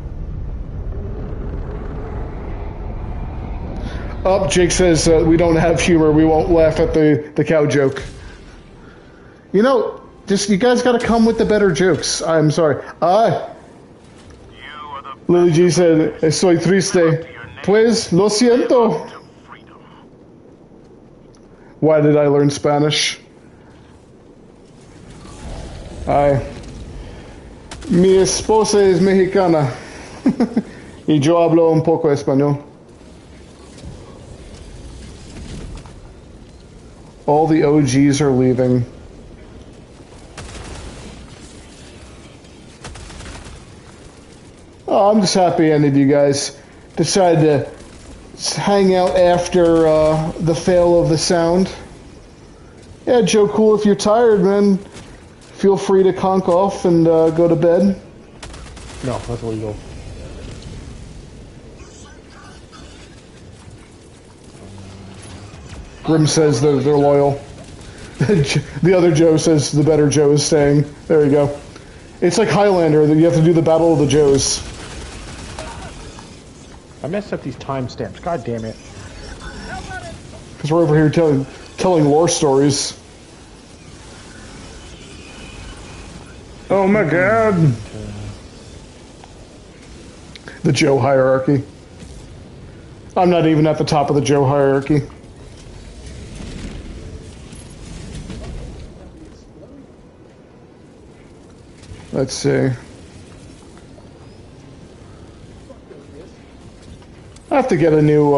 Oh, Jake says we don't have humor. We won't laugh at the cow joke. You know, just you guys got to come with the better jokes. I'm sorry. Lily G said, "Estoy triste." Pues lo siento. Why did I learn Spanish? Mi esposa es mexicana y yo hablo un poco español. All the OGs are leaving. Oh, I'm just happy any of you guys decided to hang out after the fail of the sound. Yeah, Joe Cool, if you're tired, man, feel free to conk off and go to bed. No, that's illegal. Grim says they're loyal. The other Joe says the better Joe is staying. There you go. It's like Highlander, that you have to do the Battle of the Joes. I messed up these timestamps. God damn it. Because we're over here telling lore stories. Oh my God. The Joe hierarchy. I'm not even at the top of the Joe hierarchy. Let's see. I have to get a new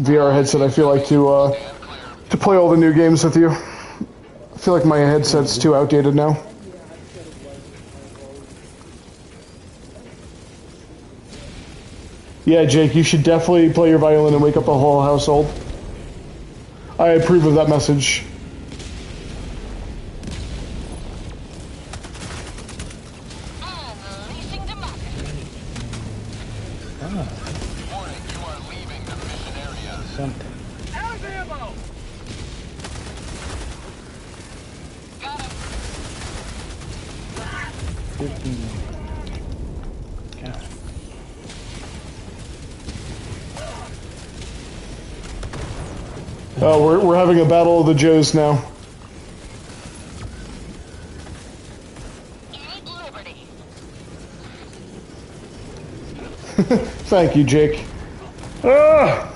VR headset, I feel like, to play all the new games with you. I feel like my headset's too outdated now. Yeah, Jake, you should definitely play your violin and wake up the whole household. I approve of that message. Oh, we're having a battle of the Joes now. Thank you, Jake. Ah!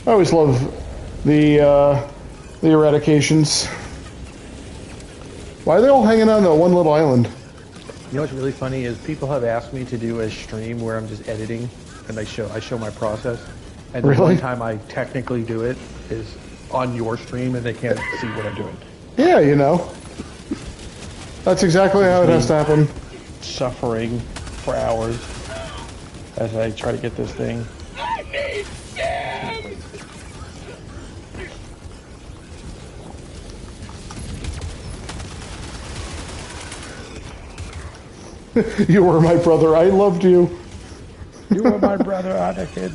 I always love the eradications. Why are they all hanging on that one little island? You know what's really funny is people have asked me to do a stream where I'm just editing and I show my process. And the really? one time I technically do it is on your stream and they can't see what I'm doing. Yeah, you know. That's exactly how it has to happen. Suffering for hours as I try to get this thing. I need Sam! You were my brother. I loved you. You were my brother, Anakin.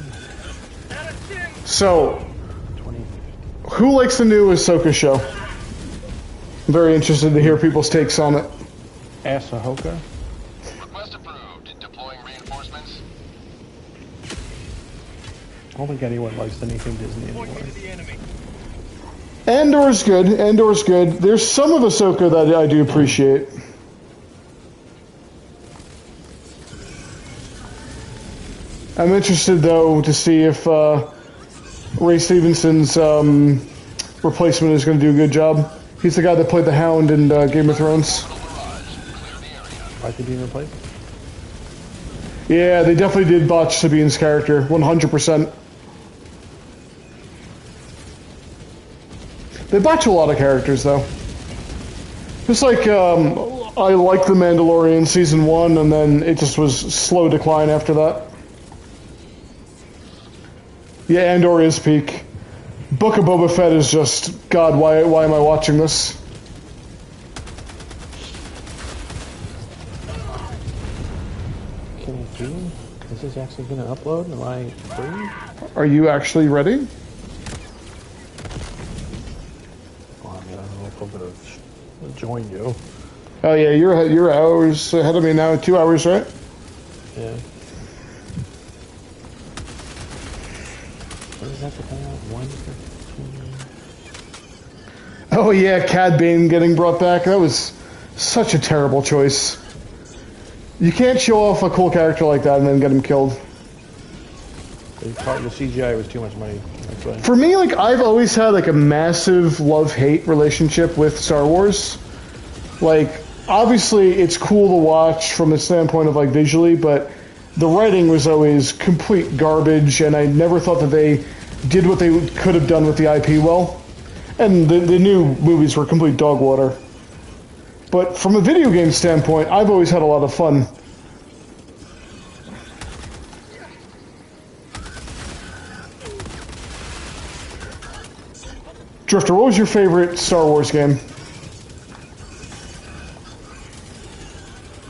So, who likes the new Ahsoka show? I'm very interested to hear people's takes on it. Ahsoka? Request approved. Deploying reinforcements. I don't think anyone likes anything Disney anymore. Andor's good. Andor's good. There's some of Ahsoka that I do appreciate. I'm interested, though, to see if Ray Stevenson's replacement is going to do a good job. He's the guy that played the Hound in Game of Thrones. Why is he being replaced? Yeah, they definitely did botch Sabine's character, 100%. They botch a lot of characters, though. Just like, I liked The Mandalorian Season 1, and then it just was slow decline after that. Yeah, Andor is peak. Book of Boba Fett is just, God, why am I watching this? Can I do? Is this actually going to upload? Am I free? Are you actually ready? Oh, I mean, I don't know if I'm going to join you. Oh yeah, you're hours ahead of me now. 2 hours, right? Yeah. What is that to come out? 1:15. Oh yeah, Cad Bane getting brought back. That was such a terrible choice. You can't show off a cool character like that and then get him killed. The CGI was too much money. That's why. For me, like, I've always had like a massive love-hate relationship with Star Wars. Like, obviously it's cool to watch from the standpoint of like visually, but the writing was always complete garbage, and I never thought that they did what they could have done with the IP well. And the new movies were complete dog water. But from a video game standpoint, I've always had a lot of fun. Drifter, what was your favorite Star Wars game?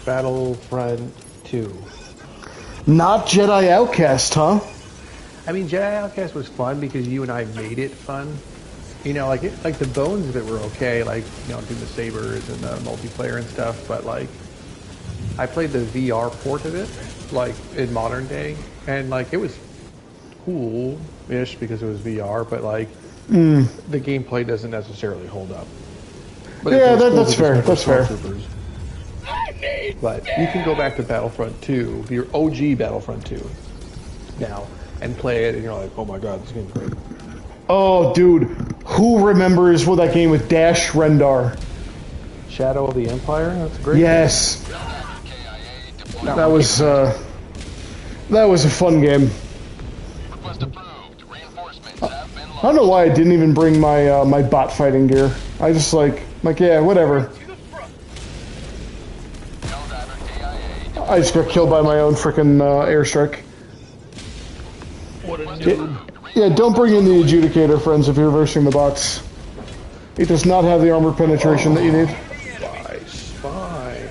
Battlefront 2. Not Jedi Outcast, huh? I mean, Jedi Outcast was fun because you and I made it fun. You know, like the bones of it were okay, like, you know, doing the sabers and the multiplayer and stuff, but like, I played the VR port of it, like, in modern day, and like, it was cool-ish because it was VR, but like, the gameplay doesn't necessarily hold up. But yeah, that's fair, that's fair. But you can go back to Battlefront 2, your OG Battlefront 2, now, and play it, and you're like, oh my god, this game's great. Oh, dude, who remembers what that game with Dash Rendar? Shadow of the Empire? That's great. Yes. That was a fun game. I don't know why I didn't even bring my my bot fighting gear. I just like yeah, whatever. I just got killed by my own frickin' airstrike. What a noob. Yeah, don't bring in the adjudicator, friends, if you're versing the bots. It does not have the armor penetration that you need. Fine.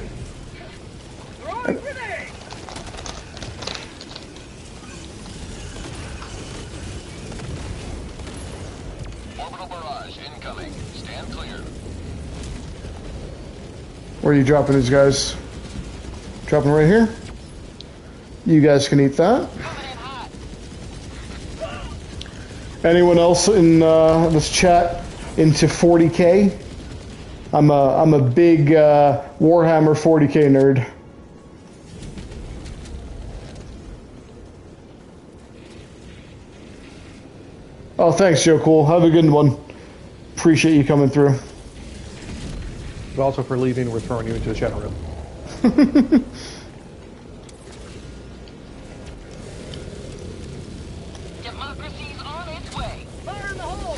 Orbital barrage incoming. Stand clear. Where are you dropping these guys? Dropping right here? You guys can eat that. Anyone else in this chat into 40K? I'm a big Warhammer 40K nerd. Oh, thanks, Joe Cool. Have a good one. Appreciate you coming through. But also for leaving, we're throwing you into the shadow room. Democracy's on its way. Fire in the hole!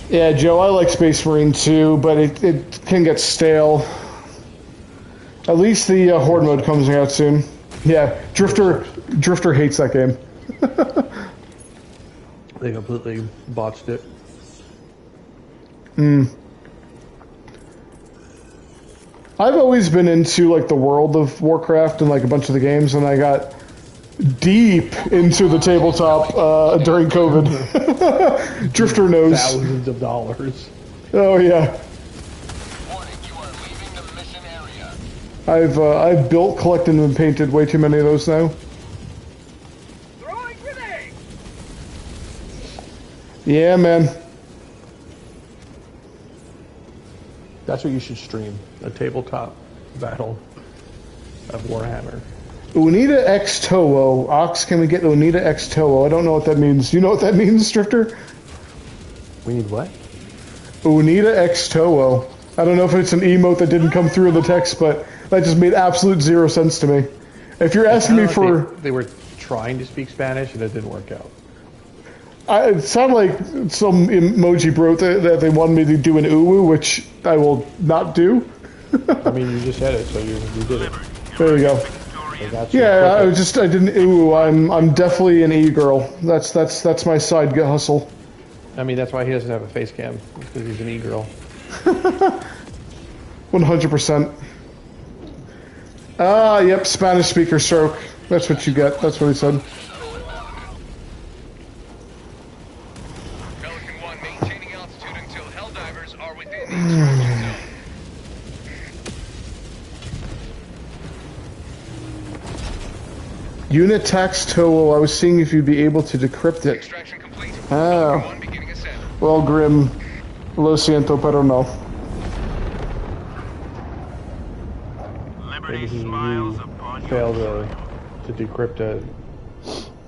Yeah, Joe, I like Space Marine too, but it can get stale. At least the Horde mode comes out soon. Yeah, Drifter hates that game. They completely botched it. I've always been into like the world of Warcraft and like a bunch of the games, and I got deep into the tabletop during COVID. Drifter knows. Thousands of dollars. Oh yeah. I've built, collected, and painted way too many of those now. Throwing grenade! Yeah, man. That's what you should stream. A tabletop battle of Warhammer. Unita X Toho. Ox, can we get Unita X Toho? I don't know what that means. You know what that means, Drifter? We need what? Unita X Toho. I don't know if it's an emote that didn't come through in the text, but that just made absolute zero sense to me. If you're asking me for... They were trying to speak Spanish and it didn't work out. It sounded like some emoji wrote that they wanted me to do an uwu, which I will not do. I mean, you just said it, so you did it. There you go. Yeah, I didn't uwu. I'm definitely an e-girl. That's my side hustle. I mean, that's why he doesn't have a face cam, because he's an e-girl. 100%. Ah, yep, Spanish speaker stroke. That's what you get. That's what he said. Pelican 1 maintaining altitude until Helldivers are within the extraction zone. Unit text Toho. I was seeing if you'd be able to decrypt it. Extraction complete. Ah. Pelican 1 beginning ascent. Well, Grim. Lo siento, pero no. Maybe he failed to decrypt a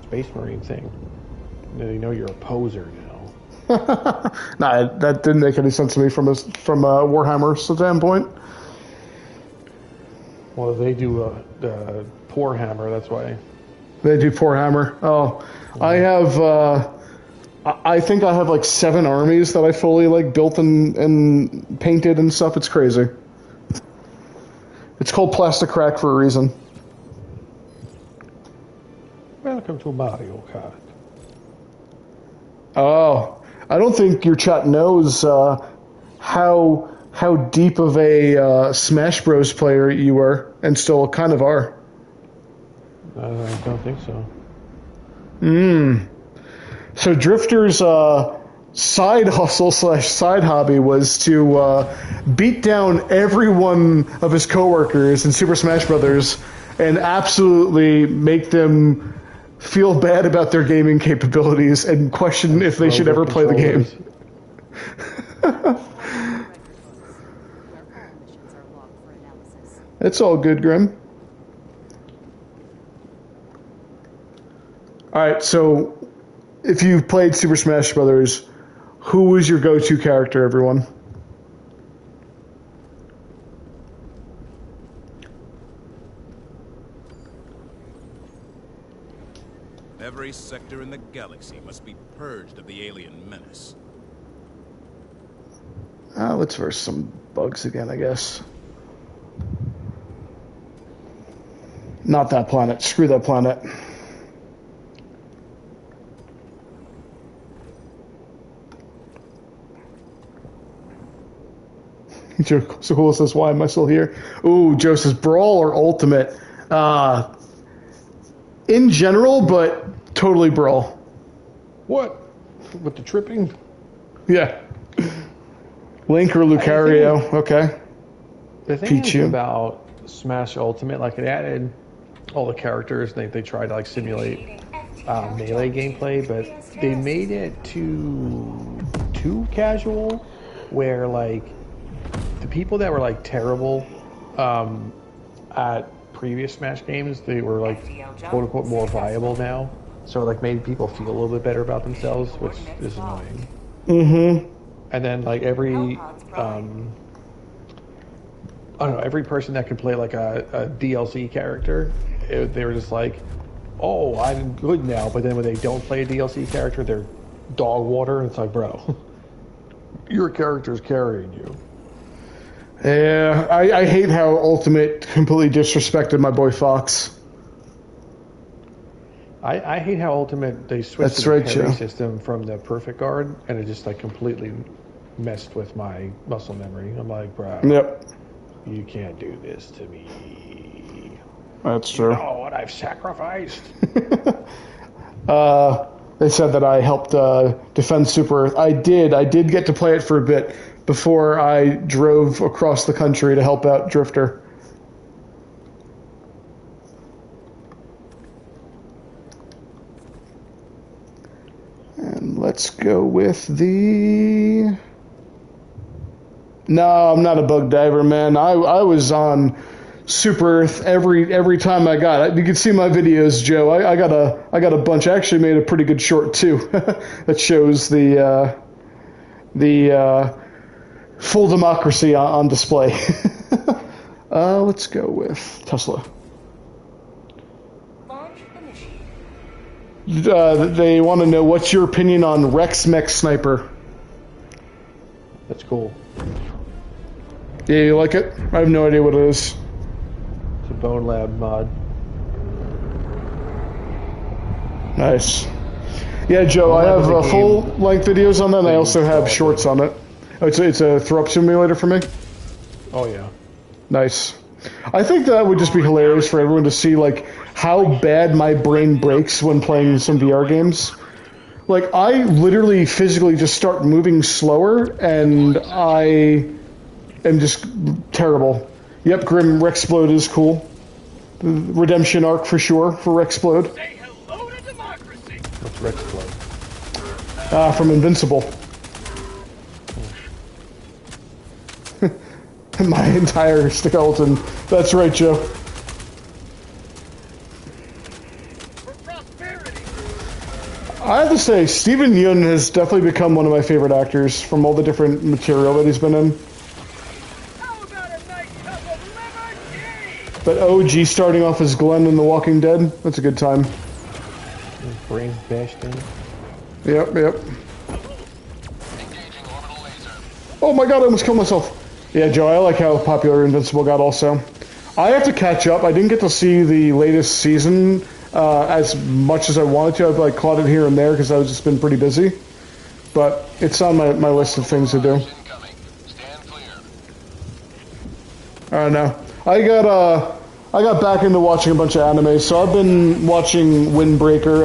Space Marine thing. You know you're a poser now. Nah, that didn't make any sense to me from a Warhammer standpoint. Well, they do the poor hammer, that's why. They do poor hammer. Oh, I have. I think I have like 7 armies that I fully like built and painted and stuff. It's crazy. It's called Plastic Crack for a reason. Welcome to Mario Kart. Oh, I don't think your chat knows how deep of a Smash Bros. Player you were, and still kind of are. I don't think so. So Drifter's side hustle / side hobby was to beat down every one of his coworkers in Super Smash Brothers and absolutely make them feel bad about their gaming capabilities and question if they should ever play the game. It's all good, Grim. Alright, so if you've played Super Smash Brothers, who was your go-to character, everyone? Every sector in the galaxy must be purged of the alien menace. Let's verse some bugs again, I guess. Not that planet. Screw that planet. Joe Cool says, why am I still here? Ooh, Joe says, Brawl or Ultimate? In general, but totally Brawl. What? With the tripping? Yeah. Link or Lucario, okay. The thing is about Smash Ultimate, like it added all the characters, they tried to like simulate melee gameplay, but they made it too casual, where like the people that were like terrible at previous Smash games, they were like quote unquote more viable now. So it like made people feel a little bit better about themselves, which is annoying. Mm-hmm. And then like every I don't know, every person that could play like a DLC character, they were just like, oh, I'm good now. But then when they don't play a DLC character, they're dog water. And it's like, bro. Your character's carrying you. Yeah, I hate how Ultimate completely disrespected my boy Fox. I hate how Ultimate, they switched That's to the right, parry Joe. system from the Perfect Guard, and it just like completely messed with my muscle memory. I'm like, bro, Yep. You can't do this to me. That's true. You know what I've sacrificed? They said that I helped defend Super Earth. I did get to play it for a bit before I drove across the country to help out Drifter. And let's go with the... No, I'm not a bug diver, man. I was on Super Earth every time I got it. You can see my videos, Joe. I got a bunch. I actually made a pretty good short too that shows the full democracy on display. Let's go with Tesla. They want to know what's your opinion on Rex Mech Sniper. That's cool. Yeah, you like it? I have no idea what it is. It's a Bone Lab mod. Nice. Yeah, Joe, I have full-length videos on that, and I also have shorts on it. Oh, it's a throw-up simulator for me? Oh, yeah. Nice. I think that would just be hilarious for everyone to see, like, how bad my brain breaks when playing some VR games. Like, I literally physically just start moving slower, and I am just terrible. Yep, Grim Rexplode is cool. Redemption arc for sure for Rexplode. Say hello to democracy. What's Rexplode? From Invincible. My entire skeleton. That's right, Joe. I have to say, Steven Yeun has definitely become one of my favorite actors from all the different material that he's been in. But OG starting off as Glenn in The Walking Dead, that's a good time. Brains bashed in. Yep. Oh my god, I almost killed myself. Yeah, Joe, I like how popular Invincible got also. I have to catch up. I didn't get to see the latest season as much as I wanted to. I've like caught it here and there because I've just been pretty busy. But it's on my list of things to do. I don't know. I got back into watching a bunch of anime, so I've been watching Windbreaker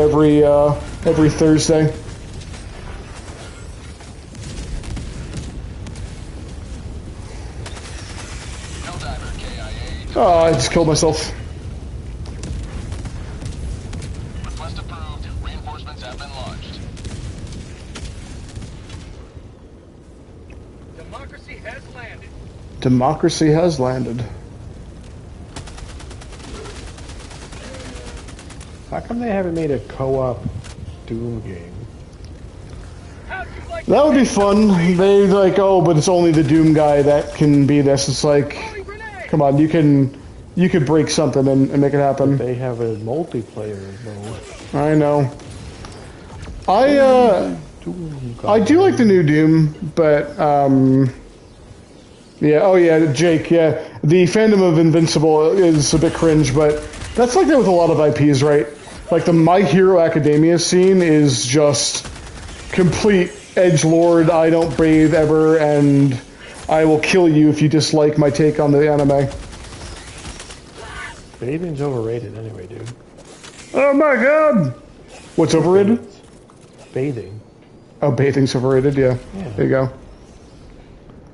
every Thursday. Oh, I just killed myself. Request approved. Reinforcements have been launched. Democracy has landed. Democracy has landed. How come they haven't made a co-op Doom game? That would be fun. They like, oh, but it's only the Doom guy that can be this. It's like, come on, you could break something and make it happen. They have a multiplayer mode. I know. I do like the new Doom, but yeah. Oh yeah, Jake. Yeah, the fandom of Invincible is a bit cringe, but that's like that with a lot of IPs, right? Like the My Hero Academia scene is just complete edgelord. I don't bathe ever, and I will kill you if you dislike my take on the anime. Bathing's overrated anyway, dude. Oh my god! What's overrated? Bathing. Oh, bathing's overrated, yeah. Yeah. There you go.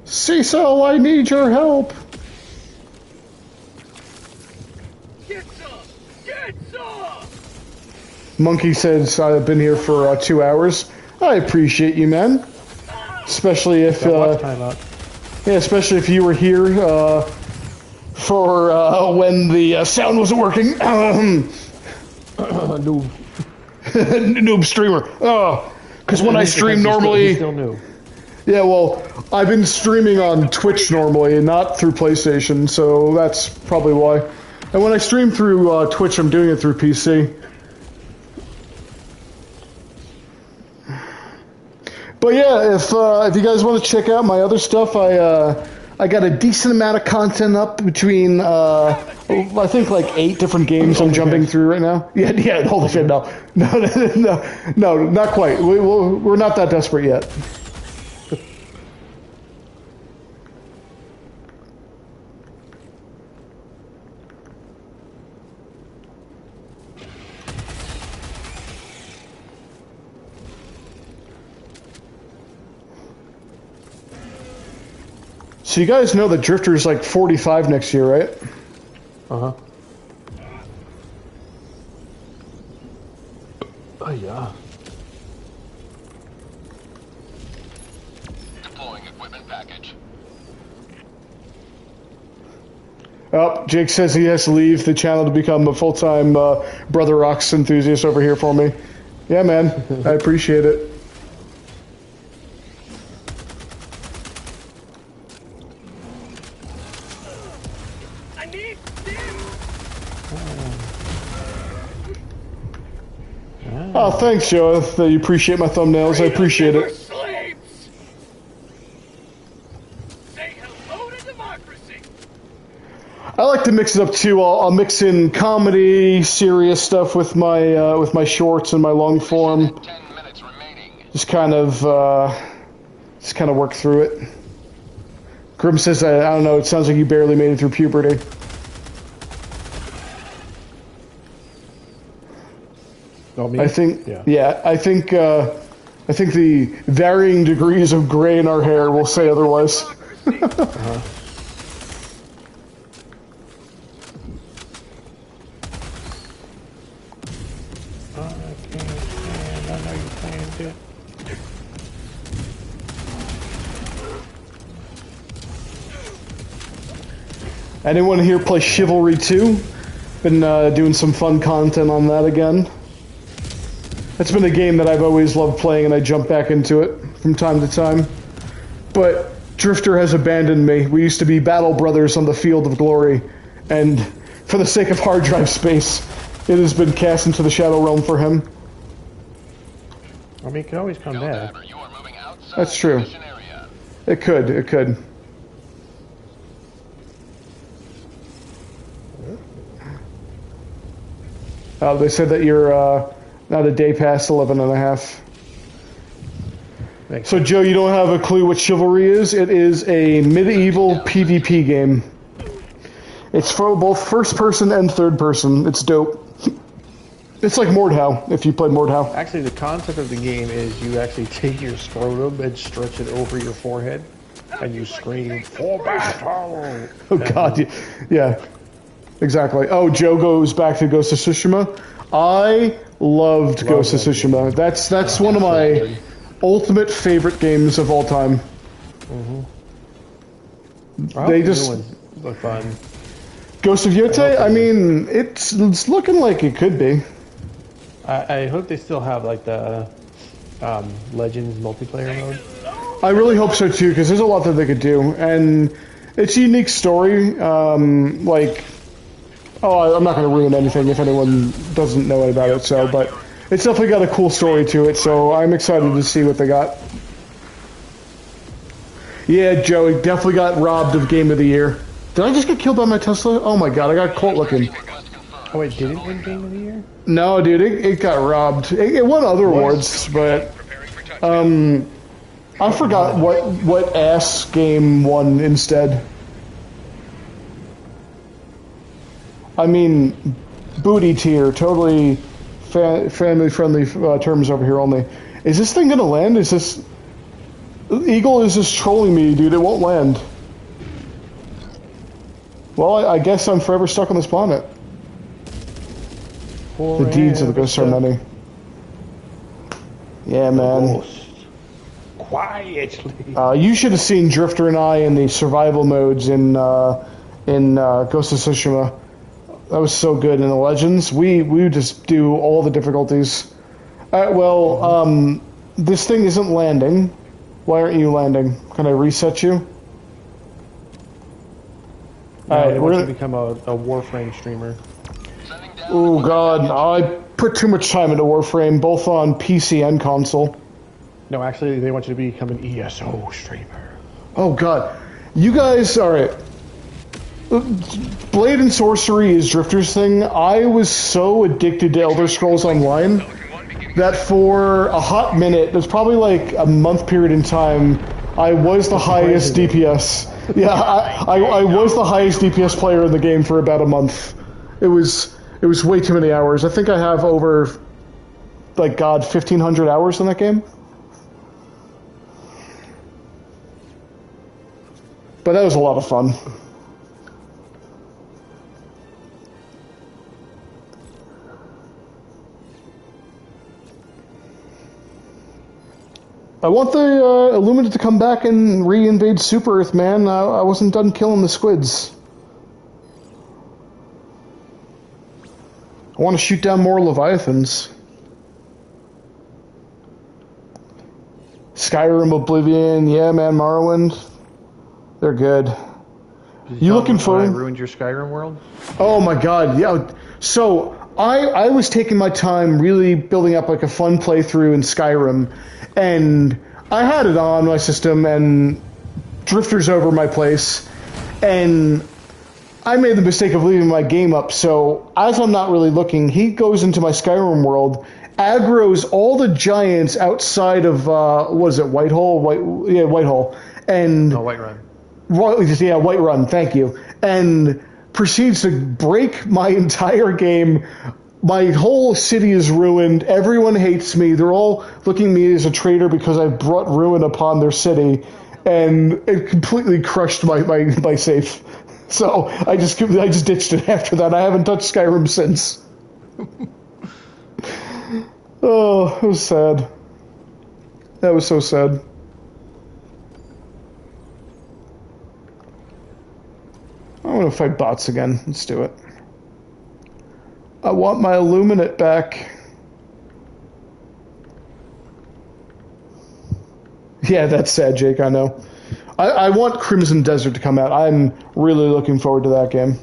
Cecil, I need your help! Get some! Get some! Monkey says I've been here for 2 hours. I appreciate you, man. Especially if especially if you were here for when the sound wasn't working. Noob. Noob streamer. Oh, because when I stream normally, still new. Yeah, well, I've been streaming on Twitch normally, and not through PlayStation, so that's probably why. And when I stream through Twitch, I'm doing it through PC. But yeah, if you guys want to check out my other stuff, I got a decent amount of content up between I think like 8 different games I'm jumping through right now. Yeah, holy shit, no, not quite. We're not that desperate yet. So you guys know that Drifter's like 45 next year, right? Uh-huh. Oh, yeah. Deploying equipment package. Oh, Jake says he has to leave the channel to become a full-time BrotherOx enthusiast over here for me. Yeah, man. I appreciate it. Oh, thanks, Joe. That you appreciate my thumbnails. I appreciate it. Say hello to democracy. I like to mix it up too. I'll mix in comedy, serious stuff with my shorts and my long form. 10 minutes remaining. Just kind of work through it. Grim says, I don't know. It sounds like you barely made it through puberty. I think, I think the varying degrees of gray in our hair will say otherwise. Anyone here play Chivalry 2? Been doing some fun content on that again. It's been a game that I've always loved playing, and I jump back into it from time to time. But Drifter has abandoned me. We used to be battle brothers on the field of glory, and for the sake of hard drive space, it has been cast into the Shadow Realm for him. I mean, it can always come back. That's true. It could. They said that you're not a day past 11 and a half. So, Joe, you don't have a clue what Chivalry is? It is a medieval PvP game. It's for both first person and third person. It's dope. It's like Mordhau, if you play Mordhau. Actually, the concept of the game is you actually take your scrotum and stretch it over your forehead, and you scream, "For battle!" Oh, God. Yeah. Exactly. Oh, Joe goes back to Ghost of Tsushima. I loved Ghost of Tsushima. That's one of my ultimate favorite games of all time. They just look fun. Ghost of Yotei. I mean, it's looking like it could be. I hope they still have like the Legends multiplayer mode. I really hope so too, because there's a lot that they could do, and it's a unique story. I'm not going to ruin anything if anyone doesn't know about it. But it's definitely got a cool story to it. So I'm excited to see what they got. Yeah, Joe, it definitely got robbed of Game of the Year. Did I just get killed by my Tesla? Oh my God, I got caught looking. Oh wait, did it win Game of the Year? No, dude, it got robbed. It won other awards, but I forgot what ass game won instead. I mean, booty tier, totally family-friendly terms over here only. Is this thing gonna land? Is this... Eagle is just trolling me, dude. It won't land. Well, I guess I'm forever stuck on this planet. The deeds of the ghosts are many. Yeah, man. Quietly. You should have seen Drifter and I in the survival modes in Ghost of Tsushima. That was so good in the Legends. We would just do all the difficulties. This thing isn't landing. Why aren't you landing? Can I reset you? Alright, we're gonna become a Warframe streamer. Oh God, I put too much time into Warframe, both on PC and console. No, actually, they want you to become an ESO streamer. Oh god. You guys, alright. Blade and Sorcery is Drifter's thing. I was so addicted to Elder Scrolls Online that for a hot minute, there's probably like a month period in time, I was the highest DPS. Yeah, I was the highest DPS player in the game for about a month. It was way too many hours. I think I have over, like, God, 1,500 hours in that game. But that was a lot of fun. I want the Illuminate to come back and re-invade Super Earth, man. I wasn't done killing the squids. I want to shoot down more Leviathans. Skyrim, Oblivion, yeah, man, Morrowind. They're good. You looking for? I ruined your Skyrim world? Oh my god, yeah. So I was taking my time really building up like a fun playthrough in Skyrim, and I had it on my system and Drifter's over my place, and I made the mistake of leaving my game up, so as I'm not really looking, he goes into my Skyrim world, aggroes all the giants outside of, what is it, Whitehall? Whitehall. And Whiterun. Yeah, Whiterun, thank you. And proceeds to break my entire game. My whole city is ruined. Everyone hates me. They're all looking at me as a traitor because I brought ruin upon their city. And it completely crushed my safe. So I just ditched it after that. I haven't touched Skyrim since. Oh, it was sad. That was so sad. I want to fight bots again. Let's do it. I want my Illuminate back. Yeah, that's sad, Jake, I know. I want Crimson Desert to come out. I'm really looking forward to that game.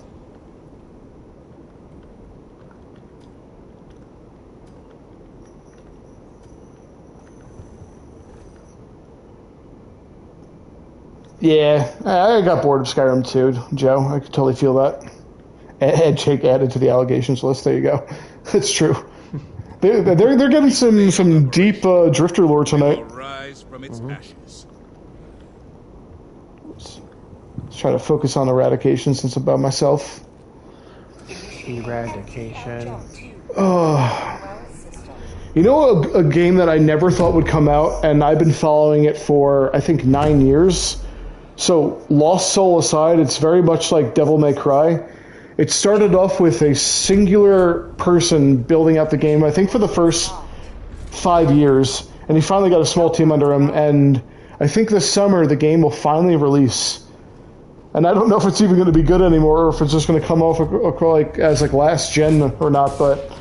Yeah, I got bored of Skyrim too, Joe. I could totally feel that. And Jake added to the allegations list. There you go. It's true. They're getting some deep Drifter lore tonight. Rise from its ashes. Let's try to focus on eradication since I'm by myself. Eradication. You know a game that I never thought would come out, and I've been following it for, I think, 9 years? So, Lost Soul aside, it's very much like Devil May Cry. It started off with a singular person building out the game, I think for the first 5 years, and he finally got a small team under him, and I think this summer the game will finally release. And I don't know if it's even going to be good anymore, or if it's just going to come off as last gen or not, but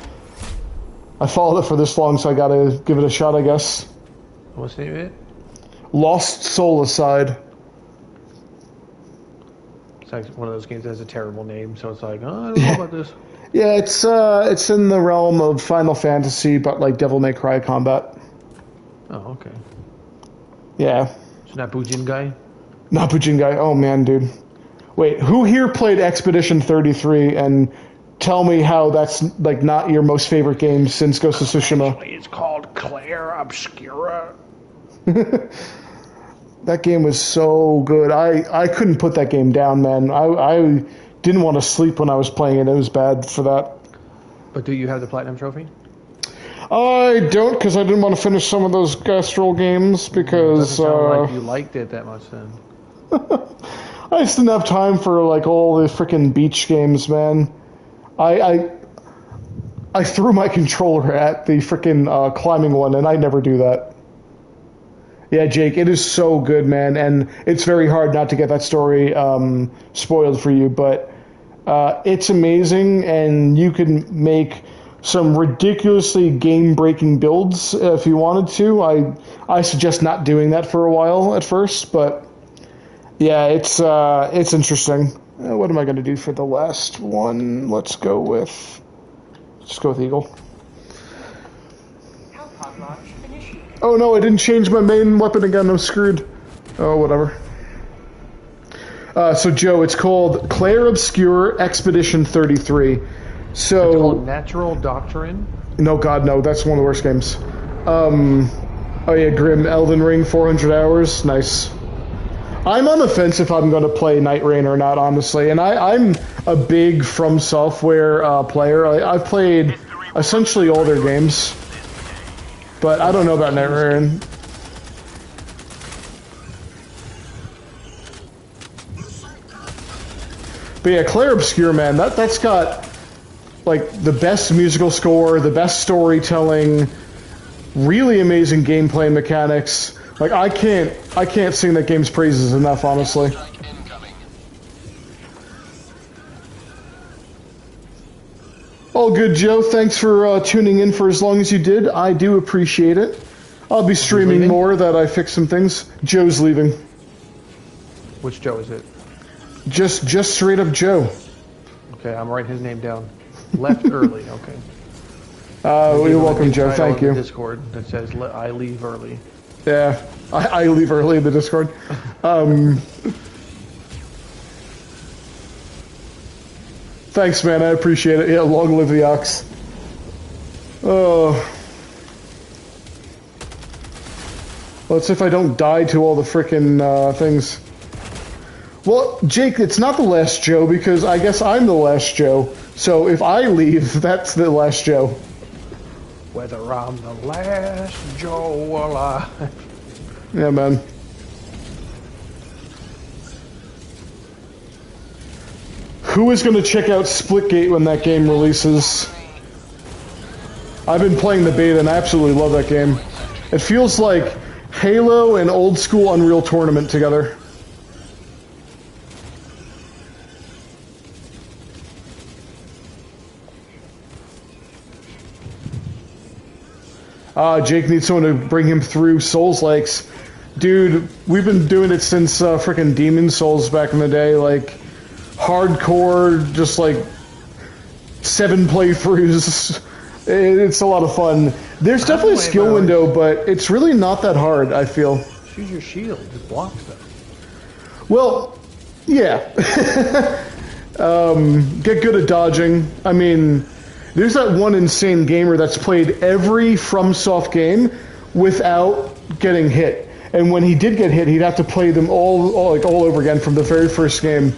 I followed it for this long, so I gotta give it a shot, I guess. What's the name of it? Lost Soul aside. It's like one of those games that has a terrible name, so it's like, oh, I don't know about this. Yeah, it's in the realm of Final Fantasy, but like Devil May Cry combat. Oh, okay. Yeah. It's not Bujin guy? Not Bujin guy. Oh man, dude. Wait, who here played Expedition 33 and tell me how that's like not your most favorite game since Ghost of Tsushima? Actually, it's called Claire Obscura. That game was so good. I couldn't put that game down, man. I didn't want to sleep when I was playing it. It was bad for that. But do you have the Platinum Trophy? I don't, because I didn't want to finish some of those Gastrol games, because... Doesn't sound like you liked it that much then. I just didn't have time for like all the freaking beach games, man. I threw my controller at the freaking climbing one, and I never do that. Yeah, Jake, it is so good, man, and it's very hard not to get that story spoiled for you, but it's amazing, and you can make some ridiculously game-breaking builds if you wanted to. I suggest not doing that for a while at first, but yeah, it's interesting. What am I going to do for the last one? Let's go with Eagle. Hellpod launch initiated. Oh no, I didn't change my main weapon again. I'm screwed. Oh, whatever. So Joe, it's called Claire Obscure Expedition 33. So it's called Natural Doctrine. No, God, no. That's one of the worst games. Oh yeah, Grim Elden Ring, 400 hours. Nice. I'm on the fence if I'm going to play Night Rain or not, honestly. And I'm a big From Software player. I've played essentially all their games, but I don't know about Night Rain. But yeah, Claire Obscure, man, that's got like the best musical score, the best storytelling, really amazing gameplay mechanics. Like I can't sing that game's praises enough, honestly. All good, Joe. Thanks for tuning in for as long as you did. I do appreciate it. I'll be streaming more that I fix some things. Joe's leaving. Which Joe is it? Just straight up Joe. Okay, I'm writing his name down. Left early. Okay. You're welcome, Joe. Thank you. Discord that says I leave early. Yeah, I leave early in the Discord. Thanks, man. I appreciate it. Yeah, long live the Ox. Oh. Let's see if I don't die to all the frickin' things. Well, Jake, it's not the last Joe because I guess I'm the last Joe. So if I leave, that's the last Joe. Whether I'm the last Joe alive. Yeah, man. Who is going to check out Splitgate when that game releases? I've been playing the beta and I absolutely love that game. It feels like Halo and old school Unreal Tournament together. Jake needs someone to bring him through Souls-likes. Dude, we've been doing it since frickin' Demon Souls back in the day. Like, hardcore, just like 7 playthroughs. It's a lot of fun. There's definitely a skill window, but it's really not that hard, I feel. Use your shield. Just block stuff. Well, yeah. Get good at dodging. I mean, there's that one insane gamer that's played every FromSoft game without getting hit. And when he did get hit, he'd have to play them all over again from the very first game.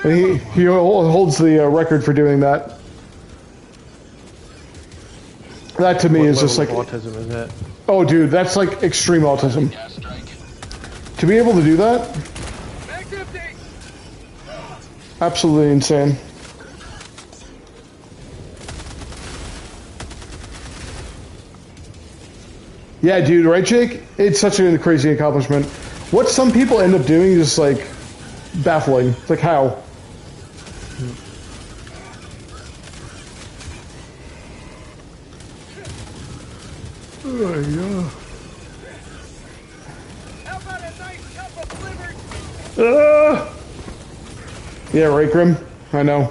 And he holds the record for doing that. That to me is just like autism, is that? Oh, dude, that's like extreme autism. To be able to do that, absolutely insane. Yeah, dude, right, Jake? It's such a crazy accomplishment. What some people end up doing is like baffling. It's like how? Oh, yeah. How about a nice cup of liver? Yeah, right, Grim? I know.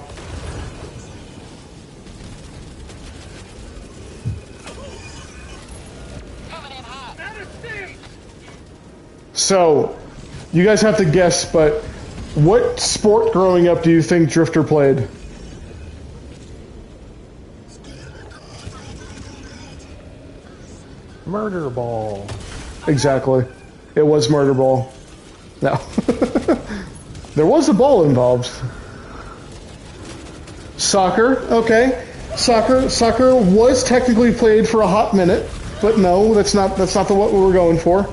So, you guys have to guess, but what sport growing up do you think Drifter played? Murder ball. Exactly. It was murder ball. No. There was a ball involved. Soccer, okay. Soccer was technically played for a hot minute, but no, that's not the what we were going for.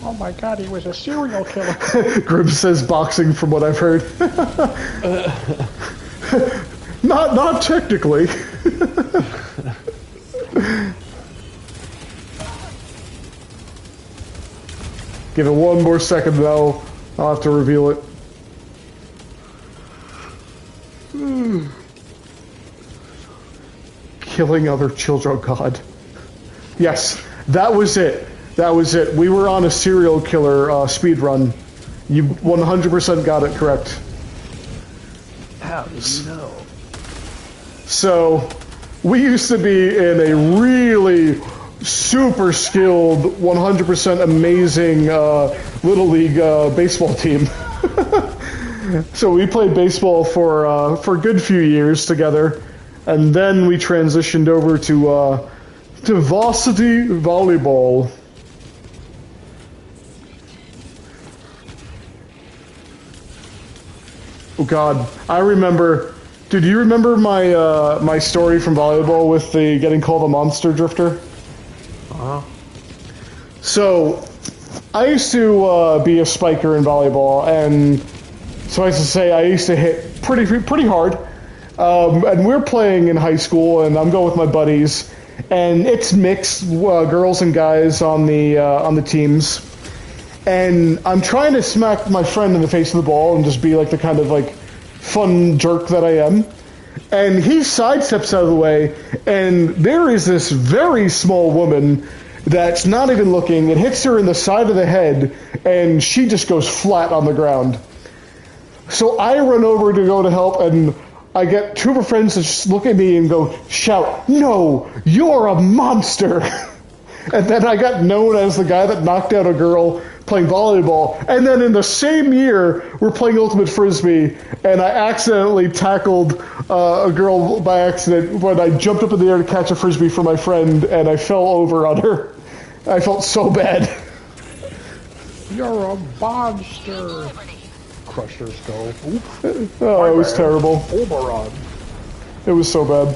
Oh my god, he was a serial killer. Grim says boxing from what I've heard. Not technically. Give it one more second though. I'll have to reveal it. Killing other children, oh god. Yes, that was it. That was it. We were on a serial killer speed run. You 100% got it correct. How did you know? So we used to be in a really super skilled, 100% amazing Little League baseball team. So we played baseball for a good few years together, and then we transitioned over to varsity volleyball. Oh God, I remember. Dude, do you remember my story from volleyball with the getting called a monster drifter? Uh-huh. So, I used to be a spiker in volleyball, and suffice to say, I used to hit pretty hard. And we're playing in high school, and I'm going with my buddies, and it's mixed, girls and guys on the teams. And I'm trying to smack my friend in the face of the ball and just be like the kind of like fun jerk that I am. And he sidesteps out of the way, and there is this very small woman that's not even looking. It hits her in the side of the head, and she just goes flat on the ground. So I run over to go to help, and I get two of her friends to just look at me and go, shout, "No, you're a monster!" And then I got known as the guy that knocked out a girl playing volleyball. And then in the same year, we're playing Ultimate Frisbee, and I accidentally tackled a girl by accident when I jumped up in the air to catch a Frisbee for my friend, and I fell over on her. I felt so bad. You're a monster. Crushed her skull. Oops. Oh, it was terrible. Oberon. It was so bad.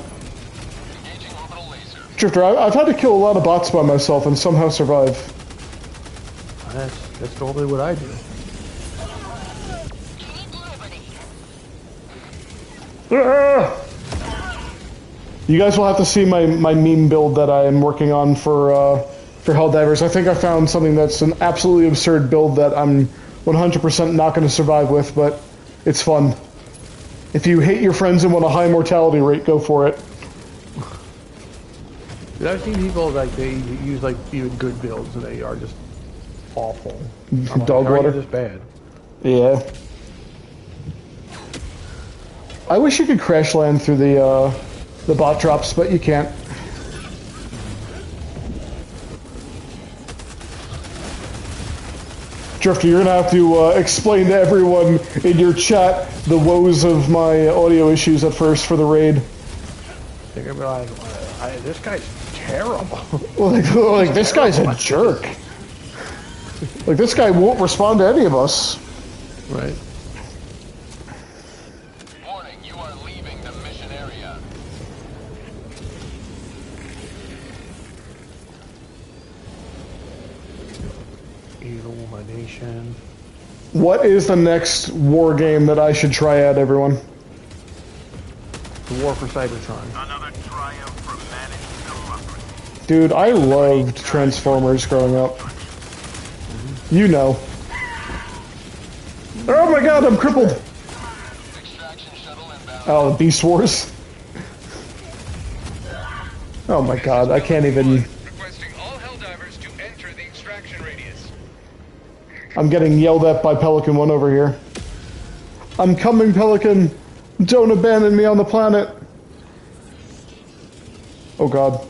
Drifter, I've had to kill a lot of bots by myself and somehow survive. That's totally what I do. You guys will have to see my meme build that I am working on for Helldivers. I think I found something that's an absolutely absurd build that I'm 100% not going to survive with, but it's fun. If you hate your friends and want a high mortality rate, go for it. I've seen people like they use like even good builds and they are just awful. Dog water. Just bad. Yeah. I wish you could crash land through the bot drops, but you can't. Drifter, you're gonna have to explain to everyone in your chat the woes of my audio issues at first for the raid. They're gonna be like, this guy's terrible. like this guy's a jerk. Like, this guy won't respond to any of us. Right. Warning, you are leaving the mission area. Illumination. What is the next war game that I should try out, everyone? The War for Cybertron. Another triumph for managed democracy. Dude, I loved Transformers growing up. You know. Oh my god, I'm crippled! Oh, the Beast Wars. Oh my god, I can't even... Requesting all Helldivers to enter the extraction radius. I'm getting yelled at by Pelican 1 over here. I'm coming, Pelican! Don't abandon me on the planet! Oh god.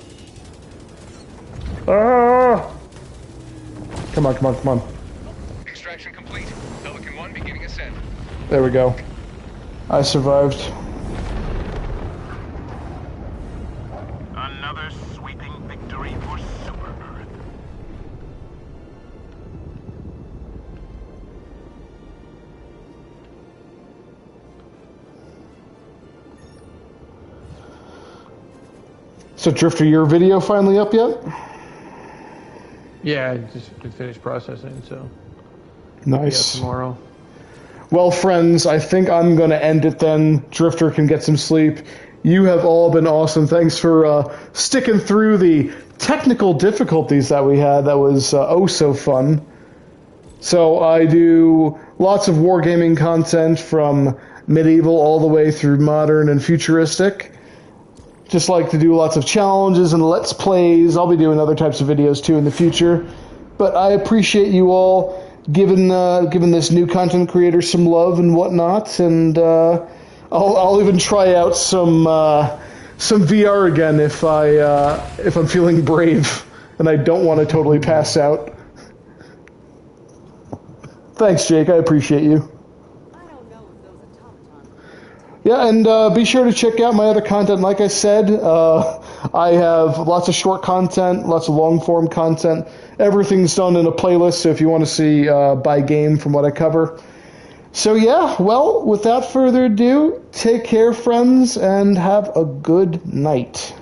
Ah! Come on, come on, come on. Extraction complete. Pelican 1 beginning ascent. There we go. I survived. Another sweeping victory for Super Earth. So, Drifter, your video finally up yet? Yeah, I just finished processing, so. Nice. Yeah, tomorrow. Well, friends, I think I'm going to end it then. Drifter can get some sleep. You have all been awesome. Thanks for sticking through the technical difficulties that we had. That was oh so fun. So I do lots of wargaming content from medieval all the way through modern and futuristic. Just like to do lots of challenges and let's plays. I'll be doing other types of videos too in the future. But I appreciate you all giving this new content creator some love and whatnot. And I'll even try out some some VR again if I'm feeling brave and I don't want to totally pass out. Thanks, Jake. I appreciate you. Yeah, and be sure to check out my other content. Like I said, I have lots of short content, lots of long-form content. Everything's done in a playlist, so if you want to see by game from what I cover. So yeah, well, without further ado, take care, friends, and have a good night.